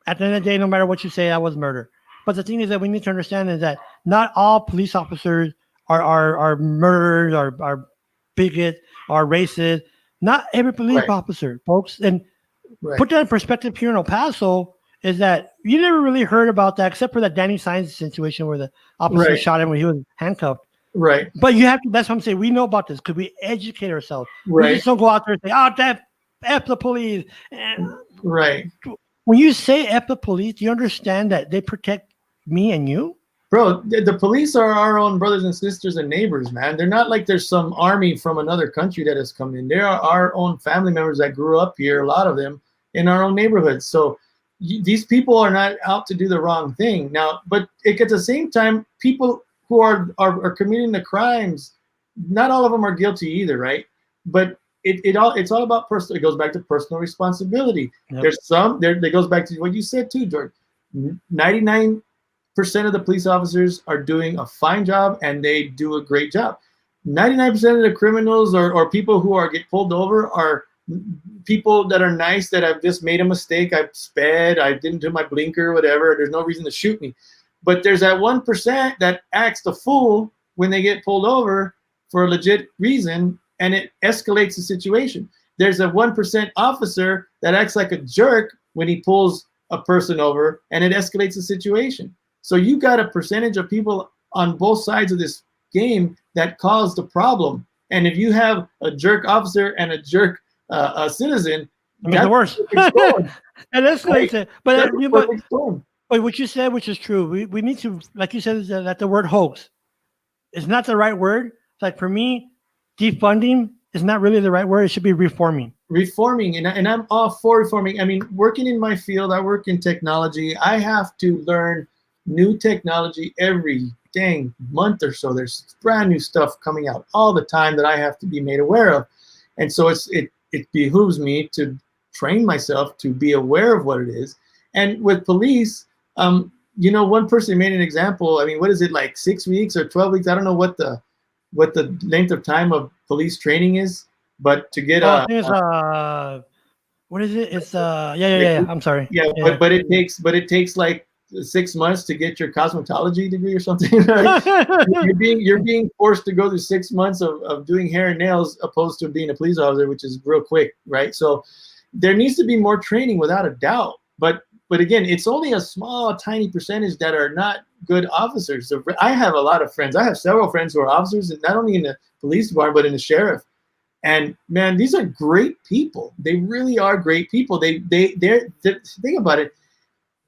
At the end of the day, no matter what you say, that was murder. But the thing is that we need to understand is that not all police officers are murderers, are bigots, are racist. Not every police officer, folks. And put that in perspective here in El Paso is that you never really heard about that except for that Danny Sines situation where the officer shot him when he was handcuffed. Right. But you have to, that's what I'm saying. We know about this because we educate ourselves. Right. We just don't go out there and say, oh, F the police. And right. When you say F the police, do you understand that they protect me and you? Bro, the police are our own brothers and sisters and neighbors, man. They're not like there's some army from another country that has come in. They are our own family members that grew up here, a lot of them, in our own neighborhoods. So these people are not out to do the wrong thing. Now, but at the same time, people who are committing the crimes, not all of them are guilty either, right? But it's all about personal. It goes back to personal responsibility. Yep. There's that goes back to what you said too, George. 99% of the police officers are doing a fine job and they do a great job. 99% of the criminals or people who get pulled over are people that are nice, that have just made a mistake. I sped, I didn't do my blinker, whatever. There's no reason to shoot me. But there's that 1% that acts the fool when they get pulled over for a legit reason, and it escalates the situation. There's a 1% officer that acts like a jerk when he pulls a person over, and it escalates the situation. So you got a percentage of people on both sides of this game that caused the problem. And if you have a jerk officer and a jerk a citizen, it makes it worse. It escalates it. But what you said, which is true, we need to, like you said, that the word hoax is not the right word. It's like, for me, defunding is not really the right word. It should be reforming. Reforming, and I'm all for reforming. I mean, working in my field, I work in technology. I have to learn new technology every dang month or so. There's brand new stuff coming out all the time that I have to be made aware of. And so it behooves me to train myself to be aware of what it is. And with police, one person made an example. I mean, what is it, like 6 weeks or 12 weeks? I don't know what the length of time of police training is, but to get what is it? It's yeah. I'm sorry. Yeah. But it takes like 6 months to get your cosmetology degree or something. Right? you're being forced to go through 6 months of doing hair and nails opposed to being a police officer, which is real quick, right? So there needs to be more training without a doubt. But again, it's only a small, tiny percentage that are not good officers. So I have a lot of friends. I have several friends who are officers, and not only in the police department, but in the sheriff. And man, these are great people. They really are great people. They're think about it.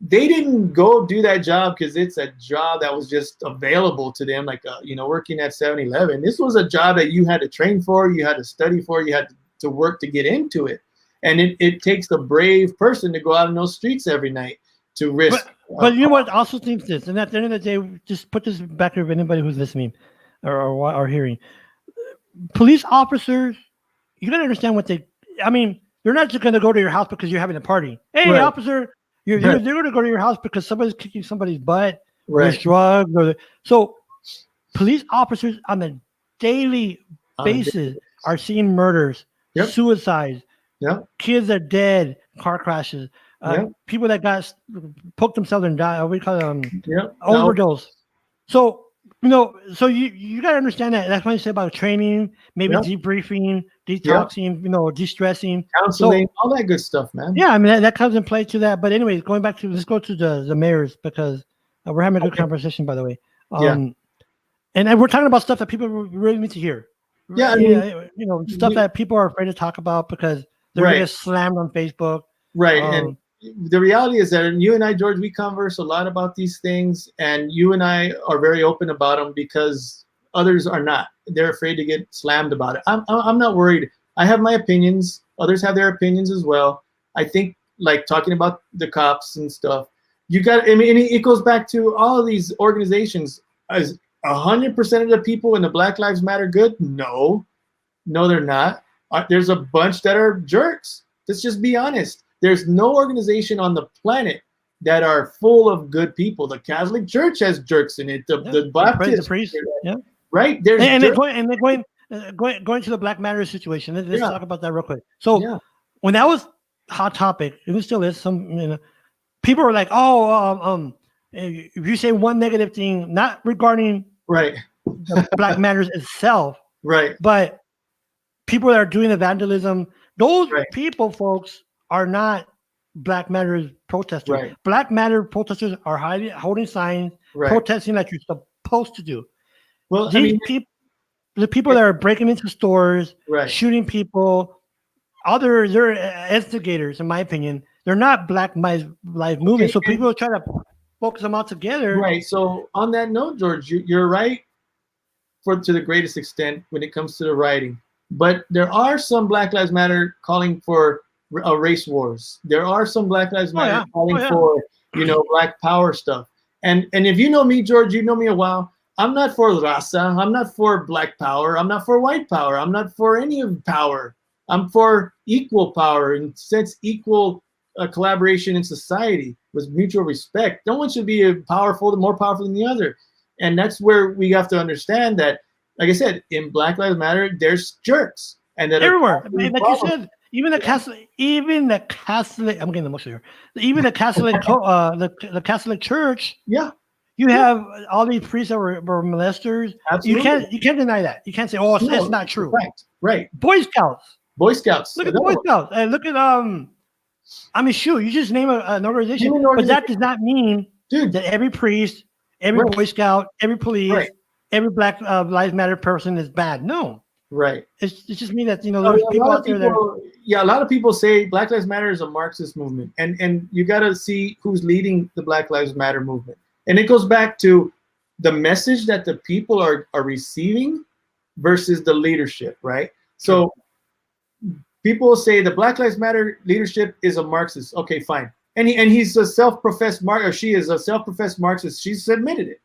They didn't go do that job because it's a job that was just available to them, like working at 7-Eleven. This was a job that you had to train for, you had to study for, you had to work to get into it. And it takes a brave person to go out in those streets every night to risk. But you know what? Also thinks this, and at the end of the day, just put this back to anybody who's listening or hearing. Police officers, you gotta understand what they're not just gonna go to your house because you're having a party. Hey, right. Officer, they're gonna go to your house because somebody's kicking somebody's butt, right? There's drugs, so police officers on a daily basis are seeing murders, suicides. Yep. Kids are dead, car crashes, people that got poked themselves and died. We call them overdose. So you got to understand that. That's what I say about training, maybe debriefing, detoxing, de-stressing, counseling, all that good stuff, man. Yeah, I mean that comes in play to that. But anyways, let's go to the mayors because we're having a good conversation, by the way. And we're talking about stuff that people really need to hear. Yeah, stuff that people are afraid to talk about because they're going to get slammed on Facebook. Right. And the reality is that you and I, George, we converse a lot about these things, and you and I are very open about them because others are not. They're afraid to get slammed about it. I'm not worried. I have my opinions. Others have their opinions as well. I think, like talking about the cops and stuff, you got, I mean, it goes back to all of these organizations. Is 100% of the people in the Black Lives Matter good? No, they're not. There's a bunch that are jerks. Let's just be honest. There's no organization on the planet that are full of good people. The Catholic Church has jerks in it. The Baptist, priest, yeah, right. There's and they're going to the Black Matter situation. Let's talk about that real quick. So when that was hot topic, it still is. Some people were like, "Oh, if you say one negative thing, not regarding the Black Matters itself, right, but people that are doing the vandalism, those people, folks, are not Black Matters protesters. Right. Black Matter protesters are holding signs, protesting like you're supposed to do. Well, the people that are breaking into stores, shooting people, they're instigators, in my opinion. They're not Black Lives Movement. So people try to focus them all together. Right. So on that note, George, you're right to the greatest extent when it comes to the writing. But there are some Black Lives Matter calling for race wars. There are some Black Lives Matter calling for, Black power stuff. And if you know me, George, you know me a while. I'm not for raza. I'm not for Black power. I'm not for white power. I'm not for any of power. I'm for equal power, in sense equal collaboration in society with mutual respect. No one should be more powerful than the other. And that's where we have to understand that, like I said, in Black Lives Matter, there's jerks, and that everywhere. Like you said, even the Catholic, I'm getting emotional here. Even the Catholic, the Catholic Church. Yeah. You have all these priests that were molesters. Absolutely. You can't deny that. You can't say, "Oh, it's not true." Right. Boy Scouts. Look at the Boy Scouts. And look at I mean, shoot, you just name an organization, but that does not mean, that every priest, every Boy Scout, every police, every Black Lives Matter person is bad. No. Right. It's just mean that there's people out there that. Yeah, a lot of people say Black Lives Matter is a Marxist movement, and you got to see who's leading the Black Lives Matter movement. And it goes back to the message that the people are receiving versus the leadership, right? So people say the Black Lives Matter leadership is a Marxist. Okay, fine. And he's a self-professed Marxist, or she is a self-professed Marxist. She's admitted it.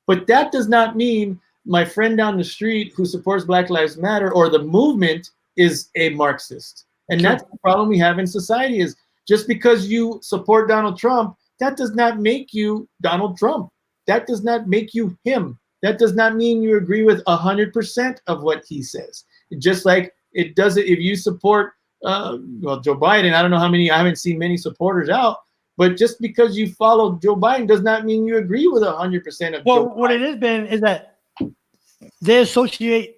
But that does not mean my friend down the street who supports Black Lives Matter or the movement is a Marxist. And that's the problem we have in society, is just because you support Donald Trump, that does not make you Donald Trump. That does not make you him. That does not mean you agree with 100% of what he says. Just like it doesn't, if you support, Joe Biden, I don't know how many, I haven't seen many supporters out, but just because you follow Joe Biden does not mean you agree with 100% of Joe Biden. What it has been is that they associate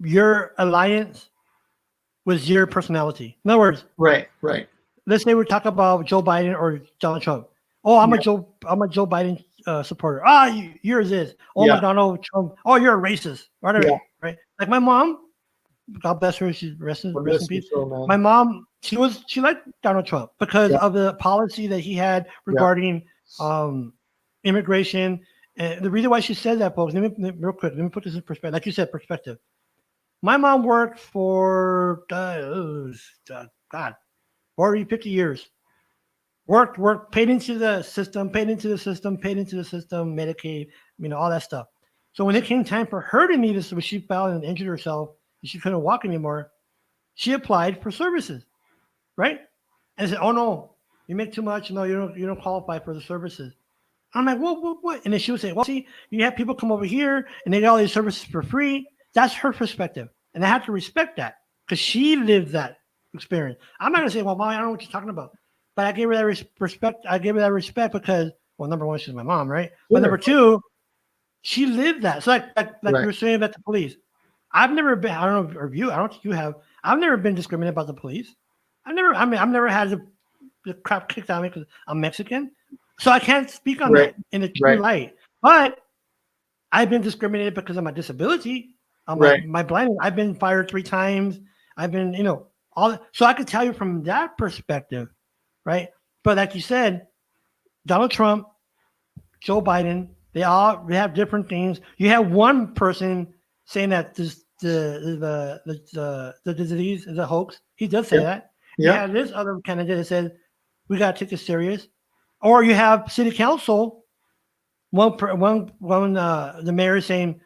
your alliance with your personality. In other words, right. Let's say we're talking about Joe Biden or Donald Trump. Oh, I'm a Joe Biden supporter. Yours is. Oh, my Donald Trump. Oh, you're a racist. Right. Like my mom, God bless her, she's rest in peace. My mom, she liked Donald Trump because of the policy that he had regarding immigration. And the reason why she said that, folks, real quick, let me put this in perspective. Like you said, perspective. My mom worked for 40, 50 years. Worked, paid into the system, Medicaid, all that stuff. So when it came time for her to meet us, when she fell and injured herself, and she couldn't walk anymore, she applied for services, right? And said, "Oh no, you make too much. No, you don't qualify for the services." I'm like, what? And then she would say, "Well, see, you have people come over here and they get all these services for free." That's her perspective, and I have to respect that because she lived that experience. I'm not gonna say, "Well, Mom, I don't know what you're talking about," but I gave her that respect. I gave her that respect because, well, number one, she's my mom, right? But number two, she lived that. So like you were saying about the police. I've never been. I don't know if you. I don't think you have. I've never been discriminated about the police. I've never had the crap kicked out of me because I'm Mexican. So I can't speak on that in a true light. But I've been discriminated because of my disability. My blindness. I've been fired 3 times. I've been, all that. So I could tell you from that perspective, right? But like you said, Donald Trump, Joe Biden, they have different things. You have one person saying that the disease is a hoax. He does say that. You have this other candidate that says we got to take this serious. Or you have city council, the mayor is saying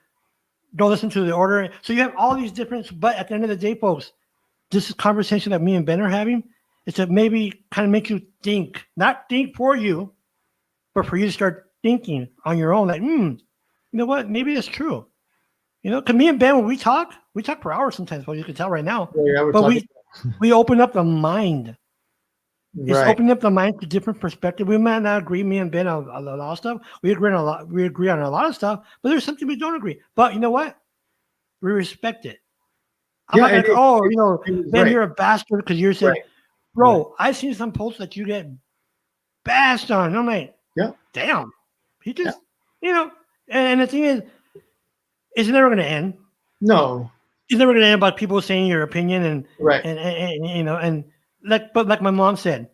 don't listen to the order. So you have all these different. But at the end of the day, folks, this is conversation that me and Ben are having. It's to maybe kind of make you think, not think for you, but for you to start thinking on your own. Like, you know what? Maybe it's true. You know, because me and Ben, when we talk for hours sometimes. Well, you can tell right now. But we open up the mind. It's opening up the mind to different perspective. We might not agree, me and Ben, on a lot of stuff. We agree on a lot. We agree on a lot of stuff, but there's something we don't agree. But you know what? We respect it. I'm not like, Ben, you're a bastard because you're saying, bro. I've seen some posts that you get bashed on. I'm like, damn. He just, and the thing is, it's never going to end. No, it's never going to end about people saying your opinion and like my mom said,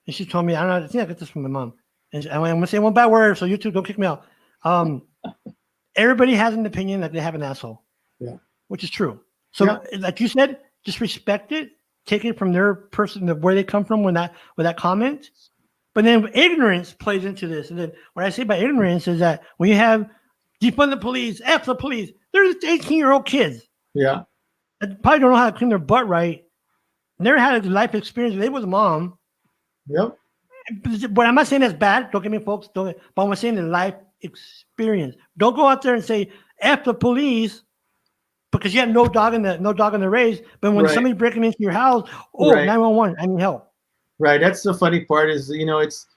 and she told me, I think I got this from my mom. And I'm going to say one bad word, so you two don't kick me out. Everybody has an opinion that they have an asshole. Yeah. Which is true. So like you said, just respect it, take it from their person, where they come from with that comment. But then ignorance plays into this. And then what I say by ignorance is that when you have defund the police, F the police, there's 18-year-old kids. Yeah. That probably don't know how to clean their butt right. Never had a life experience. They was a mom. Yep. But I'm not saying that's bad. Don't get me, folks. But I'm saying the life experience. Don't go out there and say F the police because you have no dog in the race. But when somebody's breaking into your house, 911, I need help. Right. That's the funny part is, it's,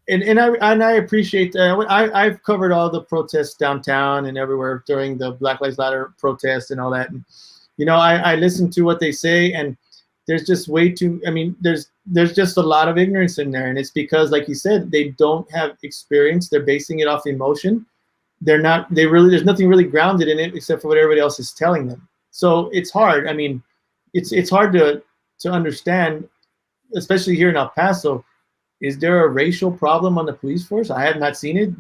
and I appreciate that. I've covered all the protests downtown and everywhere during the Black Lives Matter protest and all that. And, I listen to what they say, and there's just there's just a lot of ignorance in there. And it's because, like you said, they don't have experience. They're basing it off emotion. There's nothing really grounded in it except for what everybody else is telling them. So it's hard. I mean, it's hard to understand, especially here in El Paso. Is there a racial problem on the police force? I have not seen it.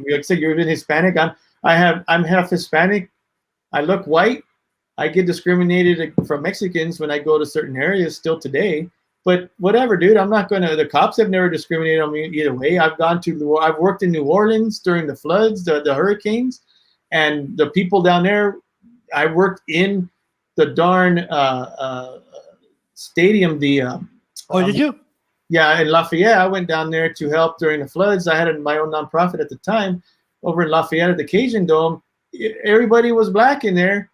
Like I said, you're even Hispanic. I'm half Hispanic. I look white. I get discriminated from Mexicans when I go to certain areas still today. But whatever, dude. I'm not gonna. The cops have never discriminated on me either way. I've worked in New Orleans during the floods, the hurricanes, and the people down there. I worked in the darn stadium. Did you? Yeah, in Lafayette. I went down there to help during the floods. I had my own nonprofit at the time over in Lafayette at the Cajun Dome. Everybody was black in there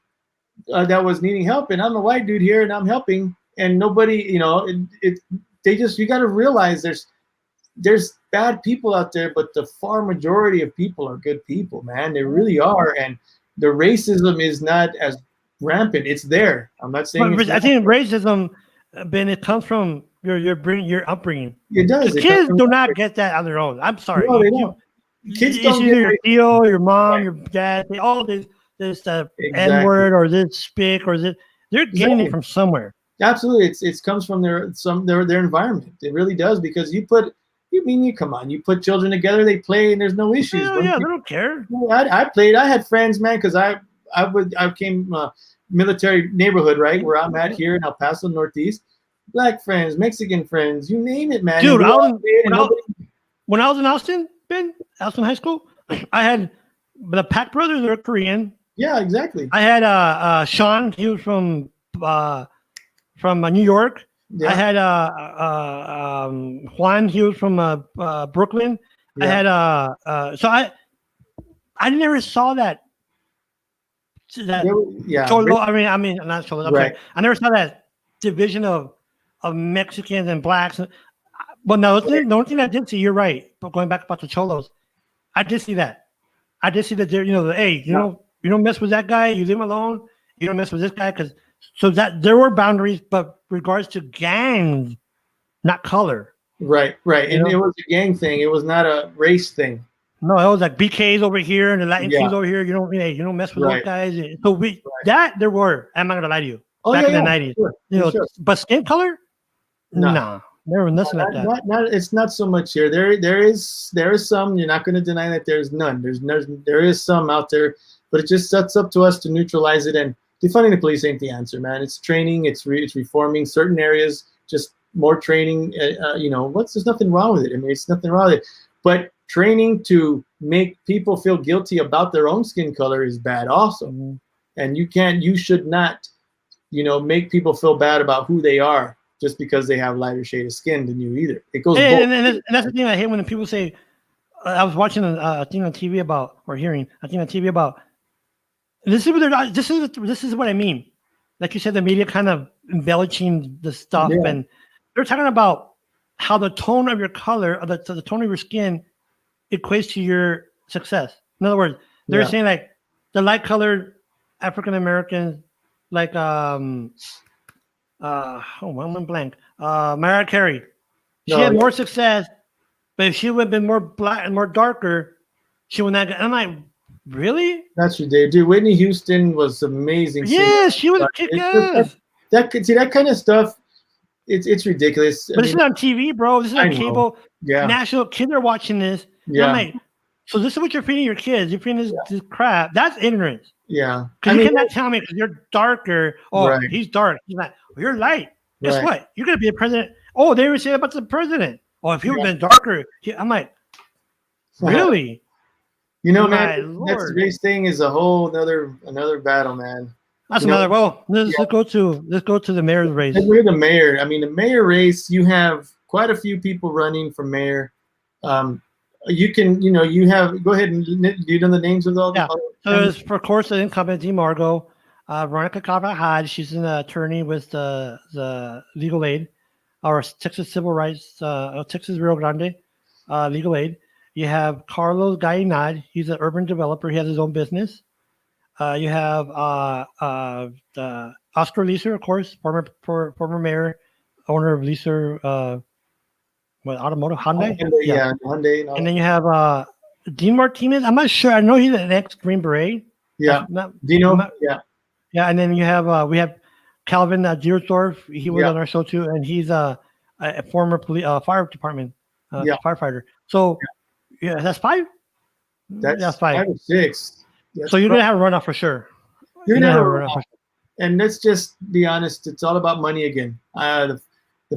that was needing help, and I'm a white dude here, and I'm helping. And nobody, you got to realize there's bad people out there, but the far majority of people are good people, man. They really are. And the racism is not as rampant. It's there. I'm not saying. I think racism, Ben, it comes from your upbringing. It does. Kids do not get that on their own. I'm sorry. No, they don't. Kids it's don't either get your tío, your mom, your dad. They all this N-word or this spick or this. They're getting it from somewhere. Absolutely, it comes from their environment. It really does, because you put children together, they play, and there's no issues. They don't care. I played. I had friends, man, because I came military neighborhood, right, where I'm at here in El Paso Northeast. Black friends, Mexican friends, you name it, man. Dude, when I was in Austin, Austin High School, I had the Pack brothers. They're Korean. Yeah, exactly. I had Sean. He was from New York. Yeah. I had Juan. He was from Brooklyn. Yeah. I had so I never saw that. Yeah. Cholo, I mean, not Cholo. Right. I never saw that division of Mexicans and blacks. But no, the only thing I did see, you're right. But going back about the Cholos, I did see that. I did see that there. You don't mess with that guy. You leave him alone. You don't mess with this guy so that there were boundaries, but regards to gangs, not color. Right. And it was a gang thing. It was not a race thing. No, it was like BKs over here and the Latin teams over here. You don't mess with those guys. So there were. I'm not gonna lie to you. Back in the 90s, sure. But skin color, no. Never nothing like that. Not it's not so much here. There is some. You're not going to deny that there's none. There is some out there, but it just sets up to us to neutralize it. And defunding the police ain't the answer, man. It's training. It's reforming certain areas. Just more training. There's nothing wrong with it. I mean, it's nothing wrong with it. But training to make people feel guilty about their own skin color is bad also. Mm-hmm. And you should not, make people feel bad about who they are just because they have lighter shade of skin than you either. It goes both. And that's the thing I hate when people say, I was watching a thing on TV about, or hearing a thing on TV about, this is what they're not, this is what I mean. Like you said, the media kind of embellishing the stuff, and they're talking about how the tone of your color, or the tone of your skin equates to your success. In other words, they're saying like the light colored African Americans, like I'm blank. Mariah Carey, she had more success, but if she would have been more black and more darker, she would not get. I'm like, really? That's what they do. Whitney Houston was amazing. Yeah, she was kick-ass. That kind of stuff. It's ridiculous. But this is on TV, bro. This is on cable. Yeah. National kids are watching this. Yeah. I'm like, so this is what you're feeding your kids. You're feeding this crap. That's ignorance. Yeah. Because you cannot tell me because you're darker. Oh, he's dark. He's not. Well, you're light. Guess what? You're going to be a president. Oh, they even say about the president. Oh, if he would have been darker. I'm like, really? Man, next race thing is a whole another battle, man. That's another. Well, let's go to the mayor's race. Let's look at the mayor. I mean, the mayor race. You have quite a few people running for mayor. You can, you have. Go ahead and do you know the names of all. Yeah. So there's, of course, the incumbent DeMargo, Veronica Carvajal. She's an attorney with the legal aid, or Texas Civil Rights, Texas Rio Grande, legal aid. You have Carlos Gallinad. He's an urban developer. He has his own business. You have Oscar Leeser, of course, former mayor, owner of Leeser, automotive Hyundai. Hyundai. And then you have Dean Martinez. I'm not sure. I know he's an ex-Green Beret. Yeah. Dino. Yeah. And then you have we have Calvin Diersdorf. He was on our show too, and he's a former fire department firefighter. So that's five. That's five. 5 or 6. So you're gonna have a runoff for sure. You're gonna have a runoff. For sure. And let's just be honest. It's all about money again. The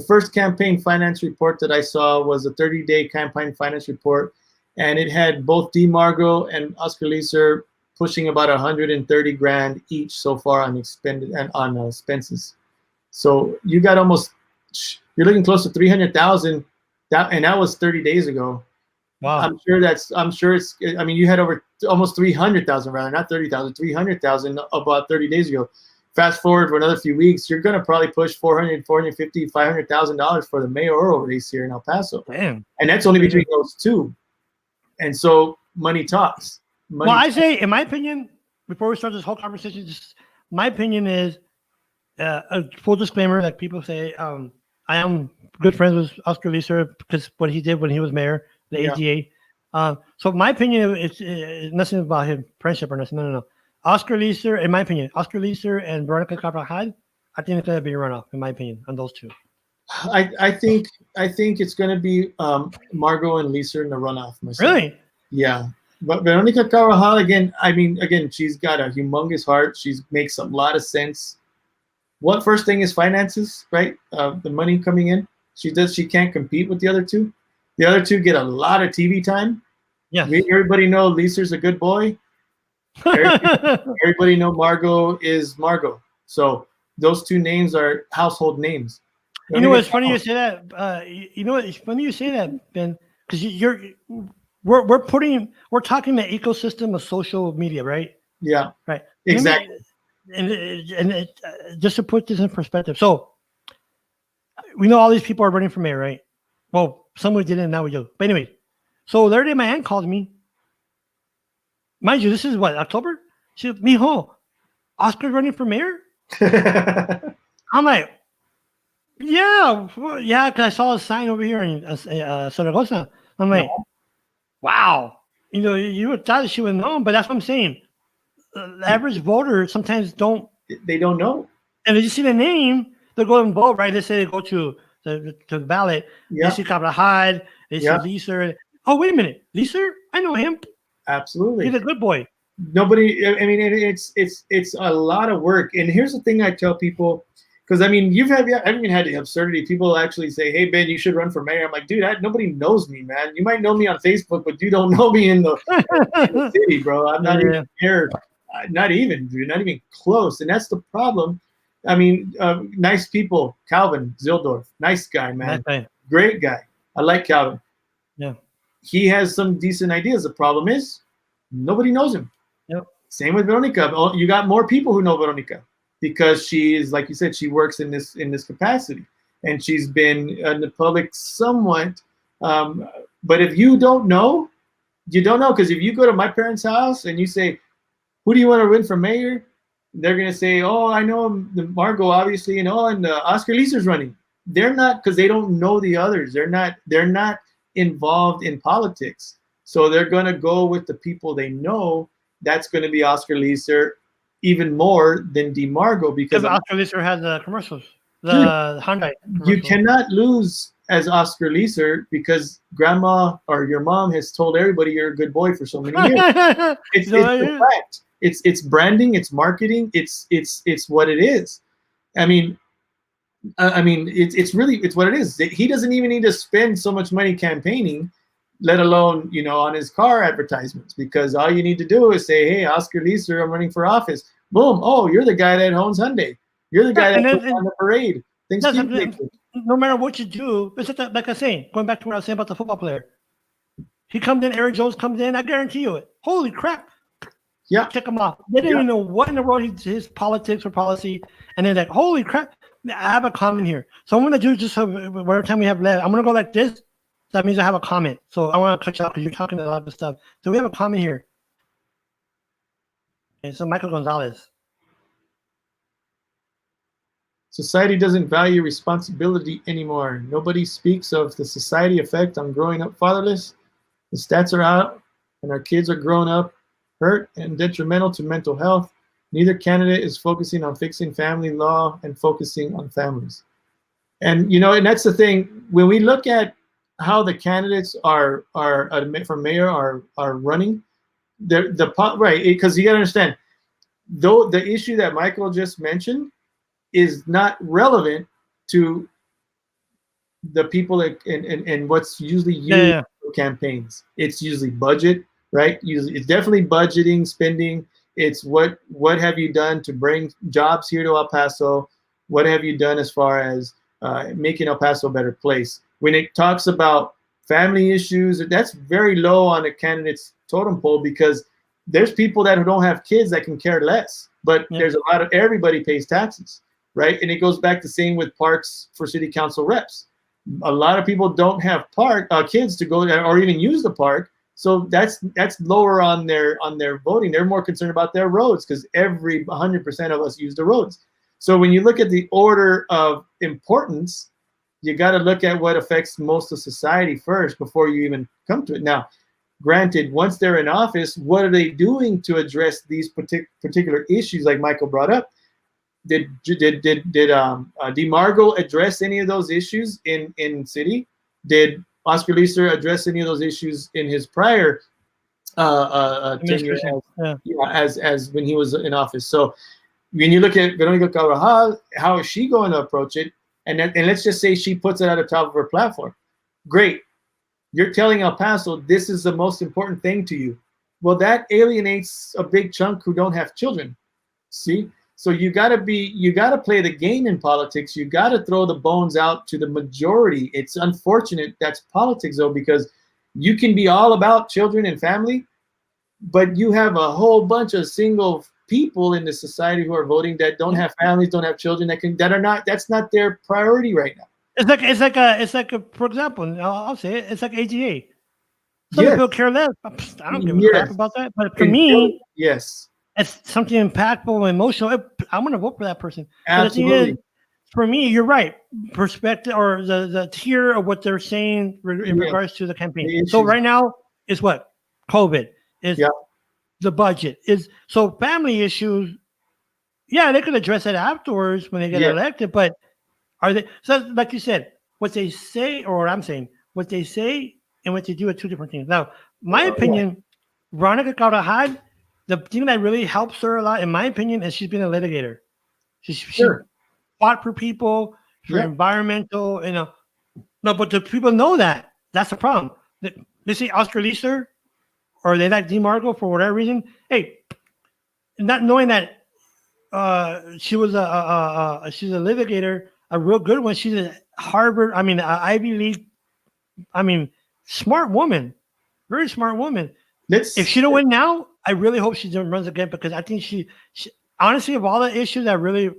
first campaign finance report that I saw was a 30-day campaign finance report, and it had both DeMargo and Oscar Leeser pushing about $130,000 each so far on expenses. So you got you're looking close to $300,000. That was 30 days ago. Wow. I'm sure it's. I mean, you had over almost 300,000, rather not 30,000, 300,000 about 30 days ago. Fast forward for another few weeks, you're going to probably push $400,000, $450,000, $500,000 for the mayoral race here in El Paso. Damn. And that's only between those two. And so money talks. I say, in my opinion, before we start this whole conversation, just my opinion is a full disclaimer. Like people say, I am good friends with Oscar Leeser because what he did when he was mayor, the AGA. So my opinion is nothing about him friendship or nothing. No. Oscar Leeser, in my opinion, Oscar Leeser and Veronica Carvajal, I think it's going to be a runoff, in my opinion, on those two. I think it's going to be Margo and Leeser in the runoff. Myself. Really? Yeah. But Veronica Carvajal, again, she's got a humongous heart. She makes a lot of sense. What first thing is finances, right? The money coming in. She can't compete with the other two. The other two get a lot of TV time. Yeah. Everybody know Leeser's a good boy. Everybody know Margo is Margo. So those two names are household names. You know what's funny you say that? It's funny you say that, Ben, because we're talking the ecosystem of social media, right? Yeah. Right. Exactly. And just to put this in perspective, so we know all these people are running for mayor, right? Well, some we didn't, now we do. But anyway, so the other day my aunt called me. Mind you, this is what, October? She said, Mijo, Oscar's running for mayor? I'm like, yeah, because I saw a sign over here in Zaragoza. I'm like, wow. You would thought she would know, but that's what I'm saying. The average voter sometimes don't. They don't know. And they just see the name, they'll go and vote, right? They say they go to to the ballot. Yeah. They see Carvajal, they see Yeah. Leeser. Oh, wait a minute. Leeser? I know him. Absolutely. He's a good boy. Nobody, I mean, it's a lot of work. And here's the thing I tell people, because I mean, I've even had the absurdity. People actually say, "Hey Ben, you should run for mayor." I'm like, dude, nobody knows me, man. You might know me on Facebook, but you don't know me in the city, bro. I'm not even here. Not even, dude, not even close. And that's the problem. I mean, nice people. Calvin Zildorf, nice guy, man. Nice guy. Great guy. I like Calvin. Yeah. He has some decent ideas. The problem is nobody knows him. Yep. Same with Veronica. You got more people who know Veronica because she is, like you said, she works in this capacity, and she's been in the public somewhat. But if you don't know, you don't know. Because if you go to my parents' house and you say, "Who do you want to win for mayor?" They're gonna say, "Oh, I know Margot, obviously, and Oscar Leeser's running." They're not, because they don't know the others. They're not involved in politics, so they're gonna go with the people they know. That's going to be Oscar Leeser, even more than DeMargo, because Oscar Leeser has the commercials, the Hyundai. You cannot lose as Oscar Leeser because grandma or your mom has told everybody you're a good boy for so many years. It's a fact. It's branding, it's marketing, it's what it is. I mean, it's what it is. He doesn't even need to spend so much money campaigning, let alone, on his car advertisements, because all you need to do is say, "Hey, Oscar Leeser, I'm running for office." Boom. Oh, you're the guy that owns Hyundai. You're the guy that puts on the parade. No matter what you do, it's like I was saying, going back to what I was saying about the football player. He comes in, Eric Jones comes in, I guarantee you it. Holy crap. Yeah. Check him off. They didn't even know what in the world his politics or policy. And they're like, holy crap. I have a comment here. So I'm going to do just whatever time we have left. I'm going to go like this. That means I have a comment. So I want to cut you off because you're talking a lot of stuff. So we have a comment here. Okay, so Michael Gonzalez. Society doesn't value responsibility anymore. Nobody speaks of the society effect on growing up fatherless. The stats are out, and our kids are growing up hurt and detrimental to mental health. Neither candidate is focusing on fixing family law and focusing on families. And and that's the thing. When we look at how the candidates are for mayor are running, right? Because you got to understand, though the issue that Michael just mentioned is not relevant to the people and what's usually used for campaigns. It's usually budget, right? Usually, it's definitely budgeting, spending. It's what have you done to bring jobs here to El Paso? What have you done as far as making El Paso a better place? When it talks about family issues, that's very low on a candidate's totem pole, because there's people that don't have kids that can care less. But there's a lot of, everybody pays taxes, right? And it goes back to same with parks for city council reps. A lot of people don't have kids to go there or even use the park. So that's lower on their voting. They're more concerned about their roads, because 100% of us use the roads. So when you look at the order of importance, you got to look at what affects most of society first before you even come to it. Now, granted, once they're in office, what are they doing to address these particular issues like Michael brought up? Did DeMargo address any of those issues in city? Did Oscar Leeser address any of those issues in his prior tenure as when he was in office? So when you look at Veronica Carvajal, how is she going to approach it? And let's just say she puts it at the top of her platform. Great. You're telling El Paso this is the most important thing to you. Well, that alienates a big chunk who don't have children. See? So you got to play the game in politics. You got to throw the bones out to the majority. It's unfortunate that's politics, though, because you can be all about children and family, but you have a whole bunch of single people in the society who are voting that don't have families, don't have children, that's not their priority right now. It's like for example, I'll say it. It's like AGA. Some people care less. I don't give a crap about that. But for me, yes. It's something impactful, emotional. I'm going to vote for that person. Absolutely. End, for me, you're right. Perspective or the tier of what they're saying in regards to the campaign. So right now is what? COVID is the budget is. So family issues, they could address it afterwards when they get elected. But are they? So like you said, what they say, or what I'm saying, what they say and what they do are two different things. Now, my opinion, Veronica Carvajal, the thing that really helps her a lot, in my opinion, is she's been a litigator. She fought for people, for environmental, No, but the people know that. That's the problem. They see Oscar Leeser or they like DeMarco for whatever reason. Hey, not knowing that she was she's a litigator, a real good one. She's a Harvard, Ivy League, smart woman, very smart woman. If she don't win now, I really hope she runs again, because I think she honestly, of all the issues that really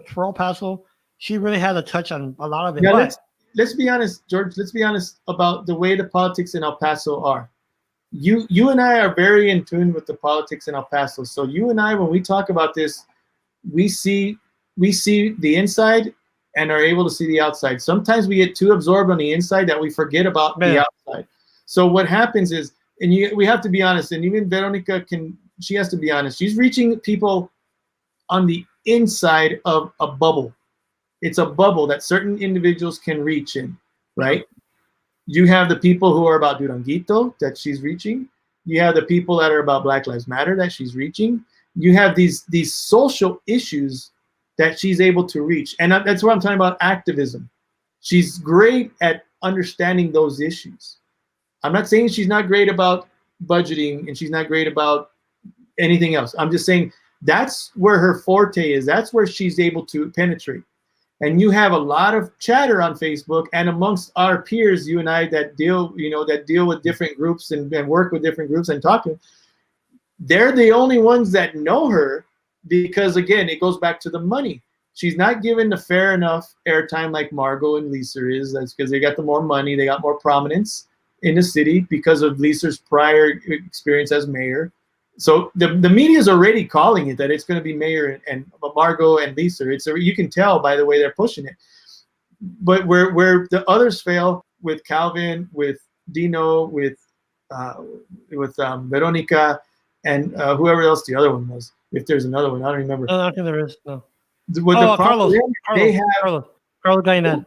for El Paso, she really has a touch on a lot of it. Yeah, let's be honest, George. Let's be honest about the way the politics in El Paso are. You and I are very in tune with the politics in El Paso. So you and I, when we talk about this, we see the inside and are able to see the outside. Sometimes we get too absorbed on the inside that we forget about the outside. So what happens is, and we have to be honest, and even Veronica she has to be honest. She's reaching people on the inside of a bubble. It's a bubble that certain individuals can reach in, right? You have the people who are about Duranguito that she's reaching. You have the people that are about Black Lives Matter that she's reaching. You have these social issues that she's able to reach. And that's what I'm talking about, activism. She's great at understanding those issues. I'm not saying she's not great about budgeting and she's not great about anything else. I'm just saying that's where her forte is. That's where she's able to penetrate. And you have a lot of chatter on Facebook and amongst our peers, you and I, that deal with different groups and work with different groups and talking. They're the only ones that know her because, again, it goes back to the money. She's not given the fair enough airtime like Margot and Lisa is. That's because they got the more money, they got more prominence in the city because of Lisa's prior experience as mayor. So the media is already calling it that it's going to be Mayor and Margot and Lisa. You can tell by the way they're pushing it. But where the others fail, with Calvin, with Dino, with Veronica, and whoever else the other one was. If there's another one, I don't remember. No, I don't think there is. No. Carlos Gainat.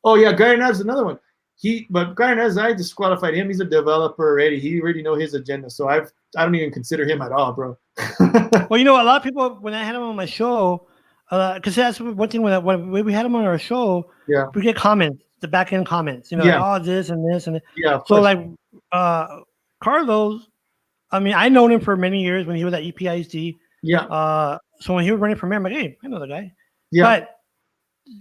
Oh yeah, Gainat's another one. But Gainat, I disqualified him. He's a developer already. He already know his agenda. So I don't even consider him at all, bro. Well, a lot of people, when I had him on my show, because that's one thing when we had him on our show, we get comments, the back end comments, like, oh, this and this and that. Yeah. So like Carlos, I known him for many years when he was at EPISD. Yeah. So when he was running for mayor, I'm like, hey, I know the guy. Yeah. But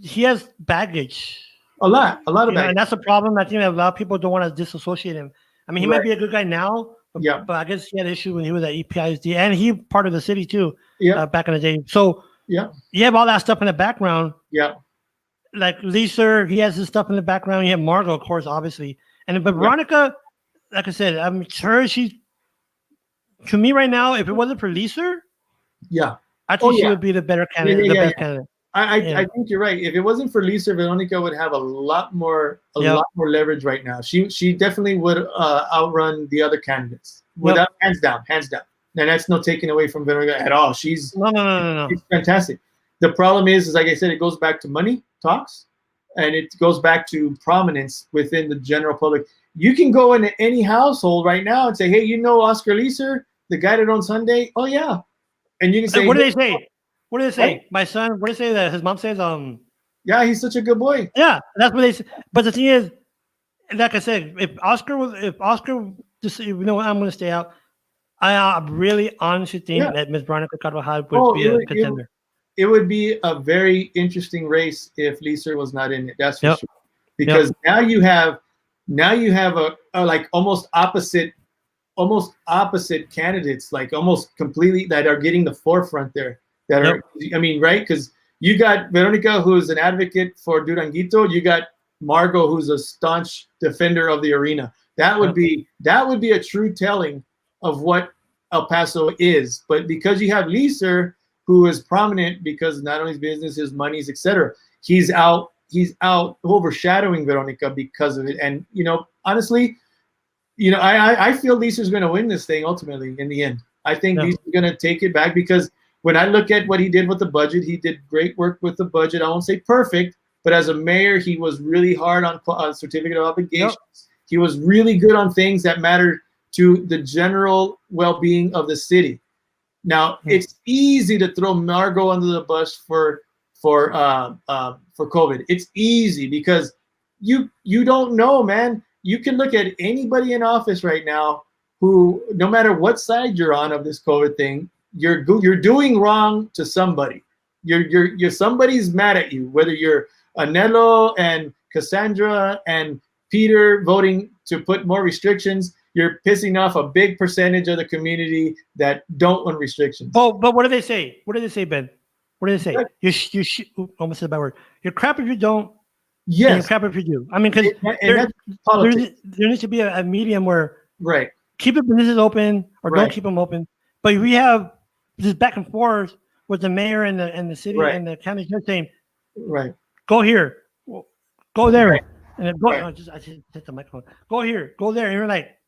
he has baggage. A lot of baggage. And that's a problem. I think that a lot of people don't want to disassociate him. He might be a good guy now, but I guess he had issues when he was at EPISD, and he part of the city too. Back in the day. So you have all that stuff in the background. Yeah. Like Lisa, he has his stuff in the background. You have Margot, of course, obviously, but Veronica, like I said, I'm sure she. To me, right now, if it wasn't for Lisa, I think she would be the better candidate, the best candidate. I think you're right. If it wasn't for Lisa, Veronica would have a lot more leverage right now. She definitely would outrun the other candidates without hands down. And that's no taking away from Veronica at all. She's she's fantastic. The problem is like I said, it goes back to money talks, and it goes back to prominence within the general public. You can go into any household right now and say, hey, Oscar Lisa, the guy that owns Hyundai? Oh yeah, and you can say, what do they say? What do they say? Right? My son, what do they say that his mom says? Yeah, he's such a good boy. Yeah, that's what they say. But the thing is, like I said, if Oscar just, I'm going to stay out. I really honestly think that Ms. Veronica Carvajal would be a contender. It would be a very interesting race if Lisa was not in it. That's for sure. Because now you have a like almost opposite candidates, like almost completely that are getting the forefront there. That are, right? Because you got Veronica, who's an advocate for Duranguito. You got Margot, who's a staunch defender of the arena. That would be a true telling of what El Paso is. But because you have Lisa, who is prominent because not only his business, his monies, etc., he's out overshadowing Veronica because of it. And honestly, I feel Lisa's going to win this thing ultimately in the end. I think Lisa's going to take it back because when I look at what he did with the budget, he did great work with the budget. I won't say perfect, but as a mayor, he was really hard on certificate of obligations. He was really good on things that mattered to the general well-being of the city. Now, it's easy to throw Margot under the bus for COVID. It's easy because you don't know, man. You can look at anybody in office right now who, no matter what side you're on of this COVID thing, you're doing wrong to somebody. You're somebody's mad at you, whether you're Annello and Cassandra and Peter voting to put more restrictions. You're pissing off a big percentage of the community that don't want restrictions. Oh, but what do they say? What do they say, Ben? What do they say? Almost said a bad word. You're crap if you don't. Yes. And you're crap if you do. I mean, because there needs to be a medium where keep the businesses open or don't keep them open. But we have this back and forth with the mayor and the city and the county judge saying, go here, go there, and then go. I just hit the microphone. Go here, go there, and you're like,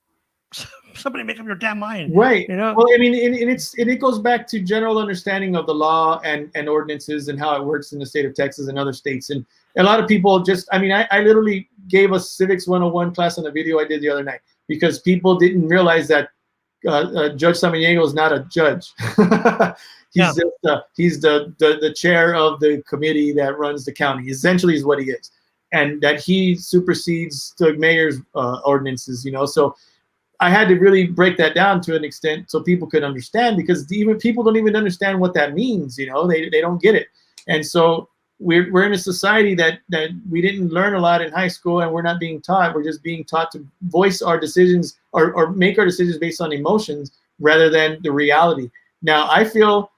somebody make up your damn mind, right? You know. Well, I mean, it goes back to general understanding of the law and ordinances and how it works in the state of Texas and other states. And a lot of people just, I mean, I literally gave a Civics 101 class on a video I did the other night because people didn't realize that Judge Samaniego is not a judge. He's the chair of the committee that runs the county. Essentially, is what he is, and that he supersedes the mayor's ordinances. You know, so I had to really break that down to an extent so people could understand, because even people don't even understand what that means. You know, they don't get it, and so we're in a society that we didn't learn a lot in high school, and we're not being taught. We're just being taught to voice our decisions or make our decisions based on emotions rather than the reality. Now, I feel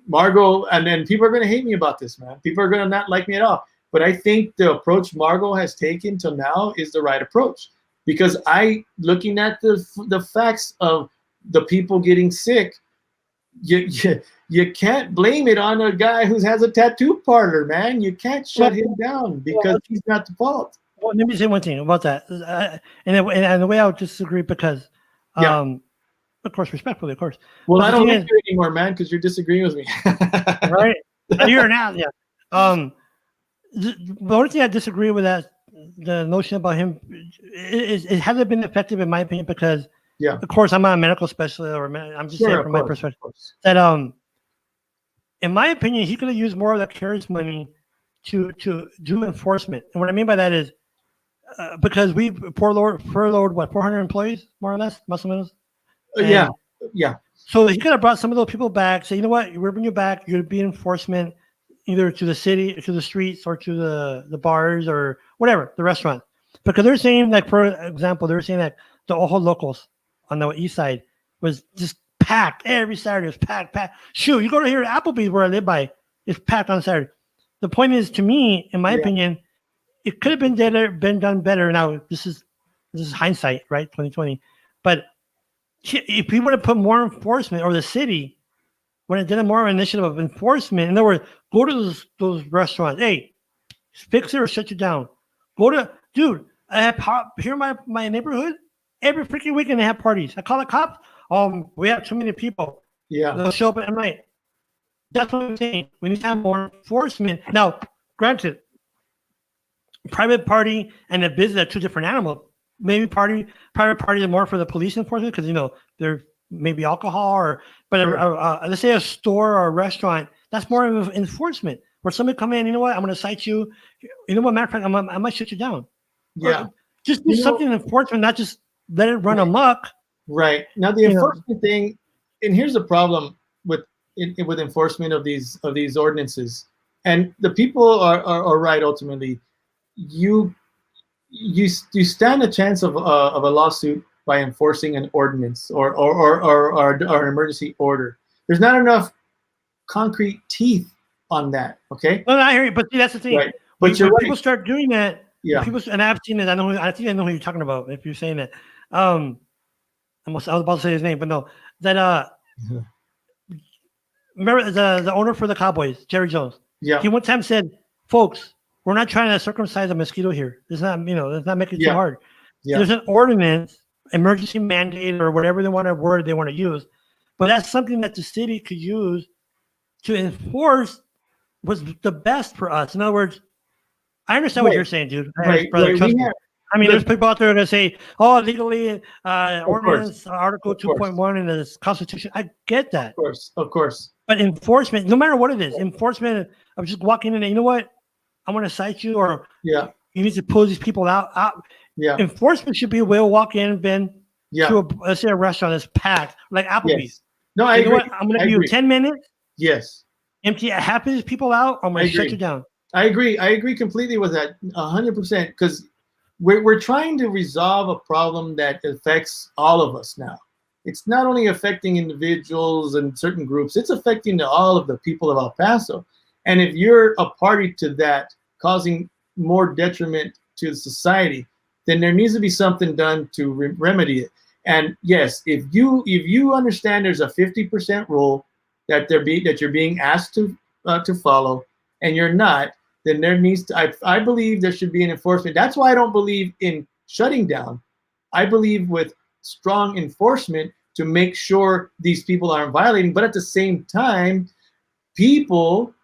Margot, and then people are going to hate me about this, man. People are going to not like me at all. But I think the approach Margot has taken till now is the right approach, because looking at the facts of the people getting sick, you can't blame it on a guy who has a tattoo parlor, man. You can't shut him down because he's not the fault. Well, let me say one thing about that, and the way I would disagree, because, of course, respectfully, of course. Well, I don't like you anymore, man, because you're disagreeing with me. Right? You're now, yeah. The only thing I disagree with that, the notion about him, it hasn't been effective in my opinion, because, of course, I'm not a medical specialist, or I'm just saying from my perspective that, in my opinion, he could have used more of the CARES money to do enforcement. And what I mean by that is, because we furloughed what, 400 employees, more or less, más o menos. Yeah. So he could have brought some of those people back. Say, you know what, we're bringing you back. You're be enforcement, either to the city, to the streets, or to the bars, or whatever, the restaurant. Because they're saying, like, for example, they're saying that the Ojo Locals on the east side was just packed every Saturday. It was packed. Shoot, you go to here, Applebee's, where I live by, it's packed on Saturday. The point is, to me, in my opinion, it could have been done better. Now, this is hindsight, right? 2020. But if we would have put more enforcement, or the city, when it did a more initiative of enforcement, in other words, go to those restaurants. Hey, fix it or shut you down. Dude, I have here in my neighborhood, every freaking weekend they have parties. I call the cops. We have too many people. Yeah. They'll show up at night. That's what I'm saying. We need to have more enforcement. Now, granted, private party and a business are two different animals. Maybe private party is more for the police enforcement, because, you know, there may be alcohol, but let's say a store or a restaurant, that's more of enforcement, where somebody come in, you know what, I'm going to cite you. You know what, matter of fact, I might shut you down. Yeah. Or just do something in enforcement, not just let it run amok. Right. Now, the enforcement thing, and here's the problem with enforcement of these ordinances, and the people are right. Ultimately, you stand a chance of a lawsuit by enforcing an ordinance or an emergency order. There's not enough concrete teeth on that. Okay. Well, I hear you, but see, that's the thing. Right. But when people start doing that, people, and I've seen it. I think I know who you're talking about. If you're saying that, I was about to say his name, but no. That remember the owner for the Cowboys, Jerry Jones. Yeah. He one time said, "Folks, we're not trying to circumcise a mosquito here. It's not, let's not make it too hard. Yeah. There's an ordinance, emergency mandate, or whatever they want to use, but that's something that the city could use to enforce what's the best for us. In other words, I understand what you're saying, dude. Right, Brother, right. trust We me. have, I mean, look, there's people out there going to say, "Oh, legally, course, ordinance Article of course, 2.1 in the Constitution." I get that, of course. but enforcement, no matter what it is, enforcement of just walking in and you know what, I want to cite you, or Yeah, you need to pull these people out. yeah, Enforcement should be a way to walk in, Ben, yeah, to let's say a restaurant that's packed, like Applebee's. yes. No, I You know agree. what? I'm going to I give you agree. 10 minutes, Yes, empty half of these people out. I'm I going to shut agree. you down. I agree. I agree completely with that, 100%. Because we're trying to resolve a problem that affects all of us now. It's not only affecting individuals and certain groups, it's affecting all of the people of El Paso. And if you're a party to that, causing more detriment to society, then there needs to be something done to remedy it. And yes, if you understand there's a 50% rule that you're being asked to follow, and you're not, then there needs to, I believe there should be an enforcement. That's why I don't believe in shutting down. I believe with strong enforcement to make sure these people aren't violating, but at the same time, people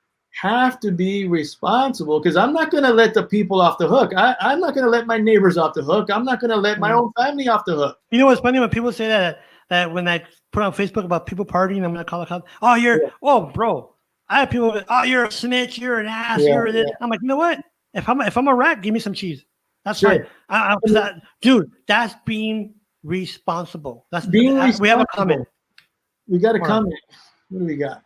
have to be responsible, because I'm not going to let the people off the hook. I'm not going to let my neighbors off the hook. I'm not going to let my own family off the hook. You know what's funny when people say that when I put on Facebook about people partying, I'm going to call a cop. Oh, oh, bro. I have people. Oh, you're a snitch. You're an ass. You're this. I'm like, you know what? If I'm a rat, give me some cheese. That's fine. Dude, that's being responsible. That's being responsible. We have a comment. We got a comment. What do we got?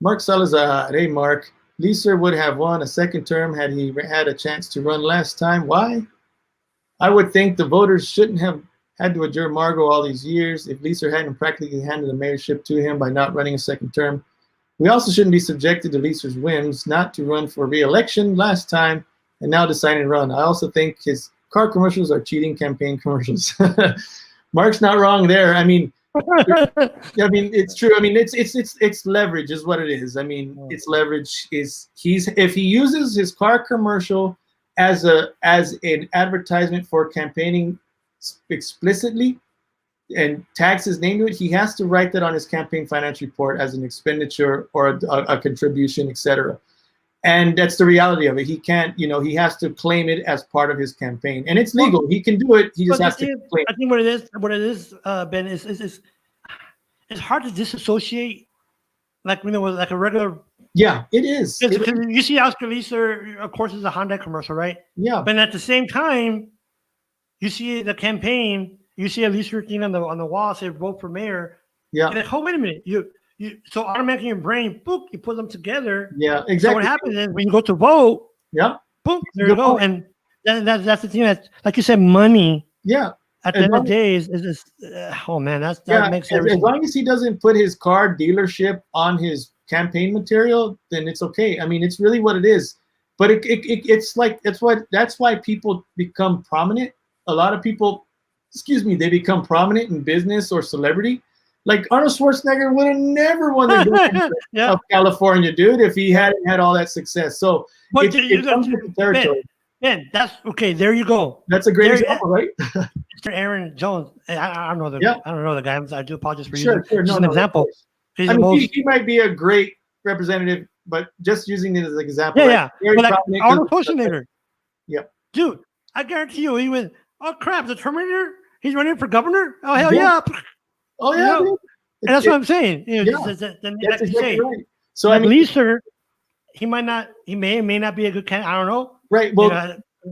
Mark Salazar. Hey, Mark. Lisa would have won a second term had he had a chance to run last time. Why? I would think the voters shouldn't have had to endure Margot all these years if Lisa hadn't practically handed the mayorship to him by not running a second term. We also shouldn't be subjected to Lisa's whims not to run for re-election last time and now deciding to run. I also think his car commercials are cheating campaign commercials. Mark's not wrong there. I mean, it's true. I mean, it's leverage is what it is. I mean, it's leverage. If he uses his car commercial as an advertisement for campaigning explicitly and tags his name to it, he has to write that on his campaign finance report as an expenditure or a contribution, etc. And that's the reality of it. He can't, he has to claim it as part of his campaign, and it's legal. He can do it. He just has to claim it. I think what it is, Ben, is it's hard to disassociate, like like a regular. Yeah, it is. You see Oscar Lisa, of course, is a Honda commercial, right? Yeah. But at the same time, you see the campaign. You see a Lisa thing on the wall, say vote for mayor. Yeah. Like, oh, wait a minute, so automatically in your brain, boop, you put them together. Yeah, exactly. So what happens is when you go to vote, boom, there you go. And that's the thing that, like you said, money. Yeah. At the end of the day, is just, oh man, that makes everything. As long as he doesn't put his car dealership on his campaign material, then it's okay. I mean, it's really what it is. But it's like that's why people become prominent. A lot of people, they become prominent in business or celebrity. Like Arnold Schwarzenegger would have never won the governor of California, dude, if he hadn't had all that success. So it comes with the territory. Ben, that's okay. There you go. That's a great example, right? Mr. Aaron Jones. I don't know the I don't know the guy. I do apologize for using an example. He might be a great representative, but just using it as an example. Yeah. But like Arnold Schwarzenegger. Yep. Dude, I guarantee you, he was. Oh crap! The Terminator. He's running for governor. Oh hell yeah! Oh yeah. And that's what I'm saying. That's exactly right. So I mean, Lisa, he may or may not be a good candidate. I don't know. Right. Well,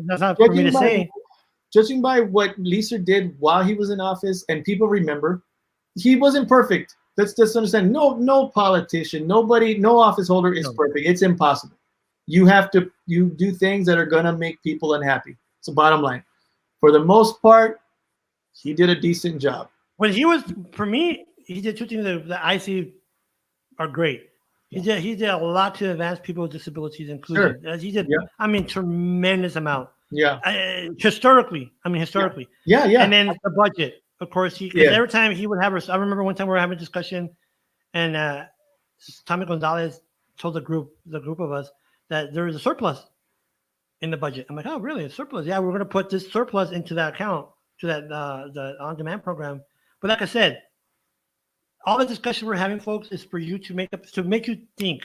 that's not for me to say. Judging by what Lisa did while he was in office, and people remember, he wasn't perfect. Let's just understand. No politician, no office holder is perfect. It's impossible. You do things that are gonna make people unhappy. It's the bottom line. For the most part, he did a decent job. When for me, he did two things that I see are great. He did a lot to advance people with disabilities inclusion. Sure. He did, I mean, tremendous amount. Yeah. Historically. Yeah. And then the budget, of course. Every time he would have I remember one time we were having a discussion, and Tommy Gonzalez told the group of us that there was a surplus in the budget. I'm like, oh, really? A surplus? Yeah, we're going to put this surplus into that account, to that the on-demand program. But like I said, all the discussion we're having, folks, is for you to make you think.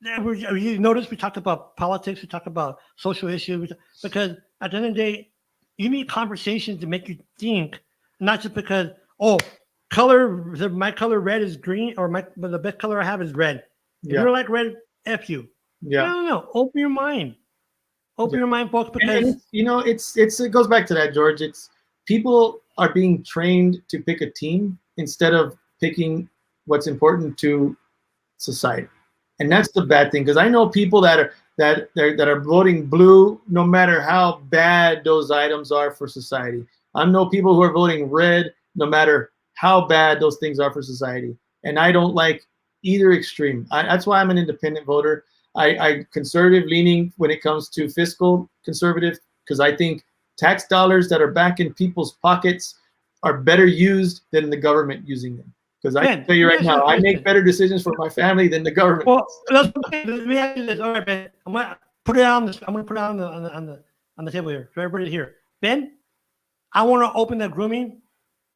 You notice we talked about politics, we talked about social issues, because at the end of the day, you need conversations to make you think, not just because, my color red is green, or the best color I have is red. If you don't like red, F you. Yeah. No. Open your mind. Open your mind, folks, because it goes back to that, George. It's people are being trained to pick a team instead of picking what's important to society. And that's the bad thing, because I know people that are voting blue no matter how bad those items are for society. I know people who are voting red no matter how bad those things are for society. And I don't like either extreme. That's why I'm an independent voter. I conservative leaning when it comes to fiscal conservative, because I think tax dollars that are back in people's pockets are better used than the government using them. Because I can tell you right now, I make better decisions for my family than the government. Well, let me ask you this. All right, Ben. I'm gonna put it on the table here for everybody here. Ben, I want to open a grooming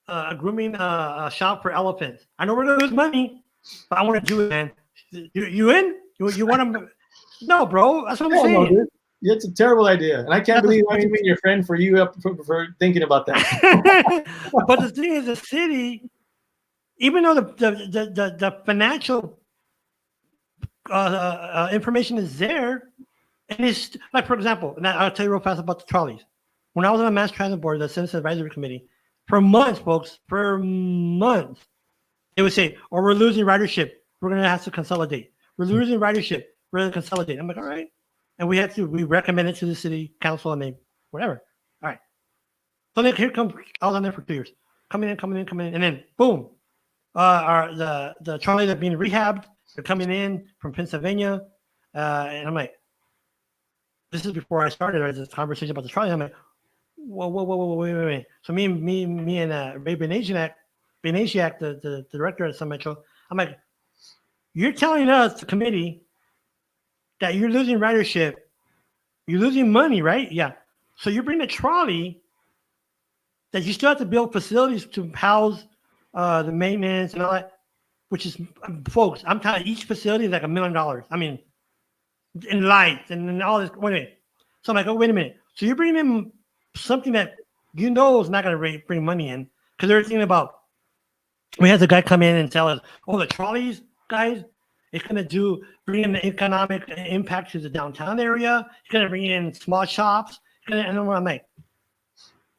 shop for elephants. I know we're gonna lose money, but I want to do it, man. You in? You want to? No, bro. That's what I'm saying. No, it's a terrible idea, and I can't believe I'm even your friend for thinking about that. But the thing is, the city, even though the financial information is there, and it's like, for example, and I'll tell you real fast about the trolleys. When I was on the Mass Transit Board, the Citizen Advisory Committee, for months, folks, they would say, we're losing ridership. We're going to have to consolidate. We're losing ridership. We're going to consolidate. I'm like, all right. And we recommend it to the city council, and whatever. All right. So then here comes, I was on there for 2 years. Coming in. And then, boom. The trolleys are being rehabbed. They're coming in from Pennsylvania. And I'm like, this is before I started this conversation about the trolley. I'm like, whoa, wait. So me and Ray Benasiak, the director at Sun Metro, I'm like, you're telling us, the committee, that you're losing ridership, you're losing money, right? Yeah. So you bring a trolley that you still have to build facilities to house the maintenance and all that, which is, folks, I'm telling you, each facility is like $1 million. I mean, in lights and all this. Wait. So I'm like, oh, wait a minute. So you're bringing in something that you know is not going to bring money in, because they're thinking about, we had the guy come in and tell us, the trolleys, guys, it's going to bring in the economic impact to the downtown area. It's going to bring in small shops. And I'm like,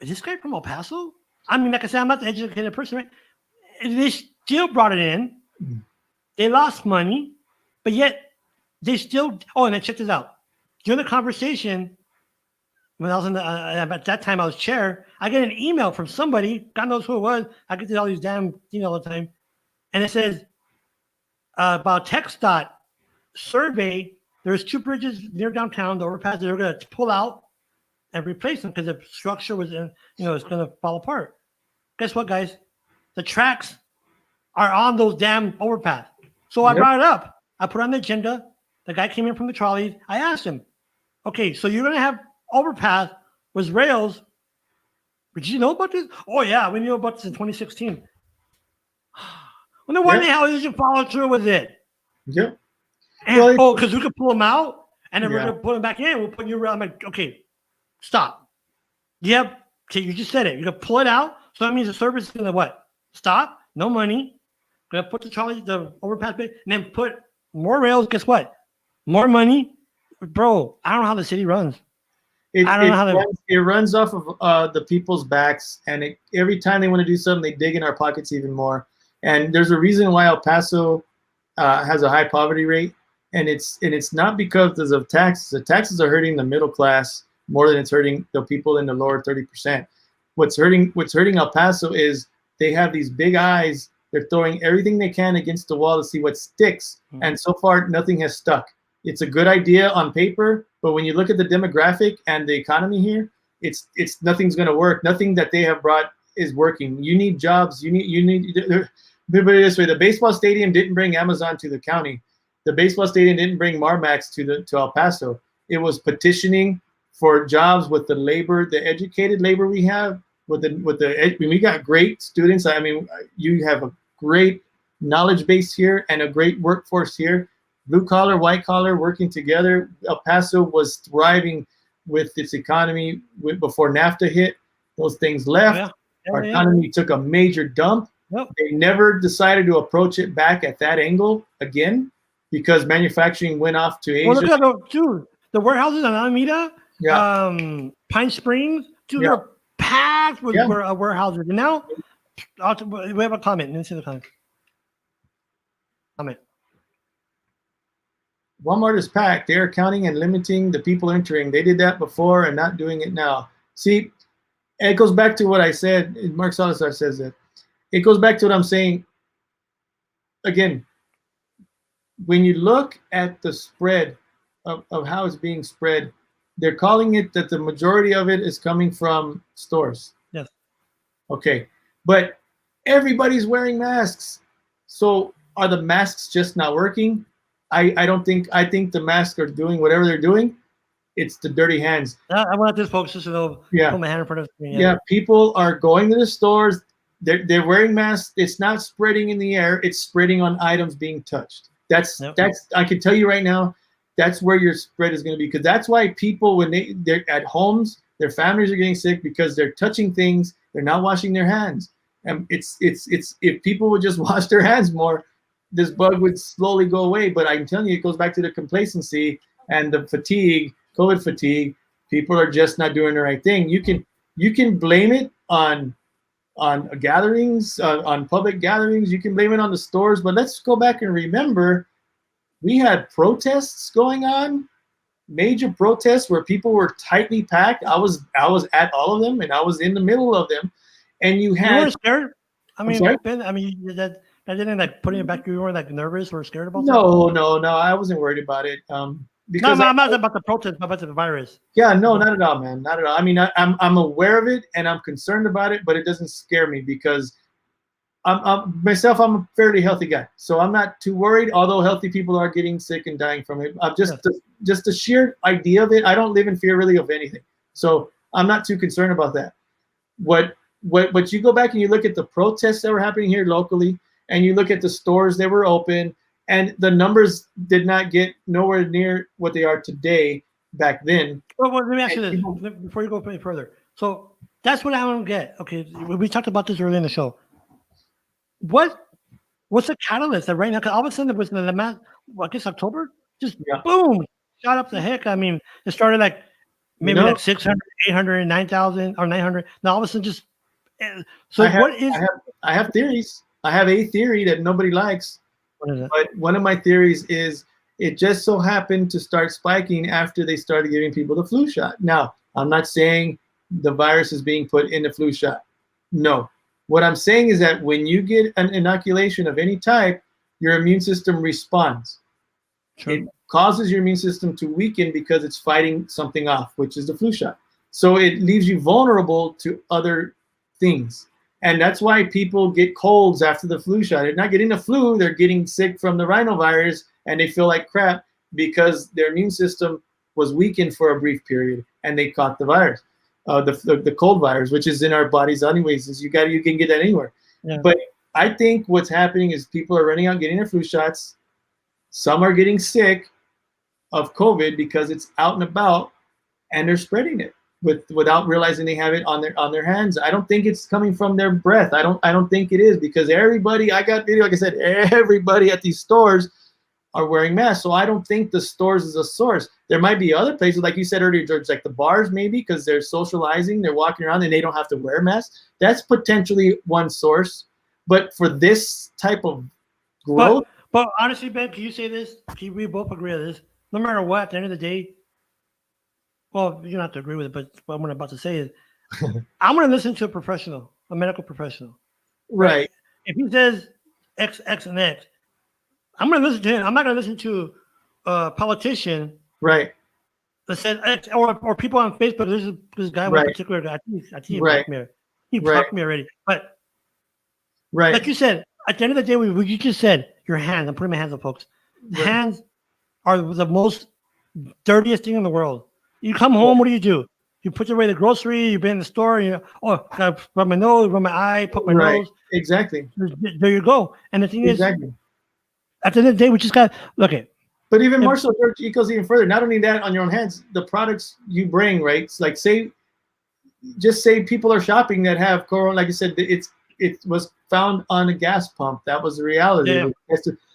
is this guy from El Paso? I mean, like I said, I'm not the educated person, right? And they still brought it in. They lost money, but yet they still, and then check this out. During the conversation, when I was at that time I was chair, I get an email from somebody, God knows who it was. I get all these damn emails all the time. And it says, about TxDOT survey, there's 2 bridges near downtown, the overpass, they're going to pull out and replace them because the structure was it's going to fall apart. Guess what, guys? The tracks are on those damn overpass. So I brought it up. I put it on the agenda. The guy came in from the trolleys. I asked him, okay, so you're going to have overpass with rails. Did you know about this? Oh, yeah, we knew about this in 2016. Well, then why the hell did you follow through with it? Yeah. And, because we could pull them out, and then we're going to put them back in. We'll put you around. I'm like, okay, stop. Okay, you just said it. You're going to pull it out. So that means the service is going to what? Stop. No money. Going to put the overpass bit, and then put more rails. Guess what? More money. Bro, I don't know how the city runs. It runs off of the people's backs, and every time they want to do something, they dig in our pockets even more. And there's a reason why El Paso has a high poverty rate, and it's not because of taxes. The taxes are hurting the middle class more than it's hurting the people in the lower 30%. What's hurting El Paso is they have these big eyes. They're throwing everything they can against the wall to see what sticks, and so far nothing has stuck. It's a good idea on paper, but when you look at the demographic and the economy here, it's nothing's going to work. Nothing that they have brought is working. You need jobs. You need. Put it this way: the baseball stadium didn't bring Amazon to the county. The baseball stadium didn't bring Marmax to El Paso. It was petitioning for jobs with the labor, the educated labor we have. We got great students. I mean, you have a great knowledge base here and a great workforce here. blue collar, white collar, working together. El Paso was thriving with its economy before NAFTA hit. Those things left. Our economy took a major dump. They never decided to approach it back at that angle again because manufacturing went off to Asia. Well, look at the warehouses in Alameda, Pine Springs, they're packed with warehouses. And now, we have a comment. Let me see the comment. Walmart is packed. They are counting and limiting the people entering. They did that before and not doing it now. See, it goes back to what I said. Mark Salazar says that. It goes back to what I'm saying. Again, when you look at the spread of how it's being spread, they're calling it that the majority of it is coming from stores. Yes. Okay. But everybody's wearing masks. So are the masks just not working? I think the masks are doing whatever they're doing. It's the dirty hands. I want this folks just to know. Put my hand in front of me. Yeah, people are going to the stores. They're wearing masks. It's not spreading in the air. It's spreading on items being touched. That's I can tell you right now, that's where your spread is going to be, because that's why people, when they're at homes, their families are getting sick because they're touching things. They're not washing their hands. And it's if people would just wash their hands more, this bug would slowly go away. But I'm telling you, it goes back to the complacency and the fatigue, COVID fatigue. People are just not doing the right thing. You can blame it on gatherings, on public gatherings. You can blame it on the stores. But let's go back and remember, we had protests going on, major protests where people were tightly packed. I was at all of them, and I was in the middle of them. And you were scared. I mean, that didn't like putting it back. You weren't like nervous or scared about No, I wasn't worried about it. Because I'm not about the protest, but about the virus. Yeah, no, not at all, man, not at all. I mean, I'm aware of it and I'm concerned about it, but it doesn't scare me because I'm a fairly healthy guy, so I'm not too worried. Although healthy people are getting sick and dying from it, just the sheer idea of it. I don't live in fear really of anything, so I'm not too concerned about that. What you go back and you look at the protests that were happening here locally, and you look at the stores that were open, and the numbers did not get nowhere near what they are today back then. Well, let me ask you this before you go any further. So that's what I don't get. Okay, we talked about this earlier in the show. What's the catalyst that right now? Because all of a sudden it was in the I guess October, just boom, shot up the heck. I mean, it started like maybe like 600, 800, 9,000 or 900. Now all of a sudden just. So I have theories. I have a theory that nobody likes. But one of my theories is it just so happened to start spiking after they started giving people the flu shot. Now, I'm not saying the virus is being put in the flu shot. No. What I'm saying is that when you get an inoculation of any type, your immune system responds. Sure. It causes your immune system to weaken because it's fighting something off, which is the flu shot. So it leaves you vulnerable to other things. And that's why people get colds after the flu shot. They're not getting the flu, they're getting sick from the rhinovirus, and they feel like crap because their immune system was weakened for a brief period and they caught the virus, the cold virus, which is in our bodies anyways. You can get that anywhere. Yeah. But I think what's happening is people are running out getting their flu shots. Some are getting sick of COVID because it's out and about, and they're spreading it without realizing they have it on their hands. I don't think it's coming from their breath. I don't think it is, because everybody, I got video, like I said, everybody at these stores are wearing masks. So I don't think the stores is a source. There might be other places, like you said earlier, George, like the bars maybe, because they're socializing, they're walking around and they don't have to wear masks. That's potentially one source. But for this type of growth. But honestly, Ben, can you say this? We both agree on this. No matter what, at the end of the day, well, you don't have to agree with it, but what I'm about to say is I'm going to listen to a professional, a medical professional. Right. If he says X, X, and X, I'm going to listen to him. I'm not going to listen to a politician. Right. That says X, or people on Facebook. There's this guy, one particular guy. I think he blocked me. He blocked me already. But like you said, at the end of the day, what you just said, your hands. I'm putting my hands up, folks. Hands are the most dirtiest thing in the world. You come home, what do? You put away the grocery, you've been in the store, gotta rub my nose, rub my eye, poke my nose. Exactly. There you go. And the thing is, at the end of the day, we just got look at But even more so, George, it goes even further. Not only that, on your own hands, the products you bring, right? It's like just say people are shopping that have corona. Like I said, it was found on a gas pump. That was the reality. Yeah.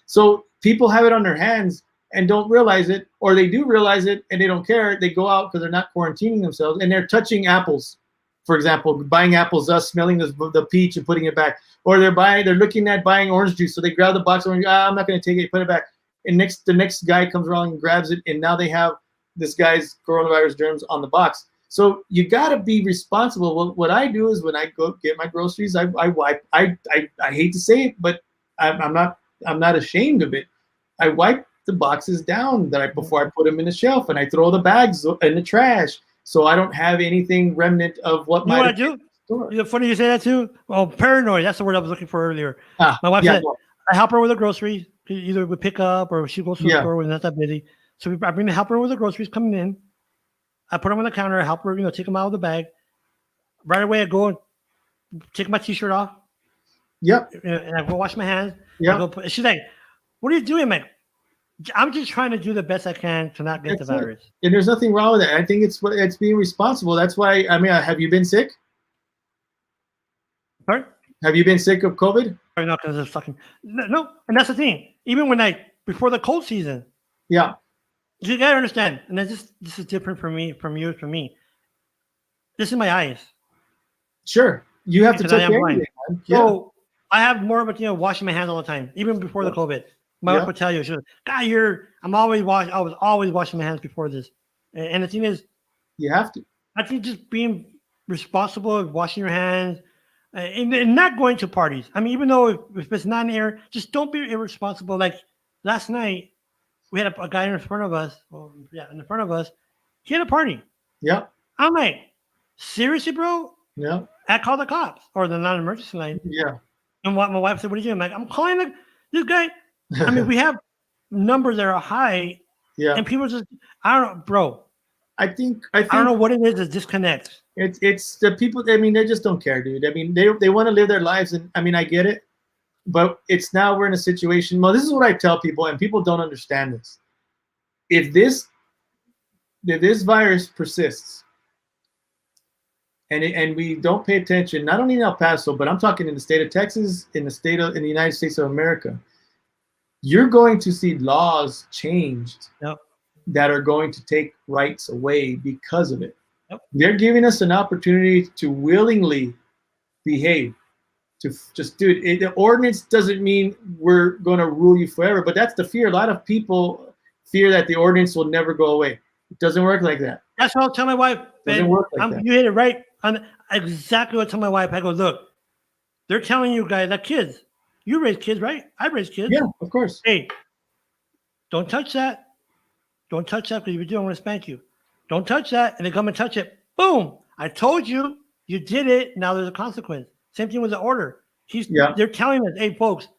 So people have it on their hands and don't realize it, or they do realize it and they don't care. They go out because they're not quarantining themselves and they're touching apples, for example, buying apples, smelling the peach and putting it back, or they're looking at buying orange juice, so they grab the box of orange. I'm not going to take it, put it back. And the next guy comes along and grabs it, and now they have this guy's coronavirus germs on the box. So you got to be responsible. What I do is when I go get my groceries, I wipe. I hate to say it, but I'm not ashamed of it. I wipe the boxes down before I put them in the shelf, and I throw the bags in the trash so I don't have anything remnant of what you know what I do. Funny you say that too. Well, paranoid. That's the word I was looking for earlier. My wife said I help her with the groceries. Either we pick up or she goes to the store when it's not that busy. So I bring the helper with the groceries coming in. I put them on the counter. I help her, take them out of the bag. Right away, I go and take my T-shirt off. Yep. And I go wash my hands. Yep. She's like, "What are you doing?" I'm like, "I'm just trying to do the best I can to not get the virus." And there's nothing wrong with that. I think it's being responsible. That's why. I mean, have you been sick? Sorry? Have you been sick of COVID? No, because it's fucking no. And that's the thing. Even before the cold season. Yeah. You gotta understand, and this is different for me, from you, from me. This is my eyes. Sure, you have to take care of it. So I have more of a washing my hands all the time, even before the COVID. My wife would tell you, she was, "God, I was always washing my hands before this." And the thing is, you have to. I think just being responsible of washing your hands and not going to parties. I mean, even though if it's not in air, just don't be irresponsible. Like last night. We had a guy in front of us. In front of us. He had a party. Yeah. I'm like, seriously, bro? Yeah. I called the cops or the non-emergency line. Yeah. And my wife said, "What are you doing?" I'm like, "I'm calling this guy." I mean, we have numbers that are high. Yeah. And people just, I don't know, bro. I think I don't know what it is that disconnects. It's the people. I mean, they just don't care, dude. I mean, they want to live their lives, and I mean, I get it. But it's now we're in a situation. Well, this is what I tell people, and people don't understand this. If this virus persists, and we don't pay attention, not only in El Paso, but I'm talking in the state of Texas, in the United States of America, you're going to see laws changed that are going to take rights away because of it. Yep. They're giving us an opportunity to willingly behave. To just do it. The ordinance doesn't mean we're going to rule you forever, but that's the fear. A lot of people fear that the ordinance will never go away. It doesn't work like that. That's what I'll tell my wife. Doesn't work like that. You hit it right on exactly what I tell my wife. I go, "Look, they're telling you guys, like kids, you raise kids, right? I raise kids. Yeah, of course. Hey, don't touch that. Don't touch that because if you do, I'm going to spank you. Don't touch that." And they come and touch it. Boom. I told you, you did it. Now there's a consequence. Same thing with the order. They're telling us, "Hey, folks,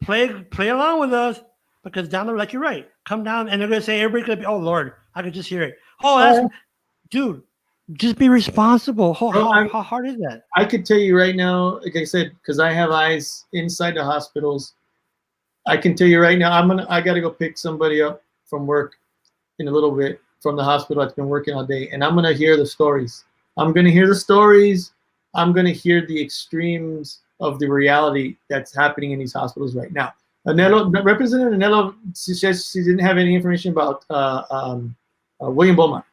play along with us because down the road, like you're right, come down," and they're gonna say everybody's gonna be, "Oh Lord, I could just hear it." Dude, just be responsible. How hard is that? I could tell you right now, like I said, because I have eyes inside the hospitals. I can tell you right now, I got to go pick somebody up from work in a little bit from the hospital that's been working all day, and I'm gonna hear the stories. I'm gonna hear the extremes of the reality that's happening in these hospitals right now. Representative Annello says she didn't have any information about William Beaumont.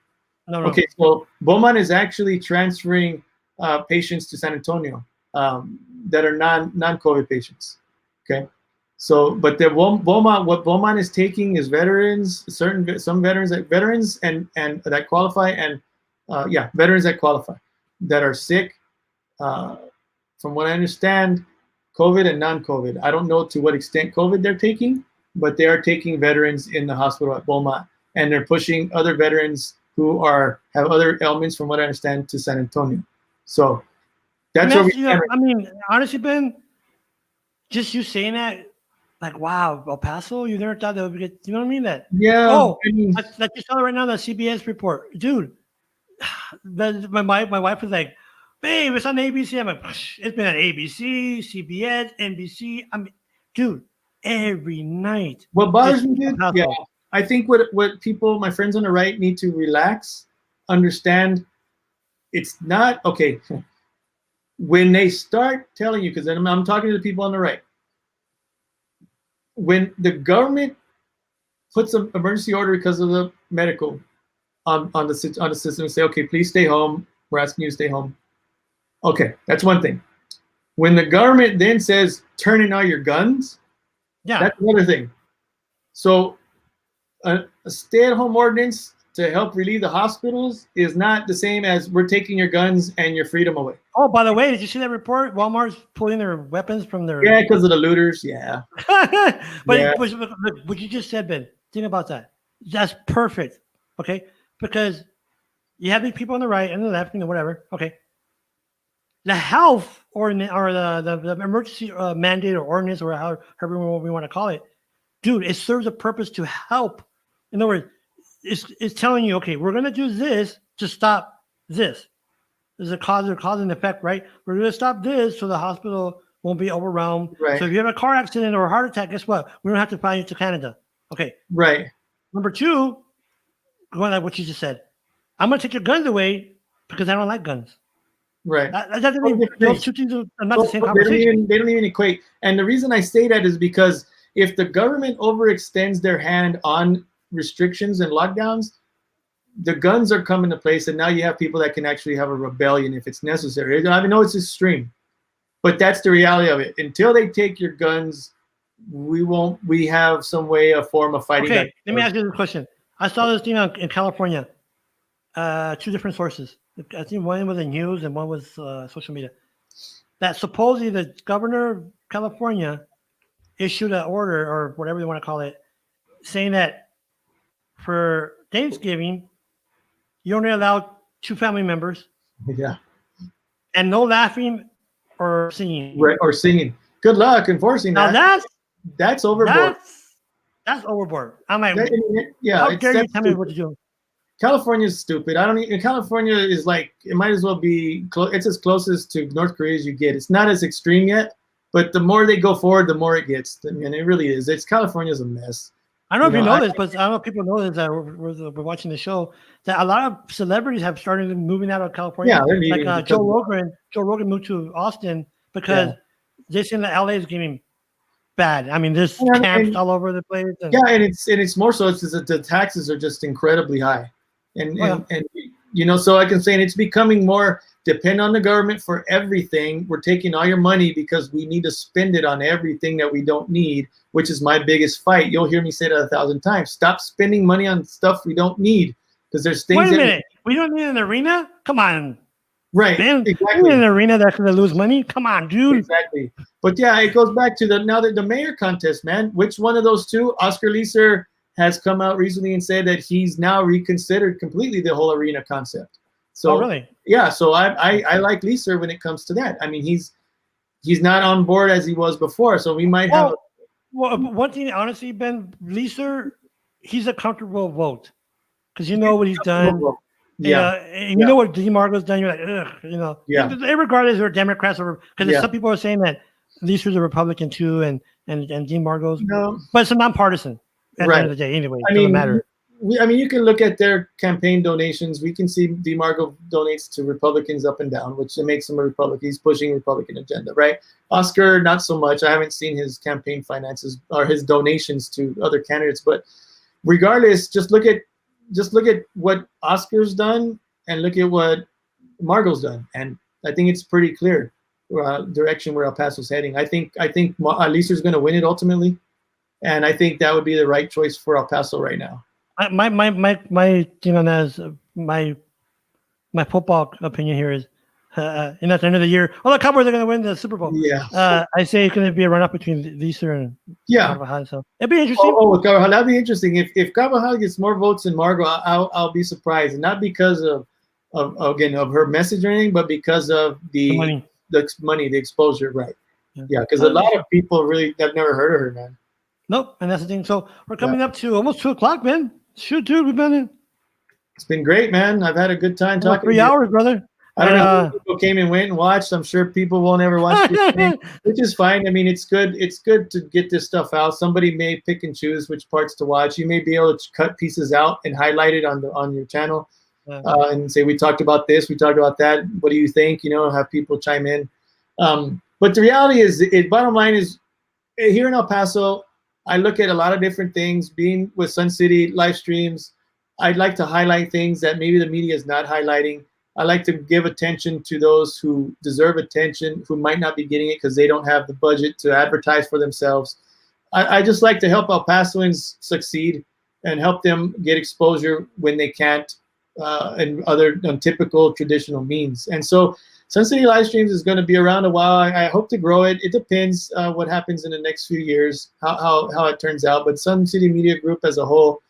No. Okay, so Beaumont is actually transferring patients to San Antonio that are non-COVID patients. Okay, so but what Beaumont is taking is veterans, some veterans and that qualify, and veterans that qualify that are sick. From what I understand, COVID and non-COVID. I don't know to what extent COVID they're taking, but they are taking veterans in the hospital at Beaumont, and they're pushing other veterans who have other ailments, from what I understand, to San Antonio. So that's where we stand. I mean, honestly, Ben, just you saying that, like, wow, El Paso, you never thought that would get, you know what I mean? Like you saw right now, that CBS report, dude. My wife was like, "Babe, it's on ABC." I'm like, "It's been on ABC, CBS, NBC." I mean, dude, every night. What bothers me, dude? I think what people, my friends on the right, need to relax, understand. It's not okay when they start telling you, because I'm talking to the people on the right. When the government puts an emergency order because of the medical on the system and say, okay, please stay home. We're asking you to stay home. Okay, that's one thing. When the government then says, turn in all your guns, that's another thing. So a stay-at-home ordinance to help relieve the hospitals is not the same as we're taking your guns and your freedom away. Oh, by the way, did you see that report? Walmart's pulling their weapons from their... Yeah, because of the looters, yeah. But what you just said, Ben, think about that. That's perfect, okay? Because you have these people on the right and the left, whatever, okay? The health or the emergency mandate or ordinance or however we want to call it, dude, it serves a purpose to help. In other words, it's telling you, okay, we're going to do this to stop this. There's a cause and effect, right? We're going to stop this so the hospital won't be overwhelmed. Right. So if you have a car accident or a heart attack, guess what? We don't have to fly you to Canada. Okay. Right. Number two, going like what you just said, I'm going to take your guns away because I don't like guns. Right. Those two things are not the same conversation. They don't even equate. And the reason I say that is because if the government overextends their hand on restrictions and lockdowns, the guns are coming to place, and now you have people that can actually have a rebellion if it's necessary. I know it's extreme, but that's the reality of it. Until they take your guns, we have some way, a form of fighting. Okay, let me ask you this question. I saw this thing in California, 2 different sources. I think one was in news and one was social media. That supposedly the governor of California issued an order, or whatever you want to call it, saying that for Thanksgiving, you only allow 2 family members. Yeah. And no laughing or singing. Right, or singing. Good luck enforcing that. Now that's overboard. That's overboard. I'm like, yeah. How dare you tell me what to do? California's stupid. California is like, it might as well be, it's as closest to North Korea as you get. It's not as extreme yet, but the more they go forward, the more it gets. I mean, it really is. California's a mess. I don't know if you know this, but I don't know if people know this that we're watching the show, that a lot of celebrities have started moving out of California. Yeah, they're leaving. Like Joe Rogan moved to Austin because this in the LA is getting bad. I mean, there's camps all over the place. And it's more so it's that the taxes are just incredibly high. And so I can say it's becoming more depend on the government for everything. We're taking all your money because we need to spend it on everything that we don't need, which is my biggest fight. You'll hear me say that 1,000 times. Stop spending money on stuff we don't need, because there's things. Wait a minute. We don't need an arena? Come on. Right. Man, exactly. We need an arena that's going to lose money? Come on, dude. Exactly. But yeah, it goes back to the mayor contest, man. Which one of those two? Oscar Leeser has come out recently and said that he's now reconsidered completely the whole arena concept. So, oh, really? Yeah. So I like Leeser when it comes to that. I mean, he's not on board as he was before. So we might have. Well, one thing, honestly, Ben, Leeser, he's a comfortable vote because you know what he's done. Yeah. And you know what DeMarco's done. You're like, ugh, you know. Yeah. Regardless, they're Democrats or because some people are saying that Leeser's a Republican too, and DeMarco's. No. But it's a nonpartisan at the end of the day, anyway. It doesn't matter. You can look at their campaign donations. We can see DeMarco donates to Republicans up and down, which makes him a Republican. He's pushing Republican agenda, right? Oscar, not so much. I haven't seen his campaign finances or his donations to other candidates. But regardless, just look at what Oscar's done and look at what Margo's done, and I think it's pretty clear direction where El Paso's heading. I think Leeser's going to win it ultimately, and I think that would be the right choice for El Paso right now. My thing on that is my football opinion here is, and at the end of the year, the Cowboys are going to win the Super Bowl. Yeah. I say it's going to be a run up between Leeser and Carvajal. So it'd be interesting. With Carvajal, that'd be interesting. If Carvajal gets more votes than Margo, I'll be surprised, and not because of her message or anything, but because of the money, the exposure, right? Yeah, because a lot of people really have never heard of her, man. Nope, and that's the thing. So we're coming up to almost 2:00, man. Shoot, dude, we've been in. It's been great, man. I've had a good time talking. 3 hours, brother. I don't know how many people came and went and watched. I'm sure people won't ever watch this thing, which is fine. I mean, it's good. It's good to get this stuff out. Somebody may pick and choose which parts to watch. You may be able to cut pieces out and highlight it on your channel, and say, we talked about this, we talked about that. What do you think? You know, have people chime in. But the reality is, bottom line is, here in El Paso, I look at a lot of different things. Being with Sun City live streams, I'd like to highlight things that maybe the media is not highlighting. I like to give attention to those who deserve attention, who might not be getting it because they don't have the budget to advertise for themselves. I just like to help El Pasoans succeed and help them get exposure when they can't, and other untypical traditional means. And so Sun City live streams is going to be around a while. I hope to grow it. It depends what happens in the next few years, how it turns out. But Sun City Media Group as a whole,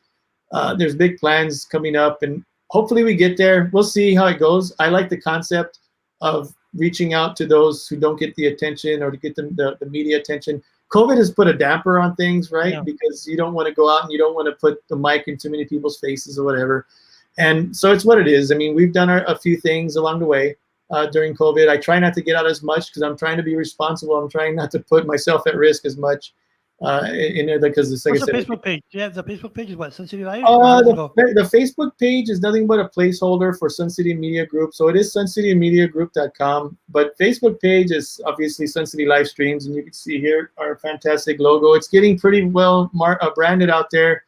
there's big plans coming up, and hopefully we get there. We'll see how it goes. I like the concept of reaching out to those who don't get the attention, or to get them the media attention. COVID has put a damper on things, right? Yeah. Because you don't want to go out and you don't want to put the mic in too many people's faces or whatever. And so it's what it is. I mean, we've done a few things along the way during COVID. I try not to get out as much because I'm trying to be responsible. I'm trying not to put myself at risk as much. In there, because it's like What's the Facebook page? Yeah, the Facebook page is what? Sun City Live? The Facebook page is nothing but a placeholder for Sun City Media Group. So it is suncitymediagroup.com. But Facebook page is obviously Sun City Live Streams, and you can see here our fantastic logo. It's getting pretty well branded out there.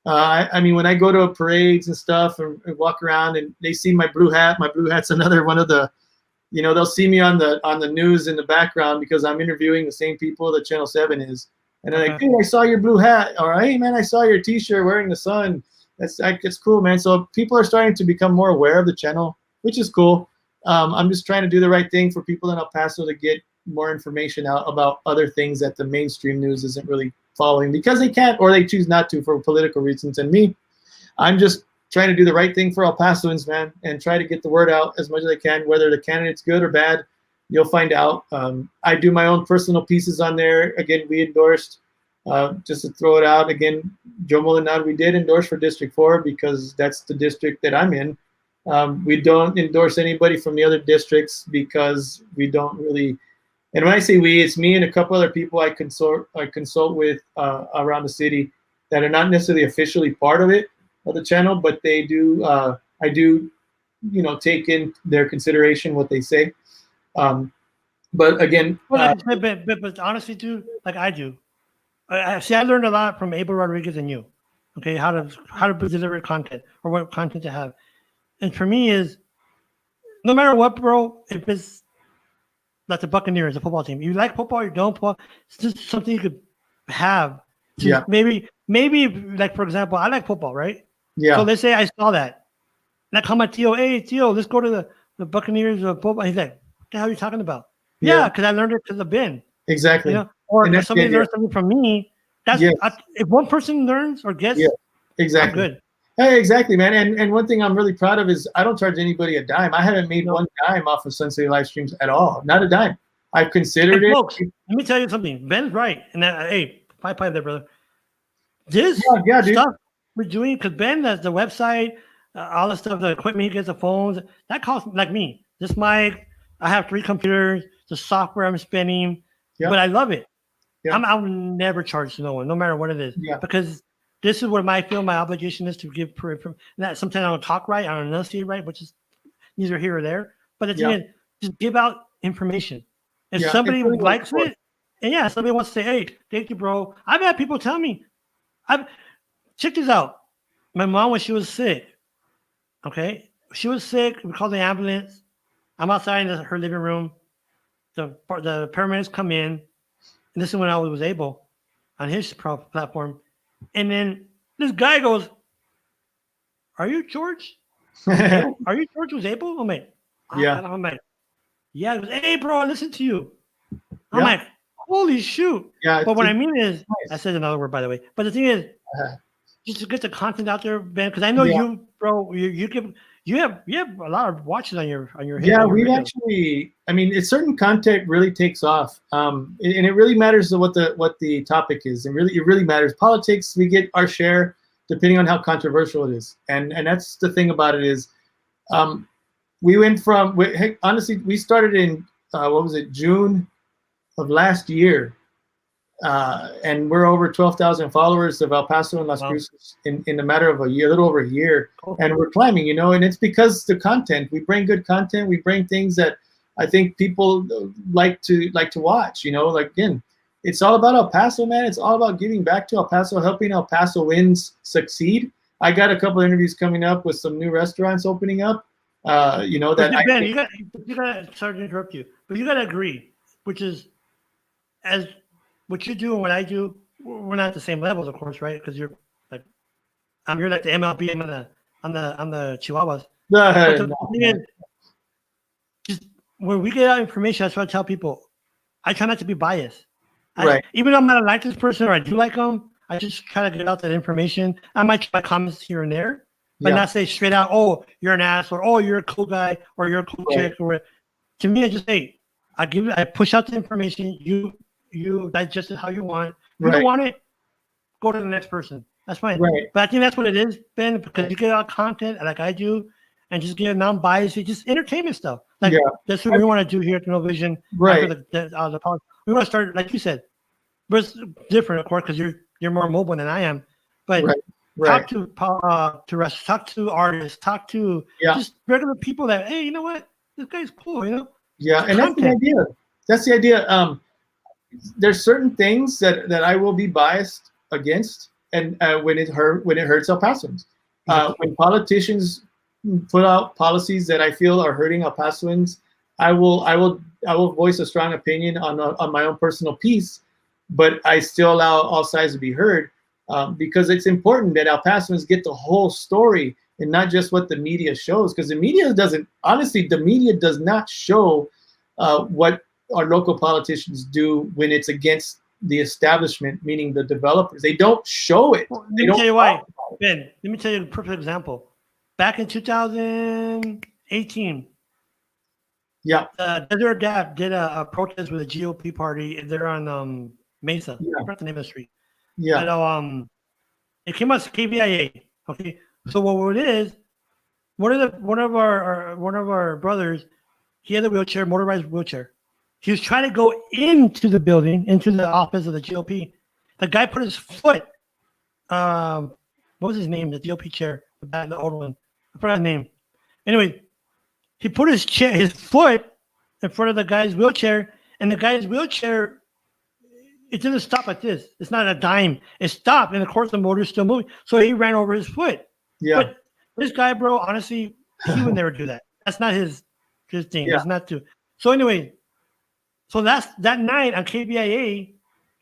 I mean, when I go to parades and stuff and walk around, and they see my blue hat. My blue hat's another one of the, you know, they'll see me on the news in the background because I'm interviewing the same people that Channel 7 is. And they're like, hey, I saw your blue hat. Or, hey, man, I saw your T-shirt wearing the sun. It's cool, man. So people are starting to become more aware of the channel, which is cool. I'm just trying to do the right thing for people in El Paso to get more information out about other things that the mainstream news isn't really following because they can't, or they choose not to for political reasons. And me, I'm just trying to do the right thing for El Pasoans, man, and try to get the word out as much as I can, whether the candidate's good or bad. You'll find out. I do my own personal pieces on there. Again, we endorsed, just to throw it out again, Joe Molinar, we did endorse for District 4 because that's the district that I'm in. We don't endorse anybody from the other districts because we don't really, and when I say we, it's me and a couple other people I consult with around the city that are not necessarily officially part of it, of the channel, but they do, I do, you know, take in their consideration what they say. But again, but honestly, too, like I do, I learned a lot from Abel Rodriguez and you. Okay, how to deliver content or what content to have, and for me is, no matter what, bro, if it's like the Buccaneers, the football team, you like football, you don't football, it's just something you could have. Yeah. Maybe like for example, I like football, right? Yeah. So let's say I saw that, and I call my Tio, hey Tio, let's go to the Buccaneers football. He's like, what the hell are you talking about? Yeah, because I learned it because of Ben. Exactly. You know? Or if somebody learns something from me, that's if one person learns or gets, exactly. I'm good. Hey, exactly, man. And one thing I'm really proud of is I don't charge anybody a dime. I haven't made one dime off of Sun City live streams at all. Not a dime. I've considered it. Folks, let me tell you something. Ben's right. And hey, bye there, brother. This stuff we're doing, because Ben has the website, all the stuff, the equipment, he gets the phones, that costs, like me, this mic, I have 3 computers, the software I'm spending, but I love it. I'll never charge no one, no matter what it is, because this is what I feel my obligation is to give. That sometimes I don't talk right, I don't enunciate right, which is neither here or there. But the thing is, just give out information. If somebody really likes it, and somebody wants to say, "Hey, thank you, bro." I've had people tell me, check this out. My mom, when she was sick, she was sick. We called the ambulance. I'm outside in her living room. The paramedics come in, and this is when I was able on his platform. And then this guy goes, "Are you George? Are you George was able?" I'm like, I'm like, yeah. He goes, "Hey, bro, I listen to you." I'm like, holy shoot. Yeah. But what I mean is, I said another word, by the way. But the thing is, just to get the content out there, Ben, because I know you, bro, you have a lot of watches on your we've actually, I mean, it's certain content really takes off, and it really matters what the topic is, and it really matters. Politics, we get our share depending on how controversial it is, and that's the thing about it is, We went from, honestly, we started in, what was it, June of last year. And we're over 12,000 followers of El Paso and Las Cruces in a matter of a year, a little over a year. Cool. And we're climbing, and it's because the content. We bring good content. We bring things that I think people like to watch. Like, again, it's all about El Paso, man. It's all about giving back to El Paso, helping El Pasoans succeed. I got a couple of interviews coming up with some new restaurants opening up. Ben, you gotta, sorry to interrupt you, but you gotta agree, which is, as what you do and what I do, we're not at the same levels, of course, right? Because you're like the MLB, I'm the Chihuahuas. Just when we get out information, that's what I tell people. I try not to be biased. Right. Even though I'm not a like this person or I do like them, I just try to get out that information. I might try comments here and there, but not say straight out, "Oh, you're an ass," or "Oh, you're a cool guy," or "You're a cool chick." Or to me, I just say, I push out the information. You digest it how you want. If you don't want it, go to the next person. That's fine. Right. But I think that's what it is, Ben, because you get out content like I do, and just get non-biased, just entertainment stuff. Like that's what we want to do here at No Vision. Right. We want to start, like you said, but it's different, of course, because you're more mobile than I am. But talk to restaurants, talk to artists, talk to just regular people that, hey, you know what, this guy's cool, Yeah, and that's the idea. That's the idea. There's certain things that I will be biased against, and when it hurts El Pasoans. When politicians put out policies that I feel are hurting El Pasoans, I will voice a strong opinion on my own personal piece, but I still allow all sides to be heard, because it's important that El Pasoans get the whole story and not just what the media shows, because the media does not show what our local politicians do when it's against the establishment, meaning the developers. They don't show it. Let me tell you why, Ben. Let me tell you a perfect example. Back in 2018, Desert Gap did a protest with the GOP party. They're on Mesa. I forgot the name of the street. And, it came out as KVIA. Okay, so what it is, one of our brothers, he had a wheelchair, motorized wheelchair. He was trying to go into the building, into the office of the GOP. The guy put his foot. What was his name? The GOP chair, the old one. I forgot his name. Anyway, he put his foot in front of the guy's wheelchair, and the guy's wheelchair, it didn't stop like this. It's not a dime. It stopped, and of course the motor's still moving. So he ran over his foot. Yeah. But this guy, bro, honestly, he would never do that. That's not his thing. Yeah. It's not to. So anyway. So that's that night on KBIA.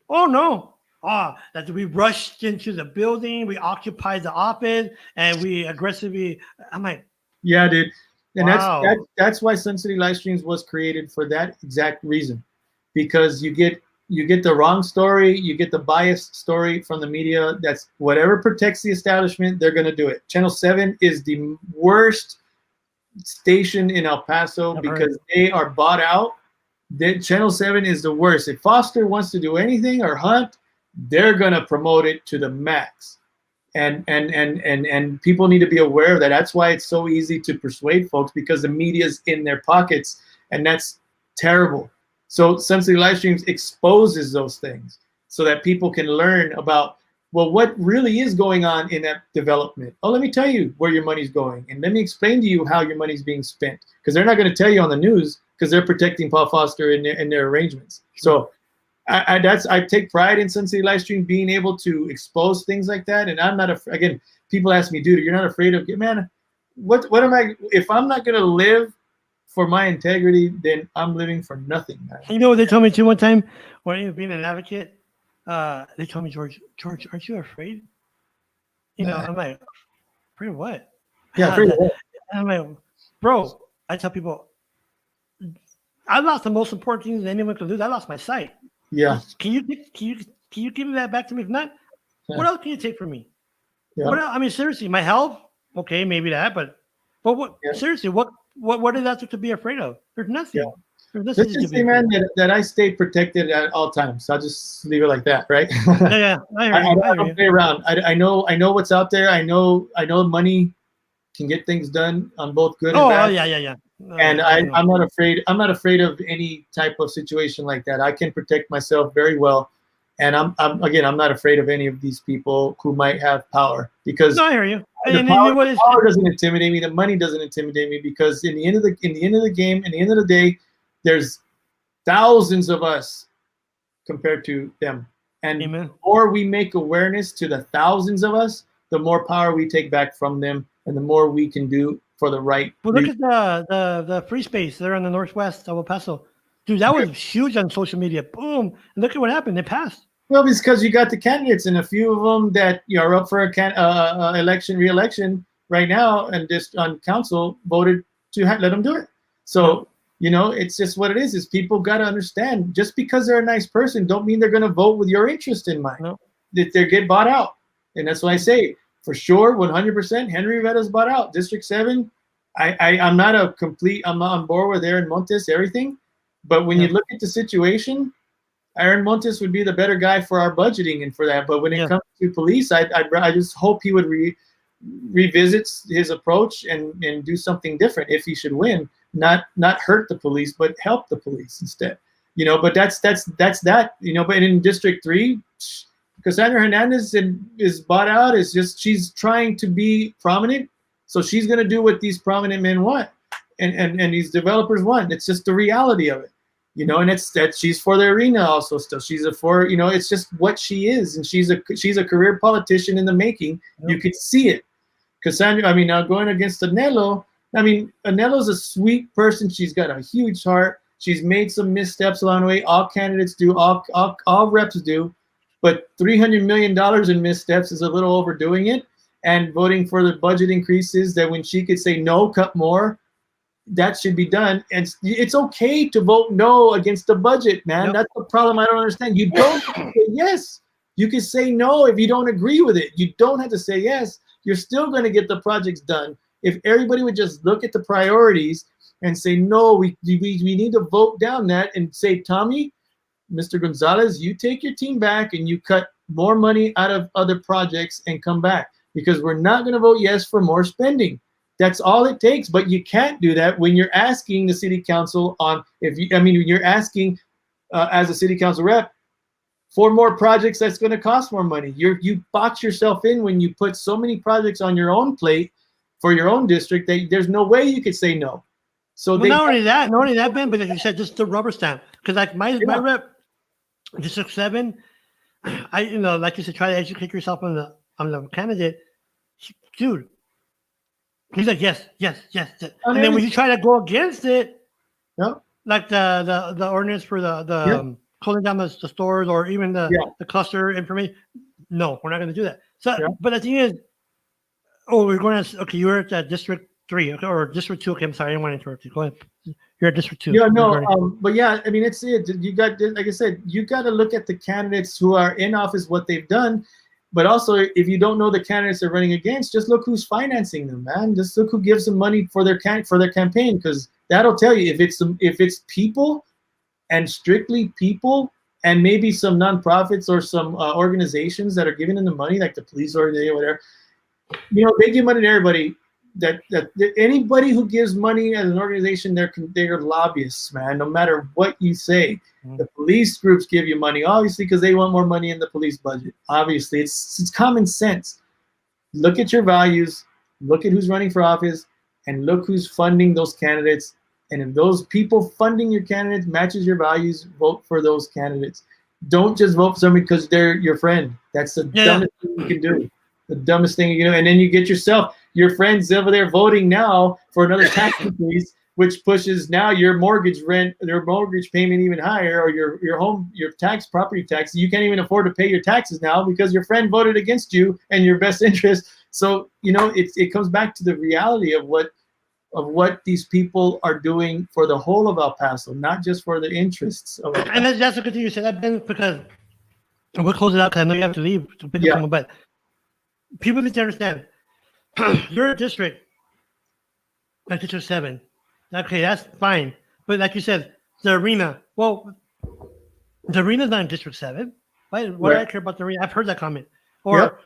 Oh no! That we rushed into the building, we occupied the office, and we aggressively. I'm like, yeah, dude, and wow. that's why Sun City Live Streams was created, for that exact reason, because you get the wrong story, you get the biased story from the media. That's whatever protects the establishment, they're gonna do it. Channel 7 is the worst station in El Paso because they are bought out. Channel 7 is the worst. If Foster wants to do anything, or Hunt, they're gonna promote it to the max, and people need to be aware of that. That's why it's so easy to persuade folks, because the media's in their pockets, and that's terrible. So Sun City Live Streams exposes those things so that people can learn about, well, what really is going on in that development. Oh, let me tell you where your money's going, and let me explain to you how your money's being spent, because they're not going to tell you on the news, because they're protecting Paul Foster in their arrangements. So I take pride in Sun City Live Stream being able to expose things like that. And I'm not again, people ask me, dude, you're not afraid of, man, what am I, if I'm not gonna live for my integrity, then I'm living for nothing, man. You know what they told me too one time when you were being an advocate? They told me, George, aren't you afraid? I'm like, afraid of what? Yeah, afraid of what? I'm like, bro, I tell people, I lost the most important things anyone could lose. I lost my sight. Yeah. Can you give me that back to me? If not, what else can you take from me? Yeah. What else? I mean, seriously, my health. Okay, maybe that, but what? Yeah. Seriously, what is that to be afraid of? There's nothing. Yeah. There's nothing. Let's just say, man, that I stay protected at all times. So I'll just leave it like that, right? Yeah. I don't play around. I know what's out there. I know money can get things done on both good and Oh, bad. yeah. And I'm not afraid. I'm not afraid of any type of situation like that. I can protect myself very well, and I'm not afraid of any of these people who might have power, because No, I hear you. the power doesn't intimidate me. The money doesn't intimidate me, because in the end of the game, in the end of the day, there's thousands of us compared to them. And Amen. the more we make awareness to the thousands of us, the more power we take back from them, and the more we can do for the right. Well, look at the free space there in the northwest of El Paso. Dude, that was huge on social media. Boom. And look at what happened. It passed. Well, it's because you got the candidates, and a few of them that are up for a re-election right now, and just on council voted to let them do it. So, it's just what it is. Is people got to understand, just because they're a nice person, don't mean they're going to vote with your interest in mind. No. That they get bought out. And that's why I say, for sure, 100%, Henry Rivera's bought out. District 7, I'm not on board with Aaron Montes, everything. But when you look at the situation, Aaron Montes would be the better guy for our budgeting and for that. But when it comes to police, I just hope he would revisit his approach and do something different if he should win. Not hurt the police, but help the police instead. But that's that. But in District 3, Cassandra Hernandez is bought out. It's just she's trying to be prominent, so she's going to do what these prominent men want, and these developers want. It's just the reality of it, And it's that she's for the arena also. Still, she's it's just what she is, and she's a career politician in the making. Yep. You could see it. Cassandra, now going against Annello. Annello's a sweet person. She's got a huge heart. She's made some missteps along the way. All candidates do. All reps do. But $300 million in missteps is a little overdoing it. And voting for the budget increases, that when she could say no, cut more, that should be done. And it's okay to vote no against the budget, man. Yep. That's the problem I don't understand. You don't have to say yes. You can say no if you don't agree with it. You don't have to say yes. You're still going to get the projects done. If everybody would just look at the priorities and say, no, we need to vote down that, and say, Tommy, Mr. Gonzalez, you take your team back and you cut more money out of other projects and come back, because we're not going to vote yes for more spending. That's all it takes. But you can't do that when you're asking the city council you're asking as a city council rep for more projects that's going to cost more money. You box yourself in when you put so many projects on your own plate for your own district that there's no way you could say no. So not only that, Ben, but like you said, just the rubber stamp. Because like my rep, District 7, like you said, try to educate yourself on the candidate. Dude, he's like, yes. And then when you try to go against it, like the ordinance for the closing down the stores, or even the cluster information, no, we're not going to do that. So, but the thing is, we're going to, okay, you're at District 3, okay, or District 2. Okay, I'm sorry, I didn't want to interrupt you. Go ahead. You're at District 2. Yeah, no, but it's it. You got, like I said, you got to look at the candidates who are in office, what they've done. But also, if you don't know the candidates they're running against, just look who's financing them, man. Just look who gives them money for their campaign, because that'll tell you if it's people, and strictly people, and maybe some nonprofits or some organizations that are giving them the money, like the police or whatever. They give money to everybody. That anybody who gives money as an organization, they're lobbyists, man. No matter what you say, the police groups give you money, obviously, because they want more money in the police budget. Obviously, it's common sense. Look at your values, look at who's running for office, and look who's funding those candidates. And if those people funding your candidates matches your values, vote for those candidates. Don't just vote for somebody because they're your friend. That's the dumbest thing you can do. The dumbest thing, and then you get your friends over there voting now for another tax increase, which pushes now your mortgage payment even higher, or your property tax. You can't even afford to pay your taxes now because your friend voted against you and your best interest. So it comes back to the reality of what these people are doing for the whole of El Paso, not just for the interests of El Paso. And that's a good thing you said that, Ben, because we'll close it out because I know you have to leave to pick up someone, but people need to understand. You're a district, like District 7. Okay, that's fine. But like you said, the arena. Well, the arena's not in District 7. Why do I care about the arena? I've heard that comment. Or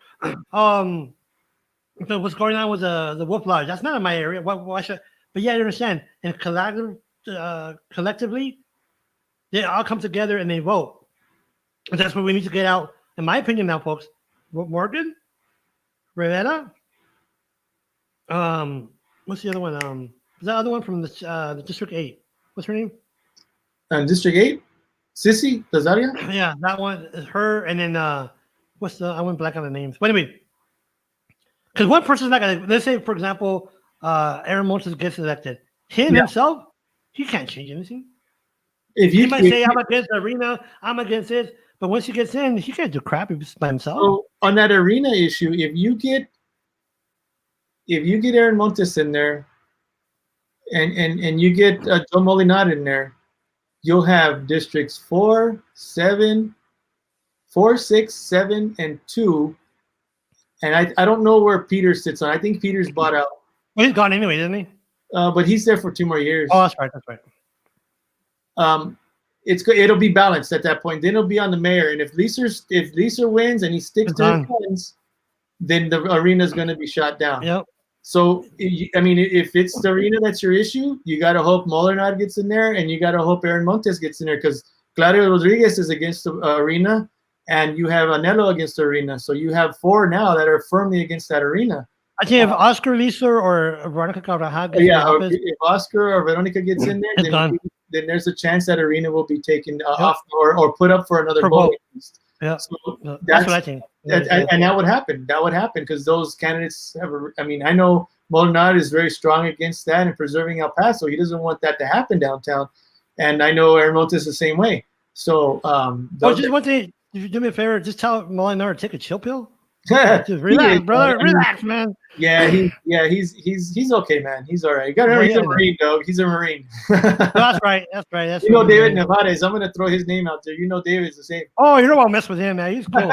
So what's going on with the Wolf Lodge? That's not in my area. Why should? But yeah, I understand. And collectively, they all come together and they vote. And that's what we need to get out. In my opinion, now, folks. Morgan, Rivera. What's the other one? The other one from the District 8. What's her name? District 8, Sissy Lazaria. Yeah, that one is her. And then what's the? I went black on the names. But anyway, because one person's not gonna. Let's say, for example, Aaron Montes gets elected. Himself, he can't change anything. He might say, "I'm against Arena. I'm against this," but once he gets in, he can't do crap if he's by himself. So on that Arena issue, if you get Aaron Montes in there, and you get Joe Molinat in there, you'll have districts 4, 6, 7, and 2. And I don't know where Peter sits on. I think Peter's bought out. Well, he's gone anyway, isn't he? But he's there for 2 more years. Oh, that's right. That's right. It'll be balanced at that point. Then it'll be on the mayor. And if Lisa wins and he sticks to his guns, then the arena is going to be shot down. Yep. So, I mean, if it's the arena that's your issue, you got to hope Molinat gets in there, and you got to hope Aaron Montes gets in there, because Claudio Rodriguez is against the arena, and you have Annello against the arena. So you have 4 now that are firmly against that arena. I think if Oscar Lisa or Veronica Carvajal gets if Oscar or Veronica gets in there, then there's a chance that arena will be taken off or put up for another vote. Yeah, so that's what I think. And that would happen. That would happen because those candidates have. I mean, I know Molinat is very strong against that and preserving El Paso. He doesn't want that to happen downtown, and I know Aaron Montes the same way. So, just one thing. If you do me a favor, just tell Molinat to take a chill pill. Just relax, brother. Relax, man. Yeah, he's okay, man. He's all right. You got to remember, he's a Marine, dog. He's a Marine. That's right. That's David Nevares. I'm gonna throw his name out there. You know, David's the same. Oh, you don't want to mess with him, man. He's cool.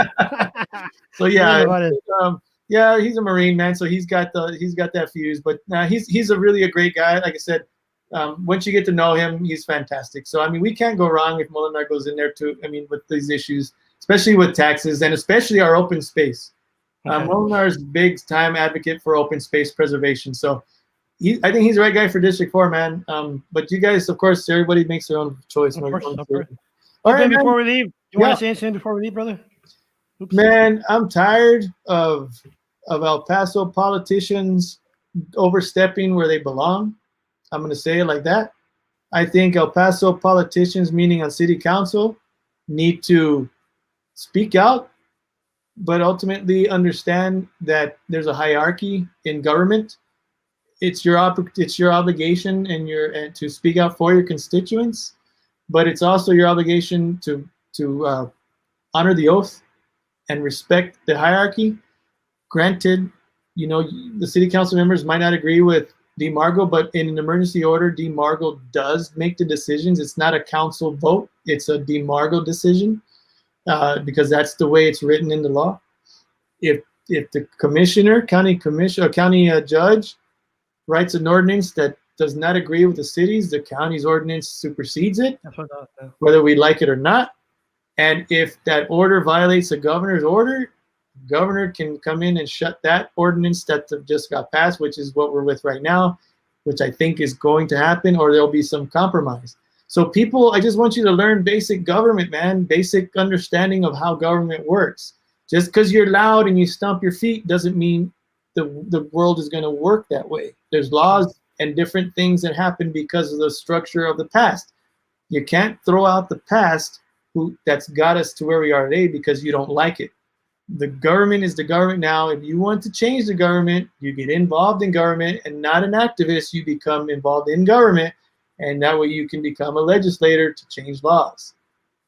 So yeah, he's a Marine, man. So he's got that fuse. But he's a really great guy. Like I said, once you get to know him, he's fantastic. So I mean, we can't go wrong if Molinat goes in there too. I mean, with these issues, especially with taxes and especially our open space. Molinar's big time advocate for open space preservation. So I think he's the right guy for District 4, man. But you guys, of course, everybody makes their own choice. Of course. All right, before we leave, you want to say anything before we leave, brother? Oops. Man, I'm tired of El Paso politicians overstepping where they belong. I'm going to say it like that. I think El Paso politicians, meaning on city council, need to speak out, but ultimately understand that there's a hierarchy in government. It's your obligation and to speak out for your constituents, but it's also your obligation to honor the oath and respect the hierarchy. Granted, the city council members might not agree with DeMargo, but in an emergency order, DeMargo does make the decisions. It's not a council vote. It's a DeMargo decision. Because that's the way it's written in the law. If the county judge writes an ordinance that does not agree with the city's, the county's ordinance supersedes it, whether we like it or not. And if that order violates the governor's order, the governor can come in and shut that ordinance that just got passed, which is what we're with right now, which I think is going to happen, or there'll be some compromise. So people, I just want you to learn basic government, man, basic understanding of how government works. Just because you're loud and you stomp your feet doesn't mean the world is going to work that way. There's laws and different things that happen because of the structure of the past. You can't throw out the past that's got us to where we are today because you don't like it. The government is the government now. If you want to change the government, you get involved in government, and not an activist, you become involved in government. And that way you can become a legislator to change laws.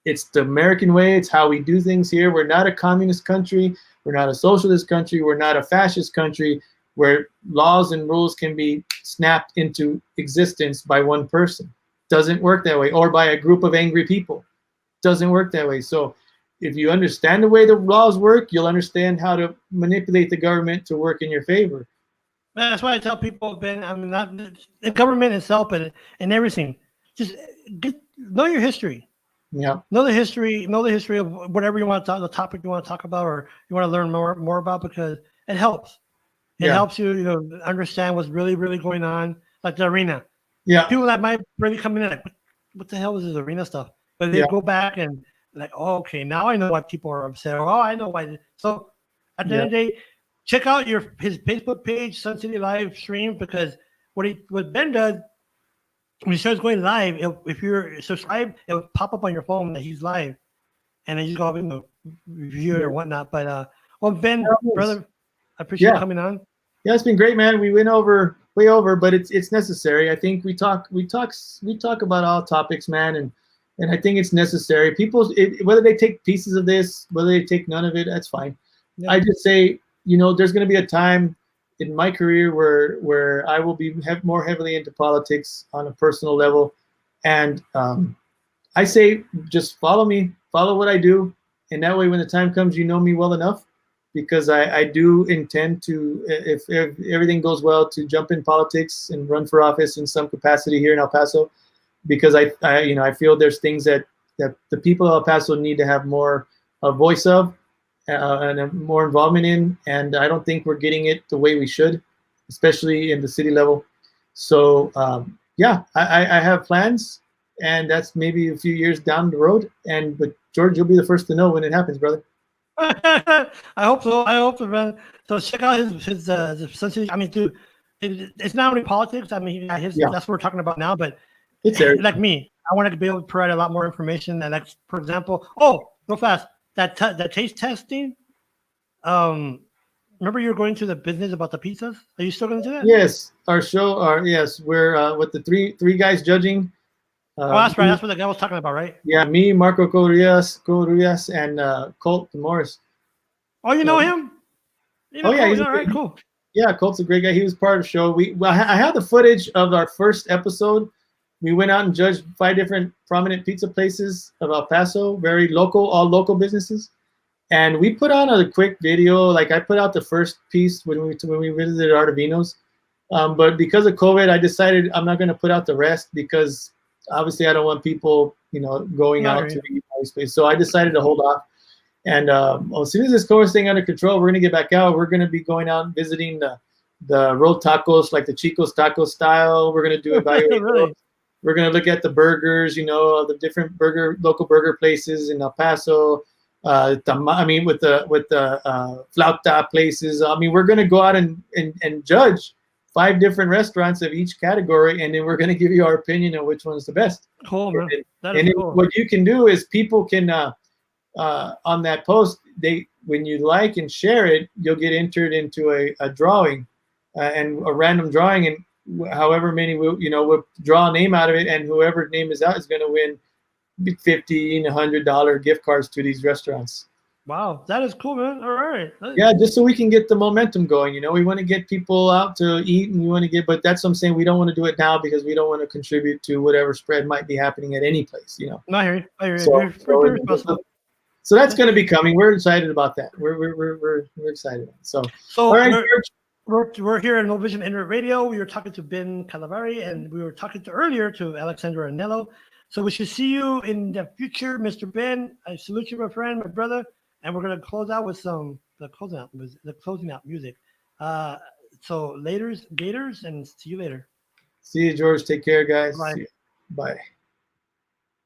It's the American way. It's how we do things here. We're not a communist country. We're not a socialist country. We're not a fascist country where laws and rules can be snapped into existence by one person. Doesn't work that way. Or by a group of angry people. Doesn't work that way. So if you understand the way the laws work, you'll understand how to manipulate the government to work in your favor. That's why I tell people, Ben, not the government itself and everything. Just know your history. Yeah. Know the history of whatever you want to talk, the topic you want to talk about, or you want to learn more about, because it helps. It helps you, understand what's really, really going on, like the arena. Yeah. People that might really come in like, what the hell is this arena stuff? But they go back and like, oh, okay, now I know why people are upset. Or, oh, I know why. So at the end of the day, check out his Facebook page, Sun City Live stream, because what Ben does when he starts going live, if you're subscribed, it'll pop up on your phone that he's live, and then you go review it or whatnot. But Ben, brother, I appreciate you coming on. Yeah, it's been great, man. We went way over, but it's necessary. I think we talk about all topics, man, and I think it's necessary. People, whether they take pieces of this, whether they take none of it, that's fine. Yeah. I just say, there's going to be a time in my career where I will be more heavily into politics on a personal level, and I say just follow me, follow what I do, and that way when the time comes, you know me well enough, because I do intend to, if everything goes well, to jump in politics and run for office in some capacity here in El Paso, because I feel there's things that the people of El Paso need to have more a voice of and more involvement in, and I don't think we're getting it the way we should, especially in the city level. So I have plans, and that's maybe a few years down the road. But George, you'll be the first to know when it happens, brother. I hope so, man. So check out his I mean, dude, it's not only politics. I mean, that's what we're talking about now. But it's like me, I want to be able to provide a lot more information. And like, for example, real fast, that taste testing. Remember you were going to the business about the pizzas? Are you still going to do that? Yes, we're with the three guys judging. That's right. That's what the guy was talking about, right? Yeah, me, Marco Corrias, and Colt Morris. Oh, you know him? Colt, he's all right, cool. Yeah, Colt's a great guy. He was part of the show. I have the footage of our first episode. We went out and judged 5 different prominent pizza places of El Paso, very local, all local businesses. And we put on a quick video. Like I put out the first piece when we visited Artavino's. But because of COVID, I decided I'm not going to put out the rest, because obviously I don't want people, going out to eat space. So I decided to hold off. And as soon as this COVID thing under control, we're going to get back out. We're going to be going out and visiting the rolled tacos, like the Chico's taco style. We're going to do evaluation. Really? We're going to look at the burgers, the different local burger places in El Paso. With the flauta places. I mean, we're going to go out and judge 5 different restaurants of each category, and then we're going to give you our opinion on which one's the best. Cool, man. Cool. What you can do is people can on that post, when you like and share it, you'll get entered into a drawing, and a random drawing, and however many we'll draw a name out of it, and whoever name is out is going to win $50 and $100 gift cards to these restaurants. Wow, that is cool, man. All right. Yeah, just so we can get the momentum going. We want to get people out to eat, and but that's what I'm saying. We don't want to do it now because we don't want to contribute to whatever spread might be happening at any place. I hear you. So that's going to be coming. We're excited about that. We're excited. So all right, we're here at No Vision Internet Radio. We were talking to Ben Carnevale, and we were talking earlier to Alexsandra Annello. So we should see you in the future, Mr. Ben. I salute you, my friend, my brother, and we're gonna close out with the closing out music. So laters, Gators, and see you later. See you, George. Take care, guys. Bye. Bye.